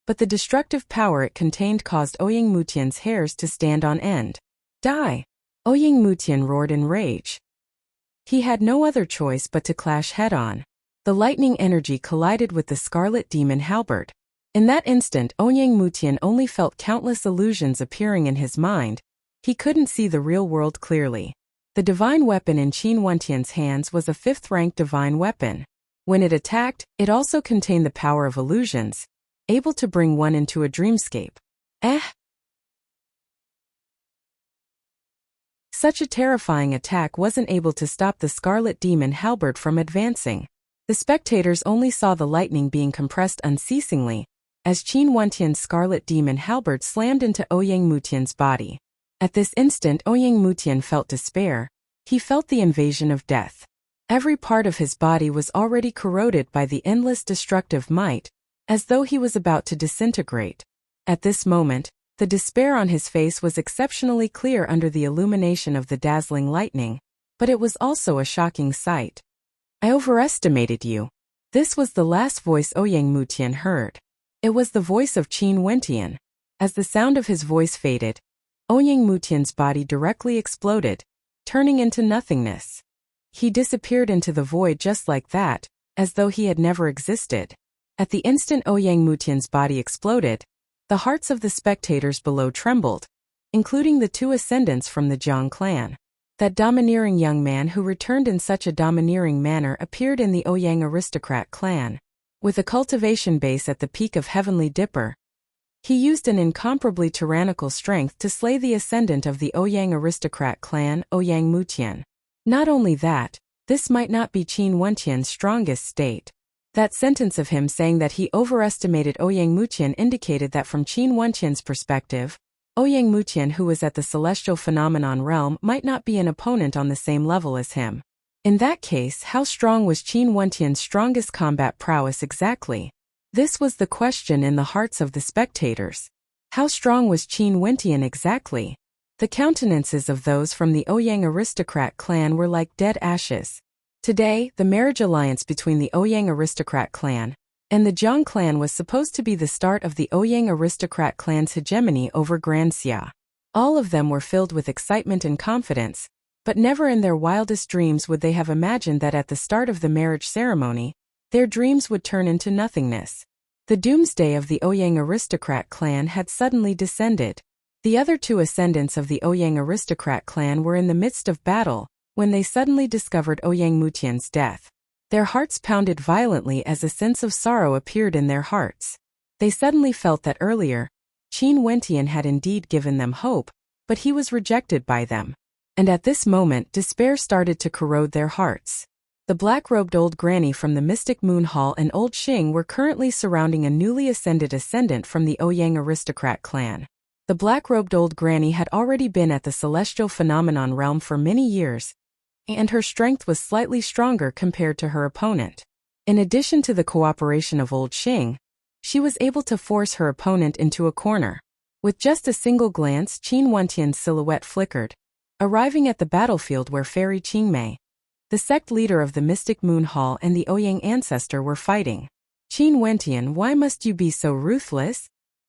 but the destructive power it contained caused Ouyang Mutian's hairs to stand on end. Die! Ouyang Mutian roared in rage. He had no other choice but to clash head-on. The lightning energy collided with the scarlet demon halberd. In that instant, Ouyang Mutian only felt countless illusions appearing in his mind. He couldn't see the real world clearly. The divine weapon in Qin Wentian's hands was a 5th-rank divine weapon. When it attacked, it also contained the power of illusions, able to bring one into a dreamscape. Such a terrifying attack wasn't able to stop the scarlet demon halberd from advancing. The spectators only saw the lightning being compressed unceasingly, as Qin Wentian's scarlet demon halberd slammed into Ouyang Mutian's body. At this instant, Ouyang Mutian felt despair. He felt the invasion of death. Every part of his body was already corroded by the endless destructive might, as though he was about to disintegrate. At this moment, the despair on his face was exceptionally clear under the illumination of the dazzling lightning, but it was also a shocking sight. I overestimated you. This was the last voice Ouyang Mutian heard. It was the voice of Qin Wentian. As the sound of his voice faded, Ouyang Mutian's body directly exploded, turning into nothingness. He disappeared into the void just like that, as though he had never existed. At the instant Ouyang Mutian's body exploded, the hearts of the spectators below trembled, including the 2 ascendants from the Jiang clan. That domineering young man who returned in such a domineering manner appeared in the Ouyang aristocrat clan. With a cultivation base at the peak of Heavenly Dipper, he used an incomparably tyrannical strength to slay the ascendant of the Ouyang aristocrat clan, Ouyang Mutian. Not only that, this might not be Qin Wentian's strongest state. That sentence of him saying that he overestimated Ouyang Mutian indicated that from Qin Wentian's perspective, Ouyang Mutian, who was at the celestial phenomenon realm, might not be an opponent on the same level as him. In that case, how strong was Qin Wentian's strongest combat prowess exactly? This was the question in the hearts of the spectators. How strong was Qin Wentian exactly? The countenances of those from the Ouyang aristocrat clan were like dead ashes. Today, the marriage alliance between the Ouyang aristocrat clan and the Jiang clan was supposed to be the start of the Ouyang aristocrat clan's hegemony over Grand Xia. All of them were filled with excitement and confidence, but never in their wildest dreams would they have imagined that at the start of the marriage ceremony, their dreams would turn into nothingness. The doomsday of the Ouyang aristocrat clan had suddenly descended. The other 2 ascendants of the Ouyang aristocrat clan were in the midst of battle when they suddenly discovered Ouyang Mutian's death. Their hearts pounded violently as a sense of sorrow appeared in their hearts. They suddenly felt that earlier, Qin Wentian had indeed given them hope, but he was rejected by them. And at this moment, despair started to corrode their hearts. The black-robed old granny from the Mystic Moon Hall and old Xing were currently surrounding a newly ascended ascendant from the Ouyang aristocrat clan. The black-robed old granny had already been at the celestial phenomenon realm for many years, and her strength was slightly stronger compared to her opponent. In addition to the cooperation of old Xing, she was able to force her opponent into a corner. With just a single glance, Qin Wentian's silhouette flickered, arriving at the battlefield where Fairy Qingmei, the sect leader of the Mystic Moon Hall, and the Ouyang ancestor were fighting. Qin Wentian, why must you be so ruthless?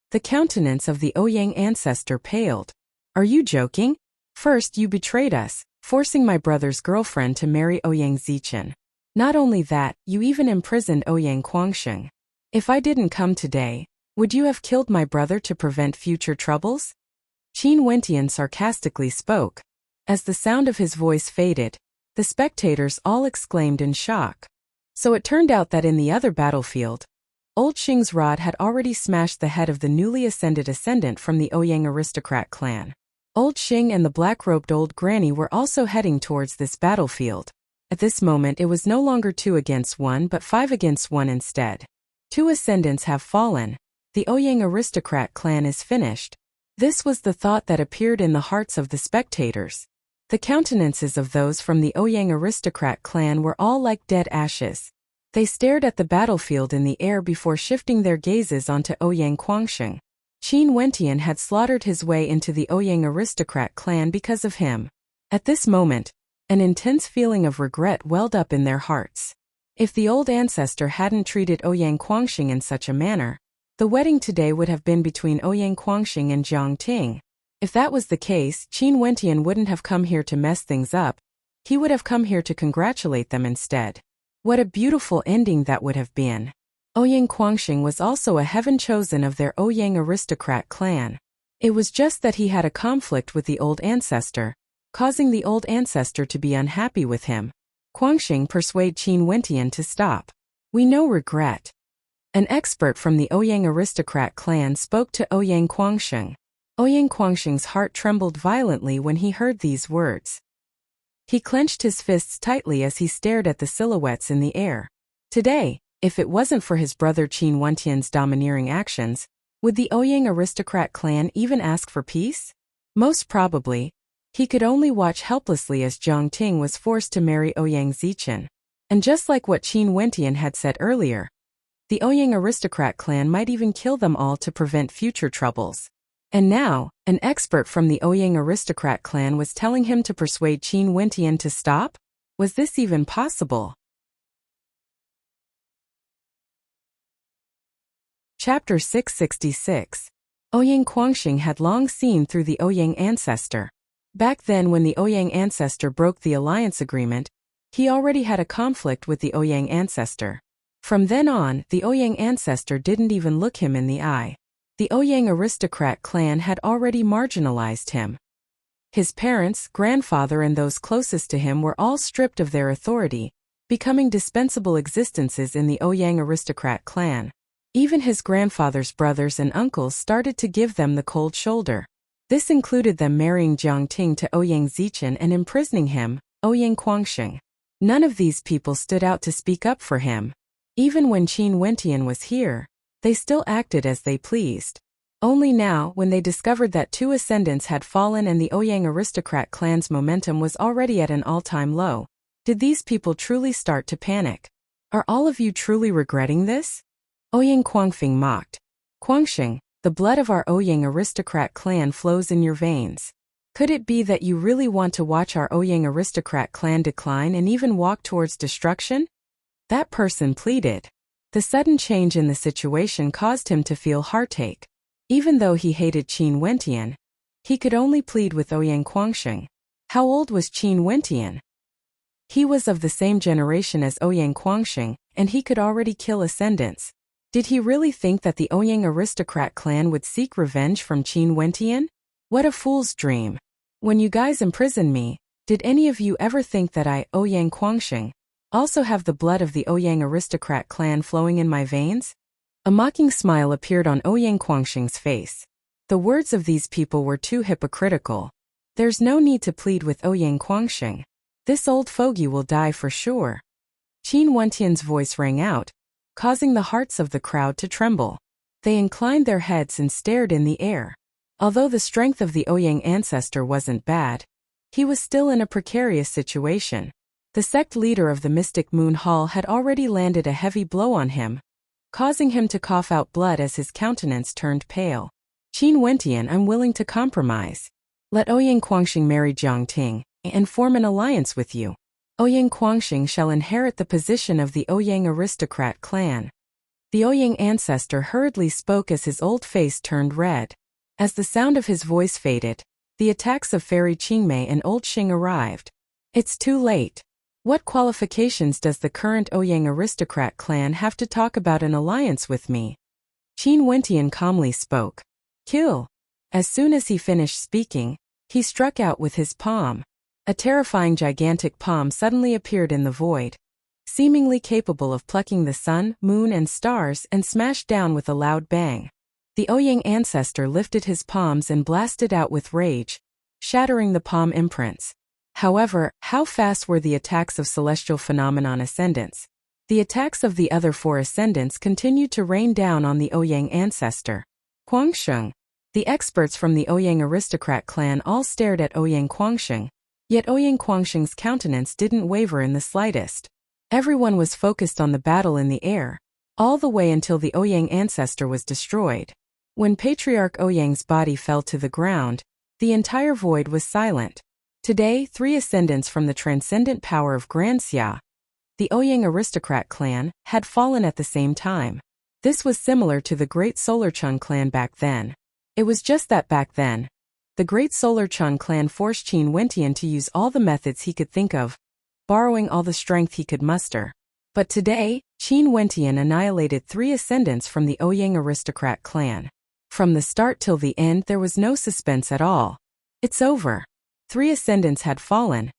The countenance of the Ouyang ancestor paled. Are you joking? First, you betrayed us, forcing my brother's girlfriend to marry Ouyang Zichen. Not only that, you even imprisoned Ouyang Guangsheng. If I didn't come today, would you have killed my brother to prevent future troubles? Qin Wentian sarcastically spoke. As the sound of his voice faded, the spectators all exclaimed in shock. So it turned out that in the other battlefield, Old Xing's rod had already smashed the head of the newly ascended ascendant from the Ouyang aristocrat clan. Old Xing and the black-robed old granny were also heading towards this battlefield. At this moment it was no longer 2 against 1 but 5 against 1 instead. 2 ascendants have fallen. The Ouyang aristocrat clan is finished. This was the thought that appeared in the hearts of the spectators. The countenances of those from the Ouyang aristocrat clan were all like dead ashes. They stared at the battlefield in the air before shifting their gazes onto Ouyang Guangsheng. Qin Wentian had slaughtered his way into the Ouyang aristocrat clan because of him. At this moment, an intense feeling of regret welled up in their hearts. If the old ancestor hadn't treated Ouyang Guangxing in such a manner, the wedding today would have been between Ouyang Guangxing and Jiang Ting. If that was the case, Qin Wentian wouldn't have come here to mess things up. He would have come here to congratulate them instead. What a beautiful ending that would have been. Ouyang Guangxing was also a heaven chosen of their Ouyang aristocrat clan. It was just that he had a conflict with the old ancestor, causing the old ancestor to be unhappy with him. Guangxing persuaded Qin Wentian to stop. We no regret. An expert from the Ouyang aristocrat clan spoke to Ouyang Guangxing. Ouyang Guangxing's heart trembled violently when he heard these words. He clenched his fists tightly as he stared at the silhouettes in the air. Today, if it wasn't for his brother Qin Wentian's domineering actions, would the Ouyang aristocrat clan even ask for peace? Most probably. He could only watch helplessly as Jiang Ting was forced to marry Ouyang Zichen. And just like what Qin Wentian had said earlier, the Ouyang aristocrat clan might even kill them all to prevent future troubles. And now, an expert from the Ouyang aristocrat clan was telling him to persuade Qin Wentian to stop? Was this even possible? Chapter 666. Ouyang Guangxing had long seen through the Ouyang ancestor. Back then when the Ouyang ancestor broke the alliance agreement, he already had a conflict with the Ouyang ancestor. From then on, the Ouyang ancestor didn't even look him in the eye. The Ouyang aristocrat clan had already marginalized him. His parents, grandfather and those closest to him were all stripped of their authority, becoming dispensable existences in the Ouyang aristocrat clan. Even his grandfather's brothers and uncles started to give them the cold shoulder. This included them marrying Jiang Ting to Ouyang Zichen and imprisoning him, Ouyang Guangxing. None of these people stood out to speak up for him. Even when Qin Wentian was here, they still acted as they pleased. Only now, when they discovered that 2 ascendants had fallen and the Ouyang aristocrat clan's momentum was already at an all-time low, did these people truly start to panic. Are all of you truly regretting this? Ouyang Guangxing mocked. Guangxing, the blood of our Ouyang aristocrat clan flows in your veins. Could it be that you really want to watch our Ouyang aristocrat clan decline and even walk towards destruction? That person pleaded. The sudden change in the situation caused him to feel heartache. Even though he hated Qin Wentian, he could only plead with Ouyang Guangxing. How old was Qin Wentian? He was of the same generation as Ouyang Guangxing, and he could already kill ascendants. Did he really think that the Ouyang aristocrat clan would seek revenge from Qin Wentian? What a fool's dream. When you guys imprisoned me, did any of you ever think that I, Ouyang Guangxing, also have the blood of the Ouyang aristocrat clan flowing in my veins? A mocking smile appeared on Ouyang Guangxing's face. The words of these people were too hypocritical. There's no need to plead with Ouyang Guangxing. This old fogey will die for sure. Qin Wentian's voice rang out, causing the hearts of the crowd to tremble. They inclined their heads and stared in the air. Although the strength of the Ouyang ancestor wasn't bad, he was still in a precarious situation. The sect leader of the Mystic Moon Hall had already landed a heavy blow on him, causing him to cough out blood as his countenance turned pale. Qin Wentian, I'm willing to compromise. Let Ouyang Guangxing marry Jiang Ting and form an alliance with you. Ouyang Guangxing shall inherit the position of the Ouyang aristocrat clan. The Ouyang ancestor hurriedly spoke as his old face turned red. As the sound of his voice faded, the The attacks of Fairy Qingmei and Old Xing arrived. It's too late. What qualifications does the current Ouyang aristocrat clan have to talk about an alliance with me? Qin Wentian calmly spoke. Kill. As soon as he finished speaking, he struck out with his palm. A terrifying gigantic palm suddenly appeared in the void, seemingly capable of plucking the sun, moon and stars and smashed down with a loud bang. The Ouyang ancestor lifted his palms and blasted out with rage, shattering the palm imprints. However, how fast were the attacks of celestial phenomenon ascendants? The attacks of the other 4 ascendants continued to rain down on the Ouyang ancestor. Guangsheng. The experts from the Ouyang aristocrat clan all stared at Ouyang Guangsheng, yet Ouyang Guangsheng's countenance didn't waver in the slightest. Everyone was focused on the battle in the air, all the way until the Ouyang ancestor was destroyed. When Patriarch Ouyang's body fell to the ground, the entire void was silent. Today, 3 ascendants from the transcendent power of Grand Xia, the Ouyang aristocrat clan, had fallen at the same time. This was similar to the Great Solar Chun clan back then. It was just that back then, the Great Solar Chun clan forced Qin Wentian to use all the methods he could think of, borrowing all the strength he could muster. But today, Qin Wentian annihilated 3 ascendants from the Ouyang aristocrat clan. From the start till the end there was no suspense at all. It's over. 3 ascendants had fallen.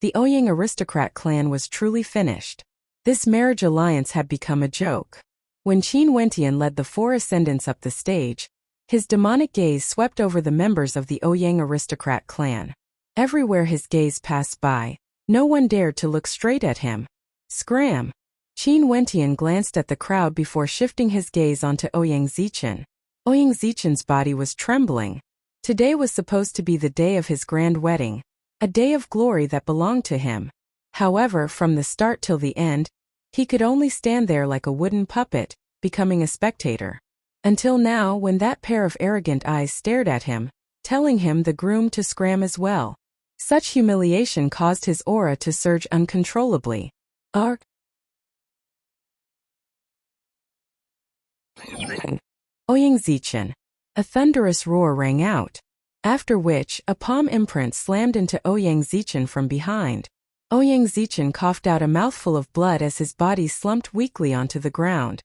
The Ouyang aristocrat clan was truly finished. This marriage alliance had become a joke. When Qin Wentian led the 4 ascendants up the stage, his demonic gaze swept over the members of the Ouyang aristocrat clan. Everywhere his gaze passed by, no one dared to look straight at him. Scram! Qin Wentian glanced at the crowd before shifting his gaze onto Ouyang Zichen. Ouyang Zichen's body was trembling. Today was supposed to be the day of his grand wedding, a day of glory that belonged to him. However, from the start till the end, he could only stand there like a wooden puppet, becoming a spectator. Until now, when that pair of arrogant eyes stared at him, telling him the groom to scram as well. Such humiliation caused his aura to surge uncontrollably. Ouyang Zichen. A thunderous roar rang out, after which a palm imprint slammed into Ouyang Zichen from behind. Ouyang Zichen coughed out a mouthful of blood as his body slumped weakly onto the ground.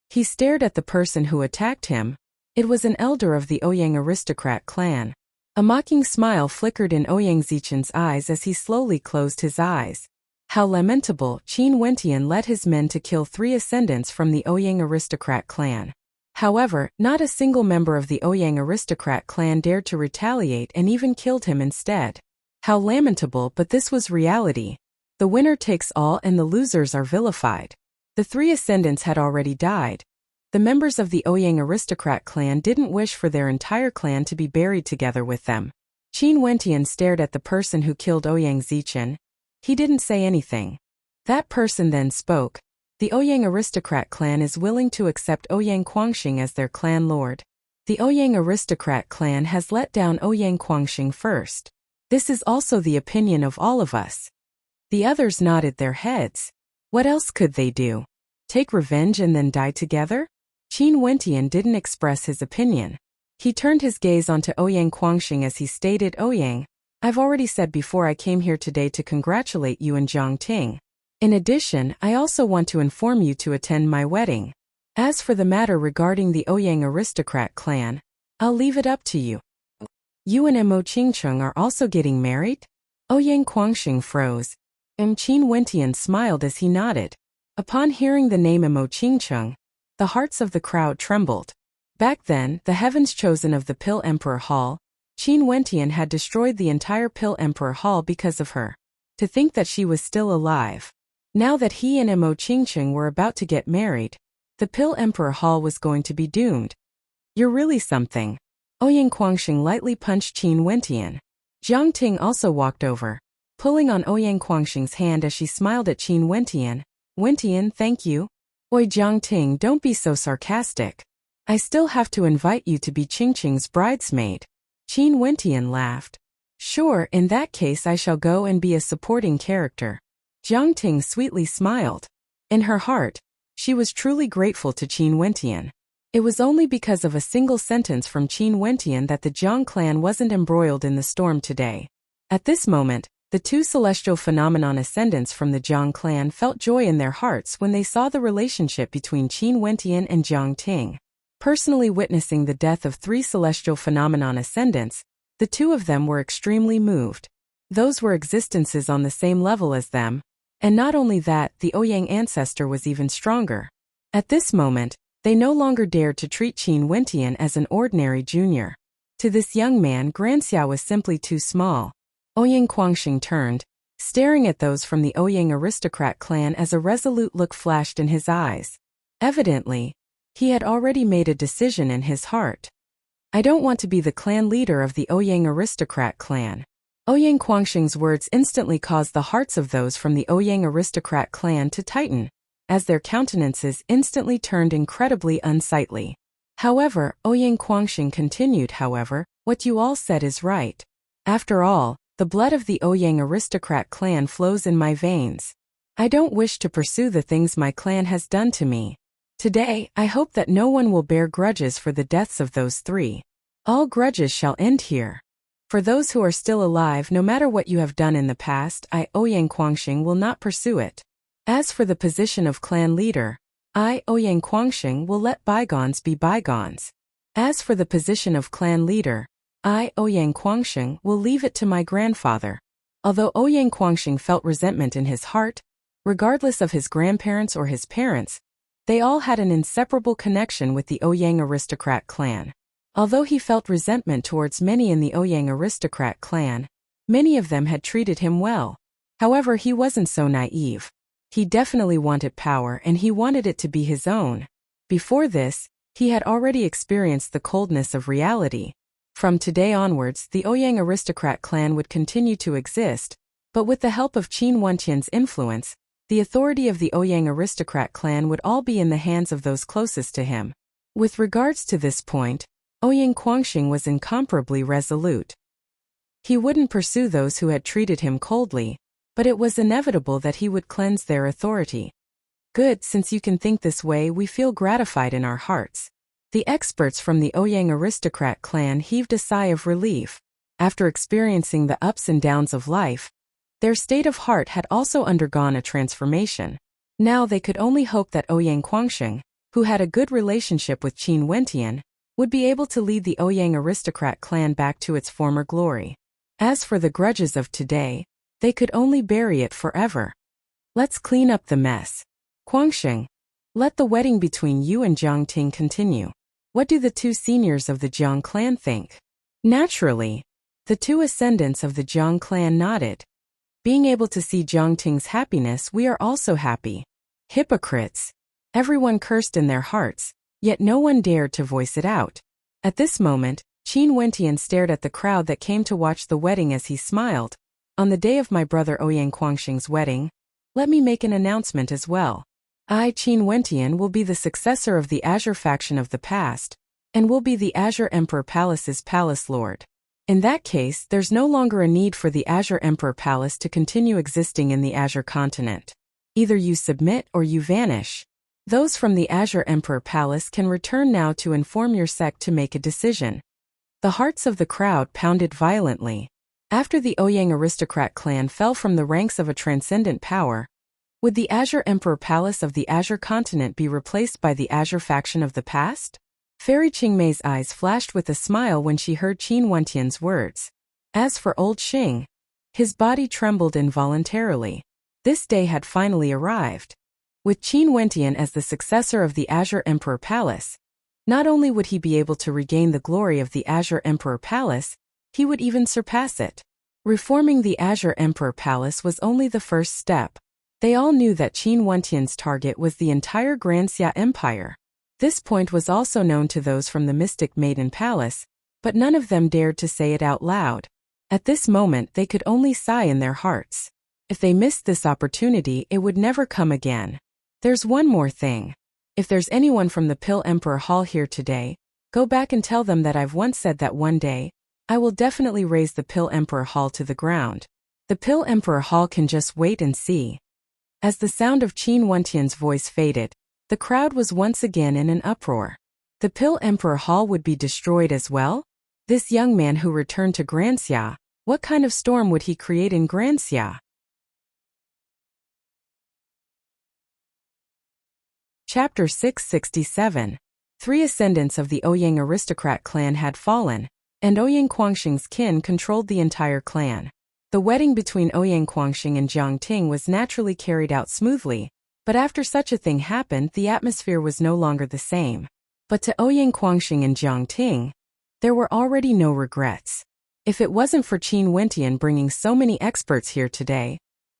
He stared at the person who attacked him. It was an elder of the Ouyang aristocrat clan. A mocking smile flickered in Ouyang Zichen's eyes as he slowly closed his eyes. How lamentable! Qin Wentian led his men to kill 3 ascendants from the Ouyang aristocrat clan. However, not a single member of the Ouyang aristocrat clan dared to retaliate and even killed him instead. How lamentable, but this was reality. The winner takes all and the losers are vilified. The 3 ascendants had already died. The members of the Ouyang aristocrat clan didn't wish for their entire clan to be buried together with them. Qin Wentian stared at the person who killed Ouyang Zichen. He didn't say anything. That person then spoke. The Ouyang aristocrat clan is willing to accept Ouyang Guangxing as their clan lord. The Ouyang aristocrat clan has let down Ouyang Guangxing first. This is also the opinion of all of us. The others nodded their heads. What else could they do? Take revenge and then die together? Qin Wentian didn't express his opinion. He turned his gaze onto Ouyang Guangxing as he stated, Ouyang, I've already said before I came here today to congratulate you and Jiang Ting. In addition, I also want to inform you to attend my wedding. As for the matter regarding the Ouyang aristocrat clan, I'll leave it up to you. You and Mo Qingcheng are also getting married? Ouyang Guangxing froze. Qin Wentian smiled as he nodded. Upon hearing the name Mo Qingcheng, the hearts of the crowd trembled. Back then, the heavens chosen of the Pill Emperor Hall, Qin Wentian had destroyed the entire Pill Emperor Hall because of her. To think that she was still alive. Now that he and Mo Qingcheng were about to get married, the Pill Emperor Hall was going to be doomed. You're really something. Ouyang Guangxing lightly punched Qin Wentian. Jiang Ting also walked over, pulling on Ouyang Guangxing's hand as she smiled at Qin Wentian. Wentian, thank you. Oi Jiang Ting, don't be so sarcastic. I still have to invite you to be Qingqing's bridesmaid. Qin Wentian laughed. Sure, in that case I shall go and be a supporting character. Jiang Ting sweetly smiled. In her heart, she was truly grateful to Qin Wentian. It was only because of a single sentence from Qin Wentian that the Jiang clan wasn't embroiled in the storm today. At this moment, the two celestial phenomenon ascendants from the Jiang clan felt joy in their hearts when they saw the relationship between Qin Wentian and Jiang Ting. Personally witnessing the death of three celestial phenomenon ascendants, the two of them were extremely moved. Those were existences on the same level as them, and not only that, the Ouyang ancestor was even stronger. At this moment, they no longer dared to treat Qin Wentian as an ordinary junior. To this young man, Granxia was simply too small. Ouyang Quangxing turned, staring at those from the Ouyang aristocrat clan as a resolute look flashed in his eyes. Evidently, he had already made a decision in his heart. I don't want to be the clan leader of the Ouyang aristocrat clan. Ouyang Quangxing's words instantly caused the hearts of those from the Ouyang aristocrat clan to tighten, as their countenances instantly turned incredibly unsightly. However, Ouyang Quangxing continued, what you all said is right. After all, the blood of the Ouyang aristocrat clan flows in my veins. I don't wish to pursue the things my clan has done to me. Today, I hope that no one will bear grudges for the deaths of those three. All grudges shall end here. For those who are still alive, no matter what you have done in the past, I, Ouyang Quangxing, will not pursue it. As for the position of clan leader, I, Ouyang Quangxing, will let bygones be bygones. As for the position of clan leader, I, Ouyang Quangxing, will leave it to my grandfather. Although Ouyang Quangxing felt resentment in his heart, regardless of his grandparents or his parents, they all had an inseparable connection with the Ouyang aristocrat clan. Although he felt resentment towards many in the Ouyang aristocrat clan, many of them had treated him well. However, he wasn't so naive. He definitely wanted power and he wanted it to be his own. Before this, he had already experienced the coldness of reality. From today onwards, the Ouyang aristocrat clan would continue to exist, but with the help of Qin Wentian's influence, the authority of the Ouyang aristocrat clan would all be in the hands of those closest to him. With regards to this point, Ouyang Quangxing was incomparably resolute. He wouldn't pursue those who had treated him coldly, but it was inevitable that he would cleanse their authority. Good, since you can think this way, we feel gratified in our hearts. The experts from the Ouyang aristocrat clan heaved a sigh of relief. After experiencing the ups and downs of life, their state of heart had also undergone a transformation. Now they could only hope that Ouyang Quangxing, who had a good relationship with Qin Wentian, would be able to lead the Ouyang aristocrat clan back to its former glory. As for the grudges of today, they could only bury it forever. Let's clean up the mess. Quangxing, let the wedding between you and Jiang Ting continue. What do the two seniors of the Jiang clan think? Naturally, the two ascendants of the Jiang clan nodded. Being able to see Jiang Ting's happiness, we are also happy. Hypocrites. Everyone cursed in their hearts, yet no one dared to voice it out. At this moment, Qin Wentian stared at the crowd that came to watch the wedding as he smiled. On the day of my brother Ouyang Quangxing's wedding, let me make an announcement as well. I, Qin Wentian, will be the successor of the Azure faction of the past, and will be the Azure Emperor Palace's palace lord. In that case, there's no longer a need for the Azure Emperor Palace to continue existing in the Azure continent. Either you submit or you vanish. Those from the Azure Emperor Palace can return now to inform your sect to make a decision. The hearts of the crowd pounded violently. After the Ouyang aristocrat clan fell from the ranks of a transcendent power, would the Azure Emperor Palace of the Azure continent be replaced by the Azure faction of the past? Fairy Qingmei's eyes flashed with a smile when she heard Qin Wentian's words. As for old Xing, his body trembled involuntarily. This day had finally arrived. With Qin Wentian as the successor of the Azure Emperor Palace, not only would he be able to regain the glory of the Azure Emperor Palace, he would even surpass it. Reforming the Azure Emperor Palace was only the first step. They all knew that Qin Wentian's target was the entire Granxia Empire. This point was also known to those from the Mystic Maiden Palace, but none of them dared to say it out loud. At this moment they could only sigh in their hearts. If they missed this opportunity, it would never come again. There's one more thing. If there's anyone from the Pill Emperor Hall here today, go back and tell them that I've once said that one day, I will definitely raise the Pill Emperor Hall to the ground. The Pill Emperor Hall can just wait and see. As the sound of Qin Wentian's voice faded, the crowd was once again in an uproar. The Pill Emperor Hall would be destroyed as well? This young man who returned to Granxia, what kind of storm would he create in Granxia? Chapter 667. 3 ascendants of the Ouyang aristocrat clan had fallen, and Ouyang Guangxing's kin controlled the entire clan. The wedding between Ouyang Guangxing and Jiang Ting was naturally carried out smoothly, but after such a thing happened, the atmosphere was no longer the same. But to Ouyang Guangxing and Jiang Ting, there were already no regrets. If it wasn't for Qin Wentian bringing so many experts here today,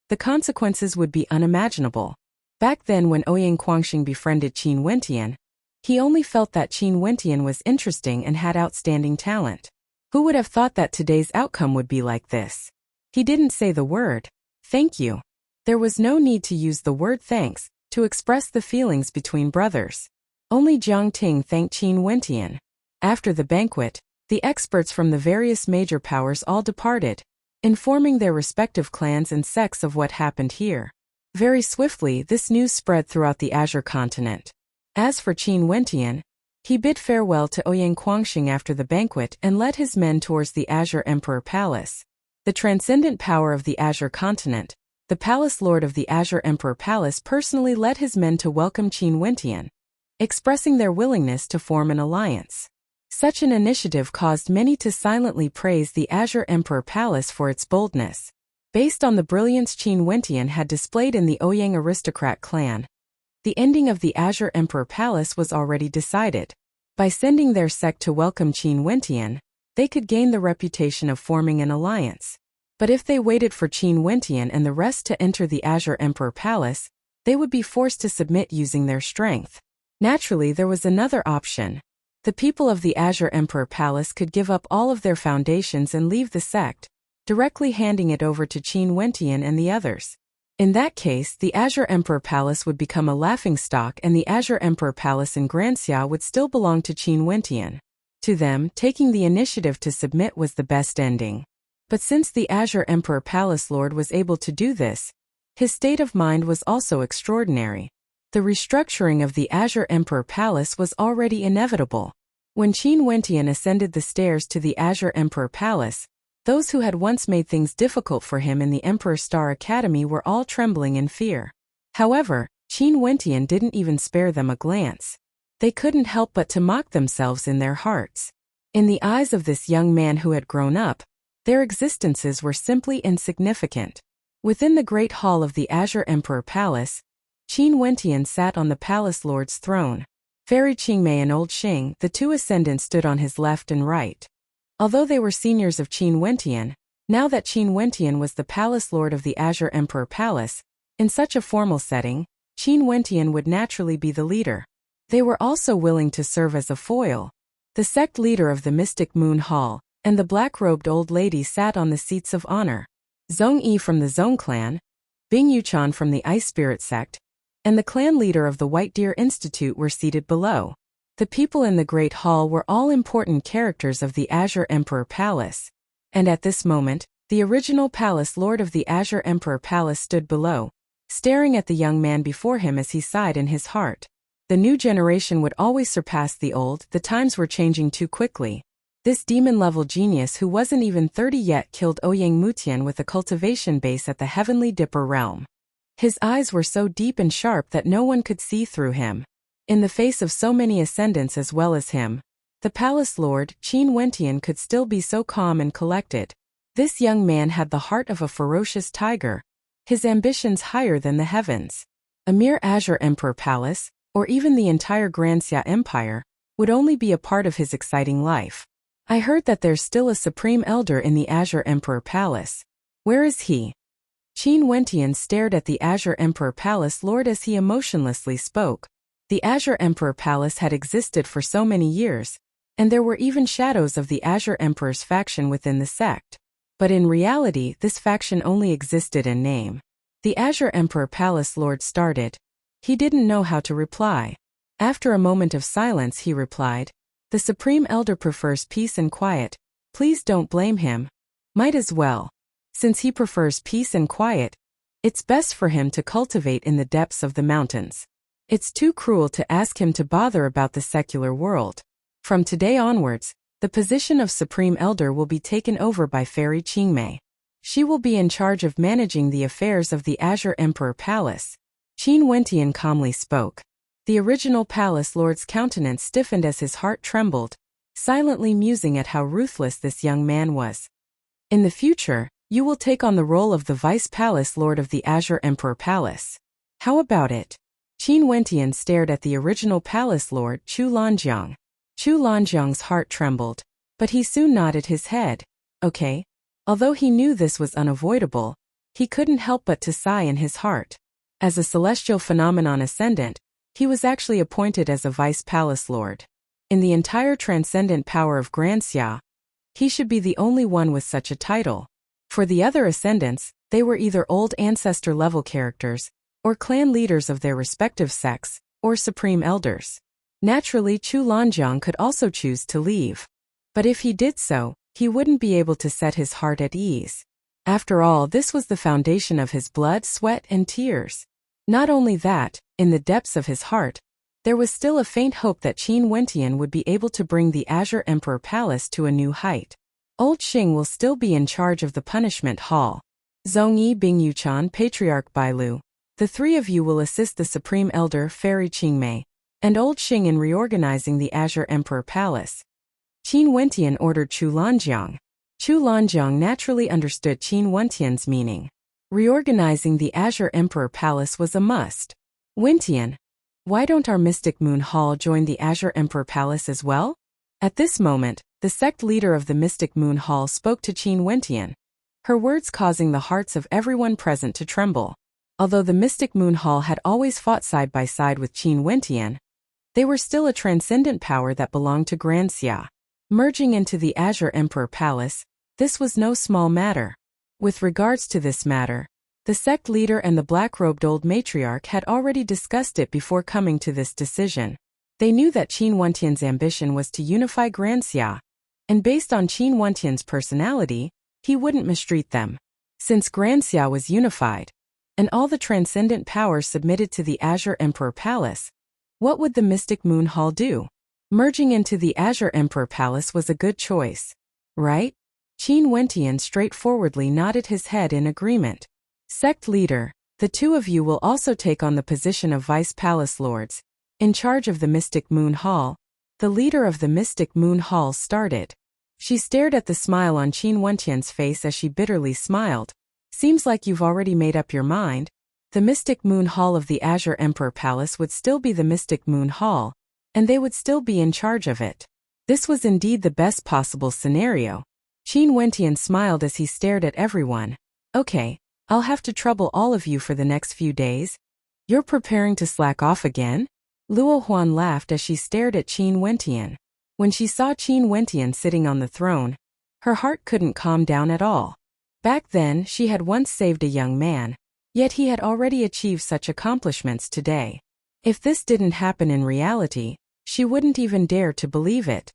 the consequences would be unimaginable. Back then when Ouyang Guangxing befriended Qin Wentian, he only felt that Qin Wentian was interesting and had outstanding talent. Who would have thought that today's outcome would be like this? He didn't say the word, "Thank you." There was no need to use the word thanks to express the feelings between brothers. Only Jiang Ting thanked Qin Wentian. After the banquet, the experts from the various major powers all departed, informing their respective clans and sects of what happened here. Very swiftly, this news spread throughout the Azure continent. As for Qin Wentian, he bid farewell to Ouyang Guangxing after the banquet and led his men towards the Azure Emperor Palace. The transcendent power of the Azure continent, the Palace Lord of the Azure Emperor Palace personally led his men to welcome Qin Wentian, expressing their willingness to form an alliance. Such an initiative caused many to silently praise the Azure Emperor Palace for its boldness. Based on the brilliance Qin Wentian had displayed in the Ouyang aristocrat clan, the ending of the Azure Emperor Palace was already decided. By sending their sect to welcome Qin Wentian, they could gain the reputation of forming an alliance. But if they waited for Qin Wentian and the rest to enter the Azure Emperor Palace, they would be forced to submit using their strength. Naturally, there was another option. The people of the Azure Emperor Palace could give up all of their foundations and leave the sect, directly handing it over to Qin Wentian and the others. In that case, the Azure Emperor Palace would become a laughingstock and the Azure Emperor Palace in Granxia would still belong to Qin Wentian. To them, taking the initiative to submit was the best ending. But since the Azure Emperor Palace Lord was able to do this, his state of mind was also extraordinary. The restructuring of the Azure Emperor Palace was already inevitable. When Qin Wentian ascended the stairs to the Azure Emperor Palace, those who had once made things difficult for him in the Emperor Star Academy were all trembling in fear. However, Qin Wentian didn't even spare them a glance. They couldn't help but to mock themselves in their hearts. In the eyes of this young man who had grown up, their existences were simply insignificant. Within the great hall of the Azure Emperor Palace, Qin Wentian sat on the Palace Lord's throne. Fairy Qingmei and Old Xing, the 2 ascendants, stood on his left and right. Although they were seniors of Qin Wentian, now that Qin Wentian was the Palace Lord of the Azure Emperor Palace, in such a formal setting, Qin Wentian would naturally be the leader. They were also willing to serve as a foil. The sect leader of the Mystic Moon Hall and the black-robed old lady sat on the seats of honor. Zhong Yi from the Zhong clan, Bing Yuchan from the Ice Spirit sect, and the clan leader of the White Deer Institute were seated below. The people in the Great Hall were all important characters of the Azure Emperor Palace. And at this moment, the original Palace Lord of the Azure Emperor Palace stood below, staring at the young man before him as he sighed in his heart. The new generation would always surpass the old, the times were changing too quickly. This demon-level genius who wasn't even 30 yet killed Ouyang Mutian with a cultivation base at the Heavenly Dipper realm. His eyes were so deep and sharp that no one could see through him. In the face of so many ascendants as well as him, the Palace Lord, Qin Wentian, could still be so calm and collected. This young man had the heart of a ferocious tiger, his ambitions higher than the heavens. A mere Azure Emperor Palace, or even the entire Granxia Empire, would only be a part of his exciting life. I heard that there's still a Supreme Elder in the Azure Emperor Palace. Where is he? Qin Wentian stared at the Azure Emperor Palace Lord as he emotionlessly spoke. The Azure Emperor Palace had existed for so many years, and there were even shadows of the Azure Emperor's faction within the sect. But in reality, this faction only existed in name. The Azure Emperor Palace Lord started. He didn't know how to reply. After a moment of silence he replied, "The Supreme Elder prefers peace and quiet. Please don't blame him. Might as well. Since he prefers peace and quiet, it's best for him to cultivate in the depths of the mountains." It's too cruel to ask him to bother about the secular world. From today onwards, the position of Supreme Elder will be taken over by Fairy Qingmei. She will be in charge of managing the affairs of the Azure Emperor Palace. Qin Wentian calmly spoke. The original palace lord's countenance stiffened as his heart trembled, silently musing at how ruthless this young man was. In the future, you will take on the role of the Vice Palace Lord of the Azure Emperor Palace. How about it? Qin Wentian stared at the original Palace Lord Chu Lanjiang. Chu Lanjiang's heart trembled, but he soon nodded his head. Okay. Although he knew this was unavoidable, he couldn't help but to sigh in his heart. As a celestial phenomenon ascendant, he was actually appointed as a Vice Palace Lord. In the entire transcendent power of Granxia, he should be the only one with such a title. For the other ascendants, they were either old ancestor-level characters, or clan leaders of their respective sects, or supreme elders. Naturally, Chu Lanjiang could also choose to leave. But if he did so, he wouldn't be able to set his heart at ease. After all, this was the foundation of his blood, sweat, and tears. Not only that, in the depths of his heart, there was still a faint hope that Qin Wentian would be able to bring the Azure Emperor Palace to a new height. Old Xing will still be in charge of the punishment hall. Zhongyi Bingyuchan, Patriarch Bailu. The three of you will assist the Supreme Elder Fairy Qingmei and Old Xing in reorganizing the Azure Emperor Palace. Qin Wentian ordered Chu Lanjiang. Chu Lanjiang naturally understood Qin Wentian's meaning. Reorganizing the Azure Emperor Palace was a must. Wentian, why don't our Mystic Moon Hall join the Azure Emperor Palace as well? At this moment, the sect leader of the Mystic Moon Hall spoke to Qin Wentian, her words causing the hearts of everyone present to tremble. Although the Mystic Moon Hall had always fought side by side with Qin Wentian, they were still a transcendent power that belonged to Granxia. Merging into the Azure Emperor Palace, this was no small matter. With regards to this matter, the sect leader and the black-robed old matriarch had already discussed it before coming to this decision. They knew that Qin Wentian's ambition was to unify Granxia, and based on Qin Wentian's personality, he wouldn't mistreat them. Since Granxia was unified, and all the transcendent powers submitted to the Azure Emperor Palace, what would the Mystic Moon Hall do? Merging into the Azure Emperor Palace was a good choice, right? Qin Wentian straightforwardly nodded his head in agreement. Sect leader, the two of you will also take on the position of Vice Palace Lords, in charge of the Mystic Moon Hall. The leader of the Mystic Moon Hall started. She stared at the smile on Qin Wentian's face as she bitterly smiled. Seems like you've already made up your mind. The Mystic Moon Hall of the Azure Emperor Palace would still be the Mystic Moon Hall, and they would still be in charge of it. This was indeed the best possible scenario. Qin Wentian smiled as he stared at everyone. Okay, I'll have to trouble all of you for the next few days. You're preparing to slack off again? Luo Huan laughed as she stared at Qin Wentian. When she saw Qin Wentian sitting on the throne, her heart couldn't calm down at all. Back then, she had once saved a young man, yet he had already achieved such accomplishments today. If this didn't happen in reality, she wouldn't even dare to believe it.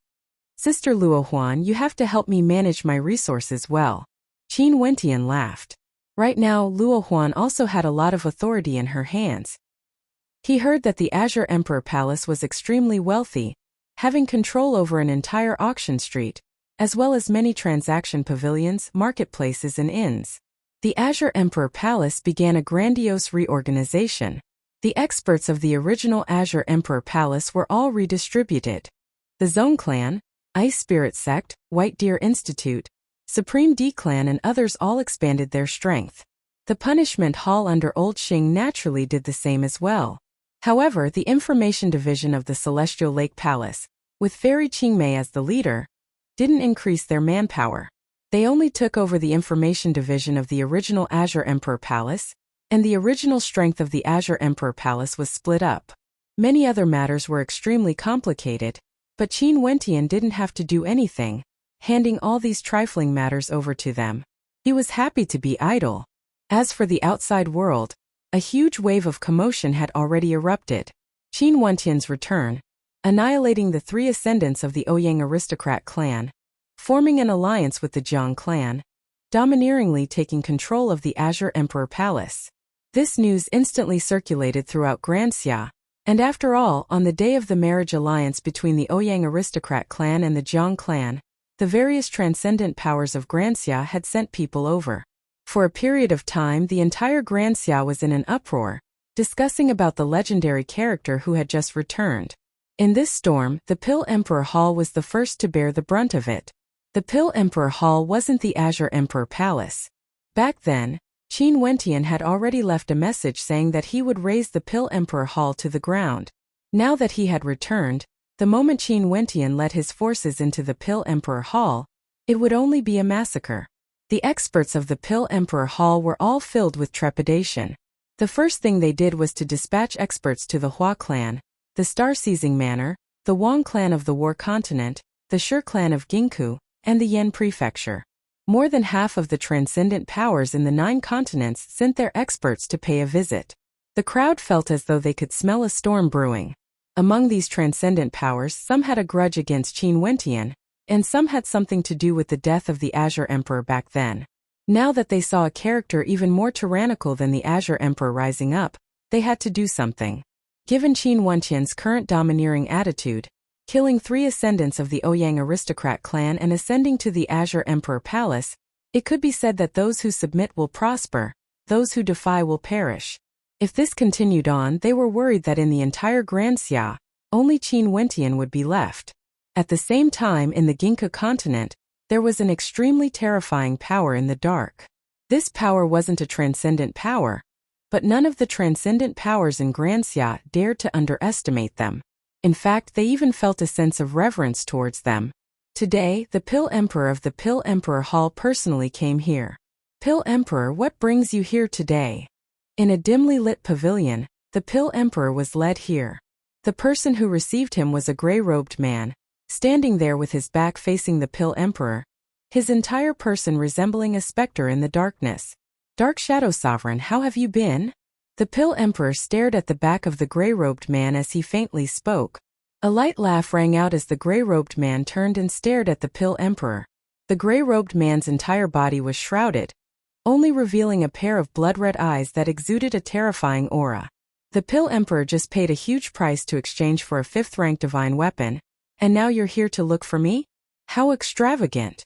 Sister Luo Huan, you have to help me manage my resources well. Qin Wentian laughed. Right now, Luo Huan also had a lot of authority in her hands. He heard that the Azure Emperor Palace was extremely wealthy, having control over an entire auction street, as well as many transaction pavilions, marketplaces and inns. The Azure Emperor Palace began a grandiose reorganization. The experts of the original Azure Emperor Palace were all redistributed. The Zone Clan, Ice Spirit Sect, White Deer Institute, Supreme D Clan and others all expanded their strength. The Punishment Hall under Old Xing naturally did the same as well. However, the Information Division of the Celestial Lake Palace, with Fairy Qingmei as the leader, didn't increase their manpower. They only took over the Information Division of the original Azure Emperor Palace, and the original strength of the Azure Emperor Palace was split up. Many other matters were extremely complicated, but Qin Wentian didn't have to do anything, handing all these trifling matters over to them. He was happy to be idle. As for the outside world, a huge wave of commotion had already erupted. Qin Wentian's return, annihilating the three ascendants of the Ouyang aristocrat clan, forming an alliance with the Jiang clan, domineeringly taking control of the Azure Emperor Palace. This news instantly circulated throughout Granxia, And after all, on the day of the marriage alliance between the Ouyang aristocrat clan and the Jiang clan, the various transcendent powers of Granxia had sent people over. For a period of time, the entire Granxia was in an uproar, discussing about the legendary character who had just returned. In this storm, the Pill Emperor Hall was the first to bear the brunt of it. The Pill Emperor Hall wasn't the Azure Emperor Palace. Back then, Qin Wentian had already left a message saying that he would raze the Pill Emperor Hall to the ground. Now that he had returned, the moment Qin Wentian led his forces into the Pill Emperor Hall, it would only be a massacre. The experts of the Pill Emperor Hall were all filled with trepidation. The first thing they did was to dispatch experts to the Hua clan, the Star-Seizing Manor, the Wang clan of the War Continent, the Shi clan of Gingku, and the Yan Prefecture. More than half of the transcendent powers in the 9 continents sent their experts to pay a visit. The crowd felt as though they could smell a storm brewing. Among these transcendent powers, some had a grudge against Qin Wentian, and some had something to do with the death of the Azure Emperor back then. Now that they saw a character even more tyrannical than the Azure Emperor rising up, they had to do something. Given Qin Wentian's current domineering attitude, killing 3 ascendants of the Ouyang aristocrat clan and ascending to the Azure Emperor Palace, it could be said that those who submit will prosper, those who defy will perish. If this continued on, they were worried that in the entire Granxia, only Qin Wentian would be left. At the same time, in the Ginka continent, there was an extremely terrifying power in the dark. This power wasn't a transcendent power, but none of the transcendent powers in Granxia dared to underestimate them. In fact, they even felt a sense of reverence towards them. Today, the Pill Emperor of the Pill Emperor Hall personally came here. Pill Emperor, what brings you here today? In a dimly lit pavilion, the Pill Emperor was led here. The person who received him was a gray-robed man, standing there with his back facing the Pill Emperor, his entire person resembling a specter in the darkness. Dark Shadow Sovereign, how have you been? The Pill Emperor stared at the back of the gray-robed man as he faintly spoke. A light laugh rang out as the gray-robed man turned and stared at the Pill Emperor. The gray-robed man's entire body was shrouded, only revealing a pair of blood-red eyes that exuded a terrifying aura. The Pill Emperor just paid a huge price to exchange for a 5th-rank divine weapon, and now you're here to look for me? How extravagant!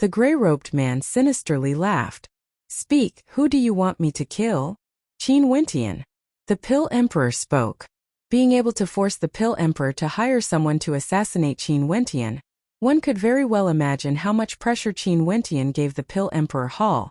The gray-robed man sinisterly laughed. Speak, who do you want me to kill? Qin Wentian. The Pill Emperor spoke. Being able to force the Pill Emperor to hire someone to assassinate Qin Wentian, one could very well imagine how much pressure Qin Wentian gave the Pill Emperor Hall.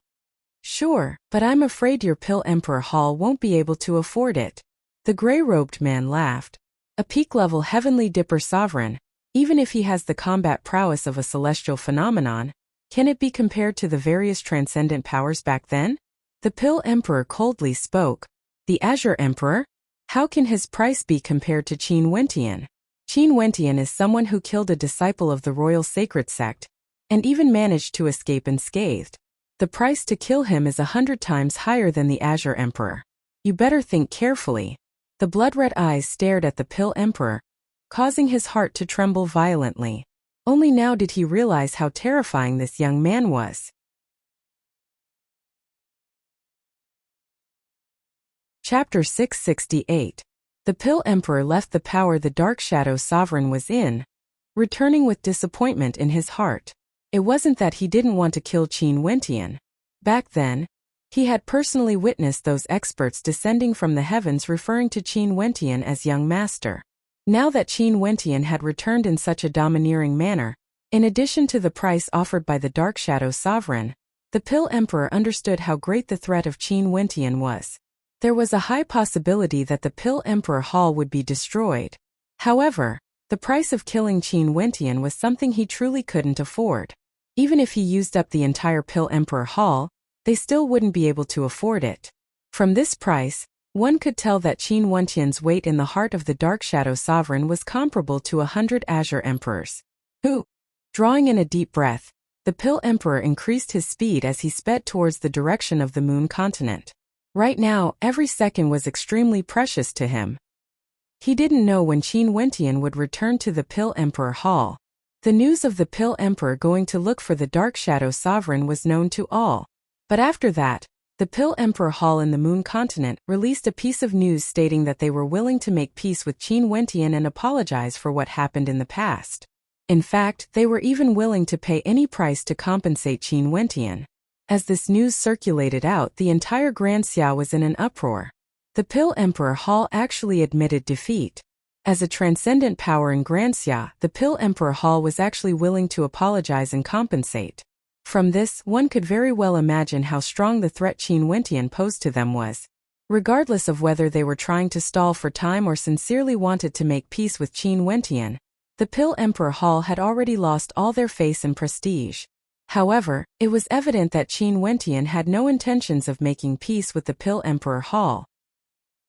Sure, but I'm afraid your Pill Emperor Hall won't be able to afford it. The gray-robed man laughed. A peak-level Heavenly Dipper Sovereign, even if he has the combat prowess of a celestial phenomenon, can it be compared to the various transcendent powers back then? The Pill Emperor coldly spoke. The Azure Emperor? How can his price be compared to Qin Wentian? Qin Wentian is someone who killed a disciple of the Royal Sacred Sect, and even managed to escape unscathed. The price to kill him is 100 times higher than the Azure Emperor. You better think carefully. The blood-red eyes stared at the Pill Emperor, causing his heart to tremble violently. Only now did he realize how terrifying this young man was. Chapter 668. The Pill Emperor left the power the Dark Shadow Sovereign was in, returning with disappointment in his heart. It wasn't that he didn't want to kill Qin Wentian. Back then, he had personally witnessed those experts descending from the heavens referring to Qin Wentian as young master. Now that Qin Wentian had returned in such a domineering manner, in addition to the price offered by the Dark Shadow Sovereign, the Pill Emperor understood how great the threat of Qin Wentian was. There was a high possibility that the Pill Emperor Hall would be destroyed. However, the price of killing Qin Wentian was something he truly couldn't afford. Even if he used up the entire Pill Emperor Hall, they still wouldn't be able to afford it. From this price, one could tell that Qin Wentian's weight in the heart of the Dark Shadow Sovereign was comparable to 100 Azure Emperors. Drawing in a deep breath, the Pill Emperor increased his speed as he sped towards the direction of the Moon Continent. Right now, every second was extremely precious to him. He didn't know when Qin Wentian would return to the Pill Emperor Hall. The news of the Pill Emperor going to look for the Dark Shadow Sovereign was known to all. But after that, The Pill Emperor Hall in the Moon Continent released a piece of news stating that they were willing to make peace with Qin Wentian and apologize for what happened in the past. In fact, they were even willing to pay any price to compensate Qin Wentian. As this news circulated out, the entire Grand Xia was in an uproar. The Pill Emperor Hall actually admitted defeat. As a transcendent power in Grand Xia, the Pill Emperor Hall was actually willing to apologize and compensate. From this, one could very well imagine how strong the threat Qin Wentian posed to them was. Regardless of whether they were trying to stall for time or sincerely wanted to make peace with Qin Wentian, the Pill Emperor Hall had already lost all their face and prestige. However, it was evident that Qin Wentian had no intentions of making peace with the Pill Emperor Hall.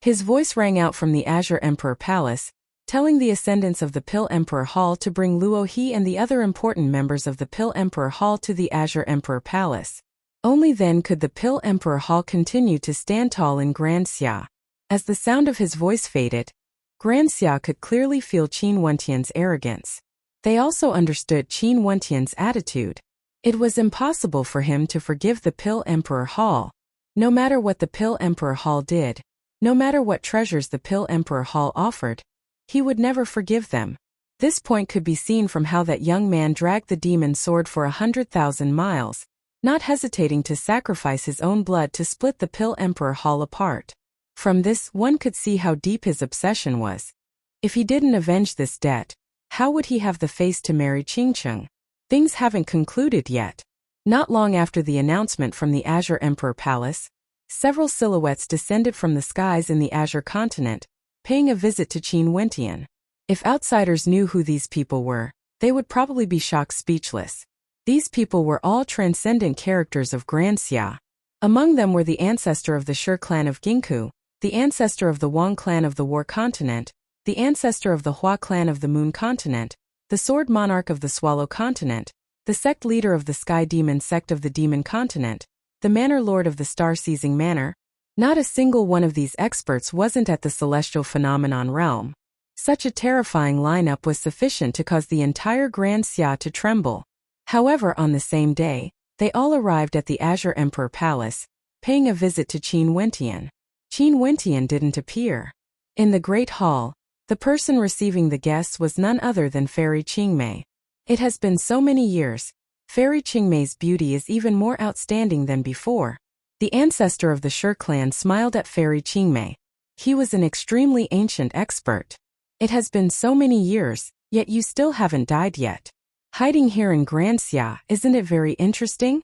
His voice rang out from the Azure Emperor Palace, telling the ascendants of the Pill Emperor Hall to bring Luo He and the other important members of the Pill Emperor Hall to the Azure Emperor Palace. Only then could the Pill Emperor Hall continue to stand tall in Grand Xia. As the sound of his voice faded, Grand Xia could clearly feel Qin Wentian's arrogance. They also understood Qin Wentian's attitude. It was impossible for him to forgive the Pill Emperor Hall. No matter what the Pill Emperor Hall did, no matter what treasures the Pill Emperor Hall offered, he would never forgive them. This point could be seen from how that young man dragged the demon sword for 100,000 miles, not hesitating to sacrifice his own blood to split the Pill Emperor Hall apart. From this, one could see how deep his obsession was. If he didn't avenge this debt, how would he have the face to marry Qingcheng? Things haven't concluded yet. Not long after the announcement from the Azure Emperor Palace, several silhouettes descended from the skies in the Azure continent, paying a visit to Qin Wentian. If outsiders knew who these people were, they would probably be shocked speechless. These people were all transcendent characters of Grand Xia. Among them were the ancestor of the Shi clan of Gingku, the ancestor of the Wang clan of the War Continent, the ancestor of the Hua clan of the Moon Continent, the Sword Monarch of the Swallow Continent, the sect leader of the Sky Demon sect of the Demon Continent, the Manor Lord of the Star-Seizing Manor. Not a single one of these experts wasn't at the celestial phenomenon realm. Such a terrifying lineup was sufficient to cause the entire Grand Xia to tremble. However, on the same day, they all arrived at the Azure Emperor Palace, paying a visit to Qin Wentian. Qin Wentian didn't appear. In the Great Hall, the person receiving the guests was none other than Fairy Qingmei. It has been so many years. Fairy Qingmei's beauty is even more outstanding than before. The ancestor of the Shi clan smiled at Fairy Qingmei. He was an extremely ancient expert. It has been so many years, yet you still haven't died yet. Hiding here in Grand Xia, isn't it very interesting?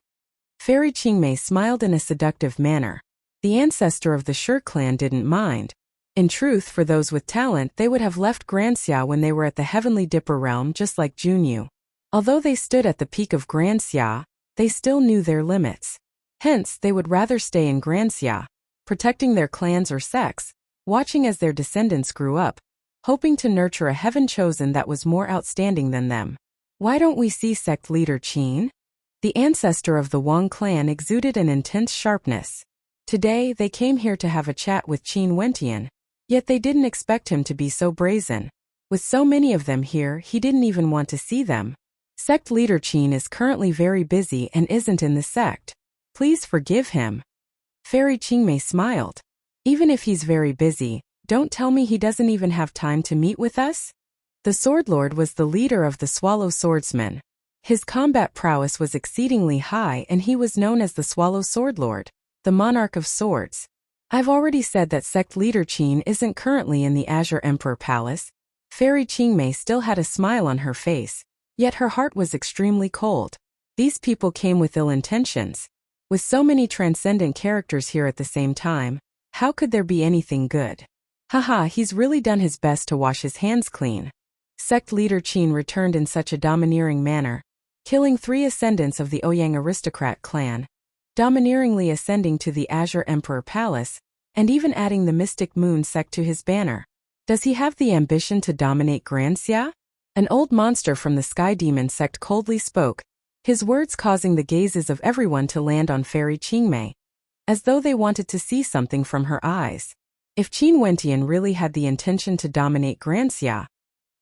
Fairy Qingmei smiled in a seductive manner. The ancestor of the Shi clan didn't mind. In truth, for those with talent, they would have left Grand Xia when they were at the Heavenly Dipper realm, just like Junyu. Although they stood at the peak of Grand Xia, they still knew their limits. Hence, they would rather stay in Grand Xia, protecting their clans or sects, watching as their descendants grew up, hoping to nurture a heaven chosen that was more outstanding than them. Why don't we see sect leader Qin? The ancestor of the Wang clan exuded an intense sharpness. Today, they came here to have a chat with Qin Wentian, yet they didn't expect him to be so brazen. With so many of them here, he didn't even want to see them. Sect leader Qin is currently very busy and isn't in the sect. Please forgive him. Fairy Qingmei smiled. Even if he's very busy, don't tell me he doesn't even have time to meet with us? The Sword Lord was the leader of the Swallow Swordsmen. His combat prowess was exceedingly high and he was known as the Swallow Sword Lord, the Monarch of Swords. I've already said that sect leader Qin isn't currently in the Azure Emperor Palace. Fairy Qingmei still had a smile on her face, yet her heart was extremely cold. These people came with ill intentions. With so many transcendent characters here at the same time, how could there be anything good? Haha, he's really done his best to wash his hands clean. Sect leader Qin returned in such a domineering manner, killing 3 ascendants of the Ouyang aristocrat clan, domineeringly ascending to the Azure Emperor Palace, and even adding the Mystic Moon sect to his banner. Does he have the ambition to dominate Grand Xia? An old monster from the Sky Demon sect coldly spoke, his words causing the gazes of everyone to land on Fairy Qingmei, as though they wanted to see something from her eyes. If Qin Wentian really had the intention to dominate Grand Xia,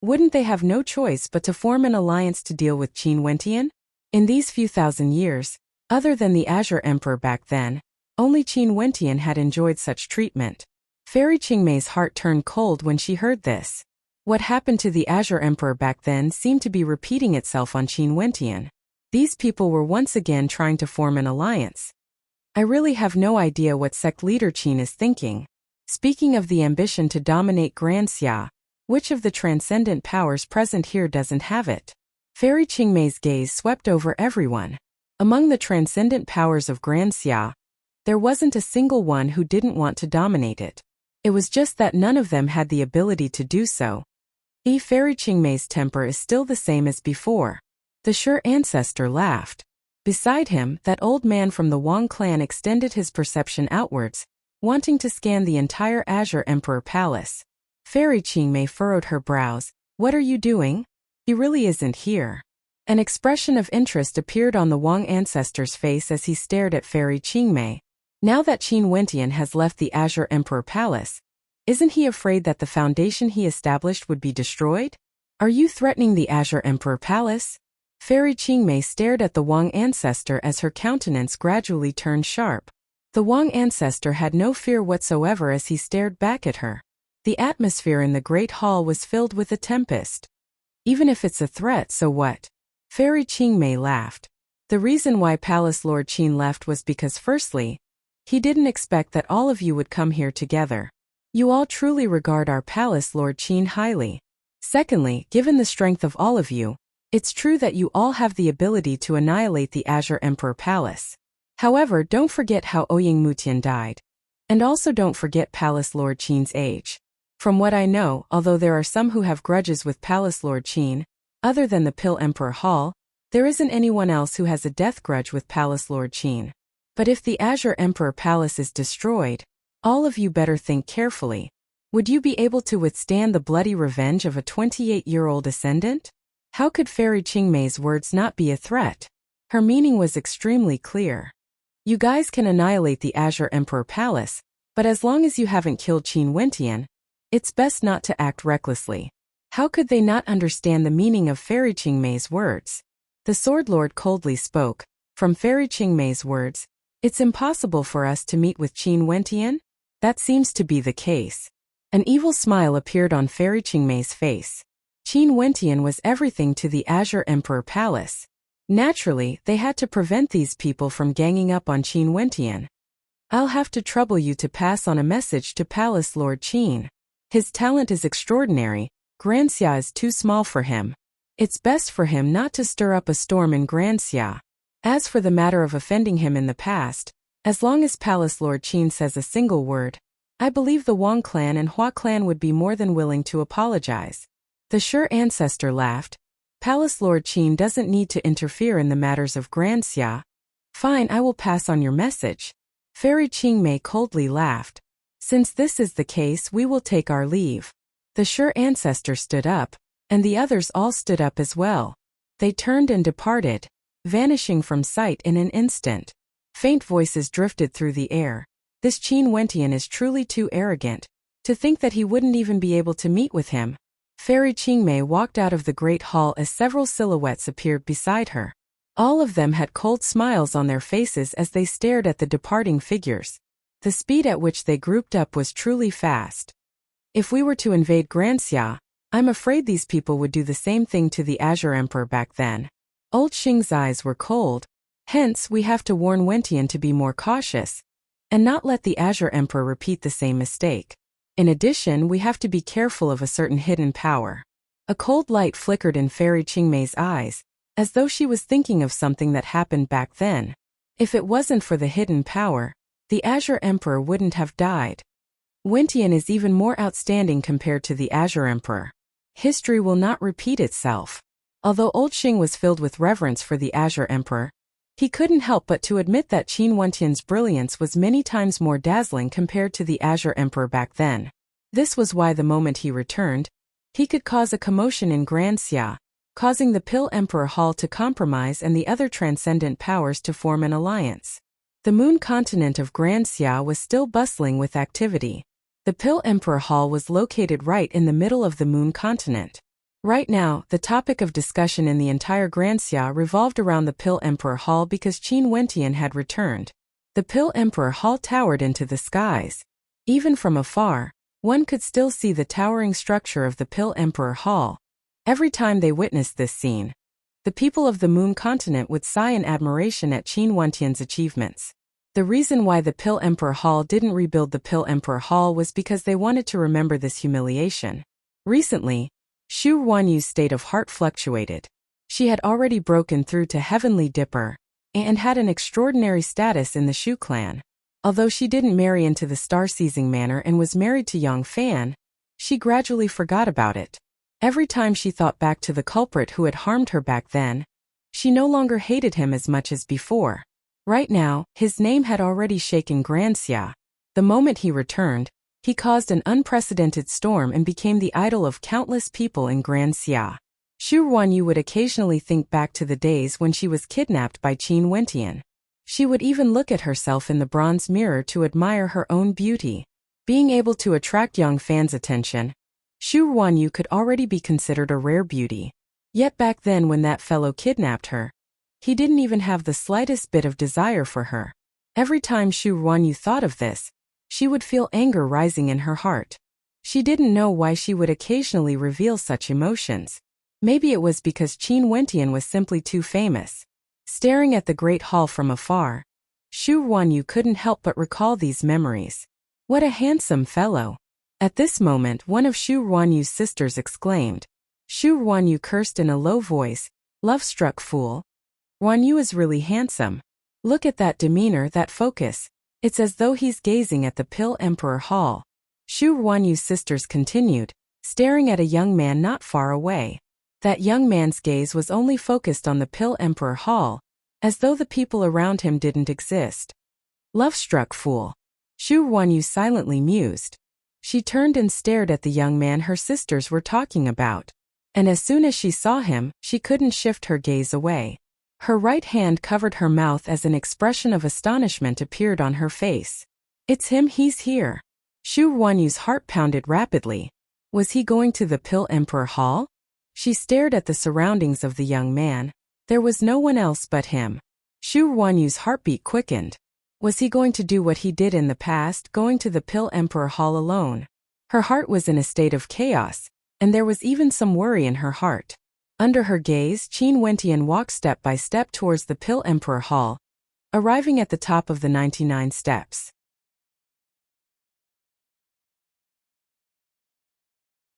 wouldn't they have no choice but to form an alliance to deal with Qin Wentian? In these few thousand years, other than the Azure Emperor back then, Only Qin Wentian had enjoyed such treatment. Fairy Qingmei's heart turned cold when she heard this. What happened to the Azure Emperor back then seemed to be repeating itself on Qin Wentian. These people were once again trying to form an alliance. I really have no idea what sect leader Qin is thinking. Speaking of the ambition to dominate Grand Xia, which of the transcendent powers present here doesn't have it? Fairy Qingmei's gaze swept over everyone. Among the transcendent powers of Grand Xia, there wasn't a single one who didn't want to dominate it. It was just that none of them had the ability to do so. Fairy Qingmei's temper is still the same as before. The Sure ancestor laughed. Beside him, that old man from the Wang clan extended his perception outwards, wanting to scan the entire Azure Emperor Palace. Fairy Qingmei furrowed her brows. What are you doing? He really isn't here. An expression of interest appeared on the Wang ancestor's face as he stared at Fairy Qingmei. Now that Qin Wentian has left the Azure Emperor Palace, isn't he afraid that the foundation he established would be destroyed? Are you threatening the Azure Emperor Palace? Fairy Qingmei stared at the Wang ancestor as her countenance gradually turned sharp. The Wang ancestor had no fear whatsoever as he stared back at her. The atmosphere in the Great Hall was filled with a tempest. Even if it's a threat, so what? Fairy Qingmei laughed. The reason why Palace Lord Qin left was because firstly, he didn't expect that all of you would come here together. You all truly regard our Palace Lord Qin highly. Secondly, given the strength of all of you, it's true that you all have the ability to annihilate the Azure Emperor Palace. However, don't forget how Ouyang Mutian died. And also don't forget Palace Lord Qin's age. From what I know, although there are some who have grudges with Palace Lord Qin, other than the Pill Emperor Hall, there isn't anyone else who has a death grudge with Palace Lord Qin. But if the Azure Emperor Palace is destroyed, all of you better think carefully. Would you be able to withstand the bloody revenge of a 28-year-old ascendant? How could Fairy Qingmei's words not be a threat? Her meaning was extremely clear. You guys can annihilate the Azure Emperor Palace, but as long as you haven't killed Qin Wentian, it's best not to act recklessly. How could they not understand the meaning of Fairy Qingmei's words? The Sword Lord coldly spoke. From Fairy Qingmei's words, it's impossible for us to meet with Qin Wentian? That seems to be the case. An evil smile appeared on Fairy Qingmei's face. Qin Wentian was everything to the Azure Emperor Palace. Naturally, they had to prevent these people from ganging up on Qin Wentian. I'll have to trouble you to pass on a message to Palace Lord Qin. His talent is extraordinary. Grand Xia is too small for him. It's best for him not to stir up a storm in Grand Xia. As for the matter of offending him in the past, as long as Palace Lord Qin says a single word, I believe the Wang clan and Hua clan would be more than willing to apologize. The Sure ancestor laughed. Palace Lord Qin doesn't need to interfere in the matters of Grand Xia. Fine, I will pass on your message. Fairy Qingmei coldly laughed. Since this is the case, we will take our leave. The Sure ancestor stood up, and the others all stood up as well. They turned and departed, vanishing from sight in an instant. Faint voices drifted through the air. This Qin Wentian is truly too arrogant. To think that he wouldn't even be able to meet with him. Fairy Qingmei walked out of the Great Hall as several silhouettes appeared beside her. All of them had cold smiles on their faces as they stared at the departing figures. The speed at which they grouped up was truly fast. If we were to invade Grand Xia, I'm afraid these people would do the same thing to the Azure Emperor back then. Old Xing's eyes were cold. Hence, we have to warn Wentian to be more cautious, and not let the Azure Emperor repeat the same mistake. In addition, we have to be careful of a certain hidden power. A cold light flickered in Fairy Qingmei's eyes, as though she was thinking of something that happened back then. If it wasn't for the hidden power, the Azure Emperor wouldn't have died. Wentian is even more outstanding compared to the Azure Emperor. History will not repeat itself. Although Old Xing was filled with reverence for the Azure Emperor, he couldn't help but to admit that Qin Wentian's brilliance was many times more dazzling compared to the Azure Emperor back then. This was why the moment he returned, he could cause a commotion in Grand Xia, causing the Pill Emperor Hall to compromise and the other transcendent powers to form an alliance. The moon continent of Grand Xia was still bustling with activity. The Pill Emperor Hall was located right in the middle of the moon continent. Right now, the topic of discussion in the entire Grand Xia revolved around the Pill Emperor Hall because Qin Wentian had returned. The Pill Emperor Hall towered into the skies. Even from afar, one could still see the towering structure of the Pill Emperor Hall. Every time they witnessed this scene, the people of the Moon Continent would sigh in admiration at Qin Wentian's achievements. The reason why the Pill Emperor Hall didn't rebuild the Pill Emperor Hall was because they wanted to remember this humiliation. Recently, Xu Huanyu's state of heart fluctuated. She had already broken through to Heavenly Dipper and had an extraordinary status in the Xu clan. Although she didn't marry into the star-seizing manner and was married to Yang Fan, she gradually forgot about it. Every time she thought back to the culprit who had harmed her back then, she no longer hated him as much as before. Right now, his name had already shaken Grand Xia. The moment he returned, he caused an unprecedented storm and became the idol of countless people in Grand Xia. Xu Huanyu would occasionally think back to the days when she was kidnapped by Qin Wentian. She would even look at herself in the bronze mirror to admire her own beauty. Being able to attract Yang Fan's attention, Xu Huanyu could already be considered a rare beauty. Yet back then when that fellow kidnapped her, he didn't even have the slightest bit of desire for her. Every time Xu Huanyu thought of this, she would feel anger rising in her heart. She didn't know why she would occasionally reveal such emotions. Maybe it was because Qin Wentian was simply too famous. Staring at the Great Hall from afar, Xu Huanyu couldn't help but recall these memories. What a handsome fellow! At this moment one of Xu Huanyu's sisters exclaimed. Xu Huanyu cursed in a low voice, "Love-struck fool. Huanyu is really handsome. Look at that demeanor, that focus. It's as though he's gazing at the Pill Emperor Hall." Xu Huanyu's sisters continued, staring at a young man not far away. That young man's gaze was only focused on the Pill Emperor Hall, as though the people around him didn't exist. Love-struck fool. Xu Huanyu silently mused. She turned and stared at the young man her sisters were talking about. And as soon as she saw him, she couldn't shift her gaze away. Her right hand covered her mouth as an expression of astonishment appeared on her face. It's him, he's here. Xu Huanyu's heart pounded rapidly. Was he going to the Pill Emperor Hall? She stared at the surroundings of the young man. There was no one else but him. Xu Huanyu's heartbeat quickened. Was he going to do what he did in the past, going to the Pill Emperor Hall alone? Her heart was in a state of chaos, and there was even some worry in her heart. Under her gaze, Qin Wentian walked step by step towards the Pill Emperor Hall, arriving at the top of the 99 steps.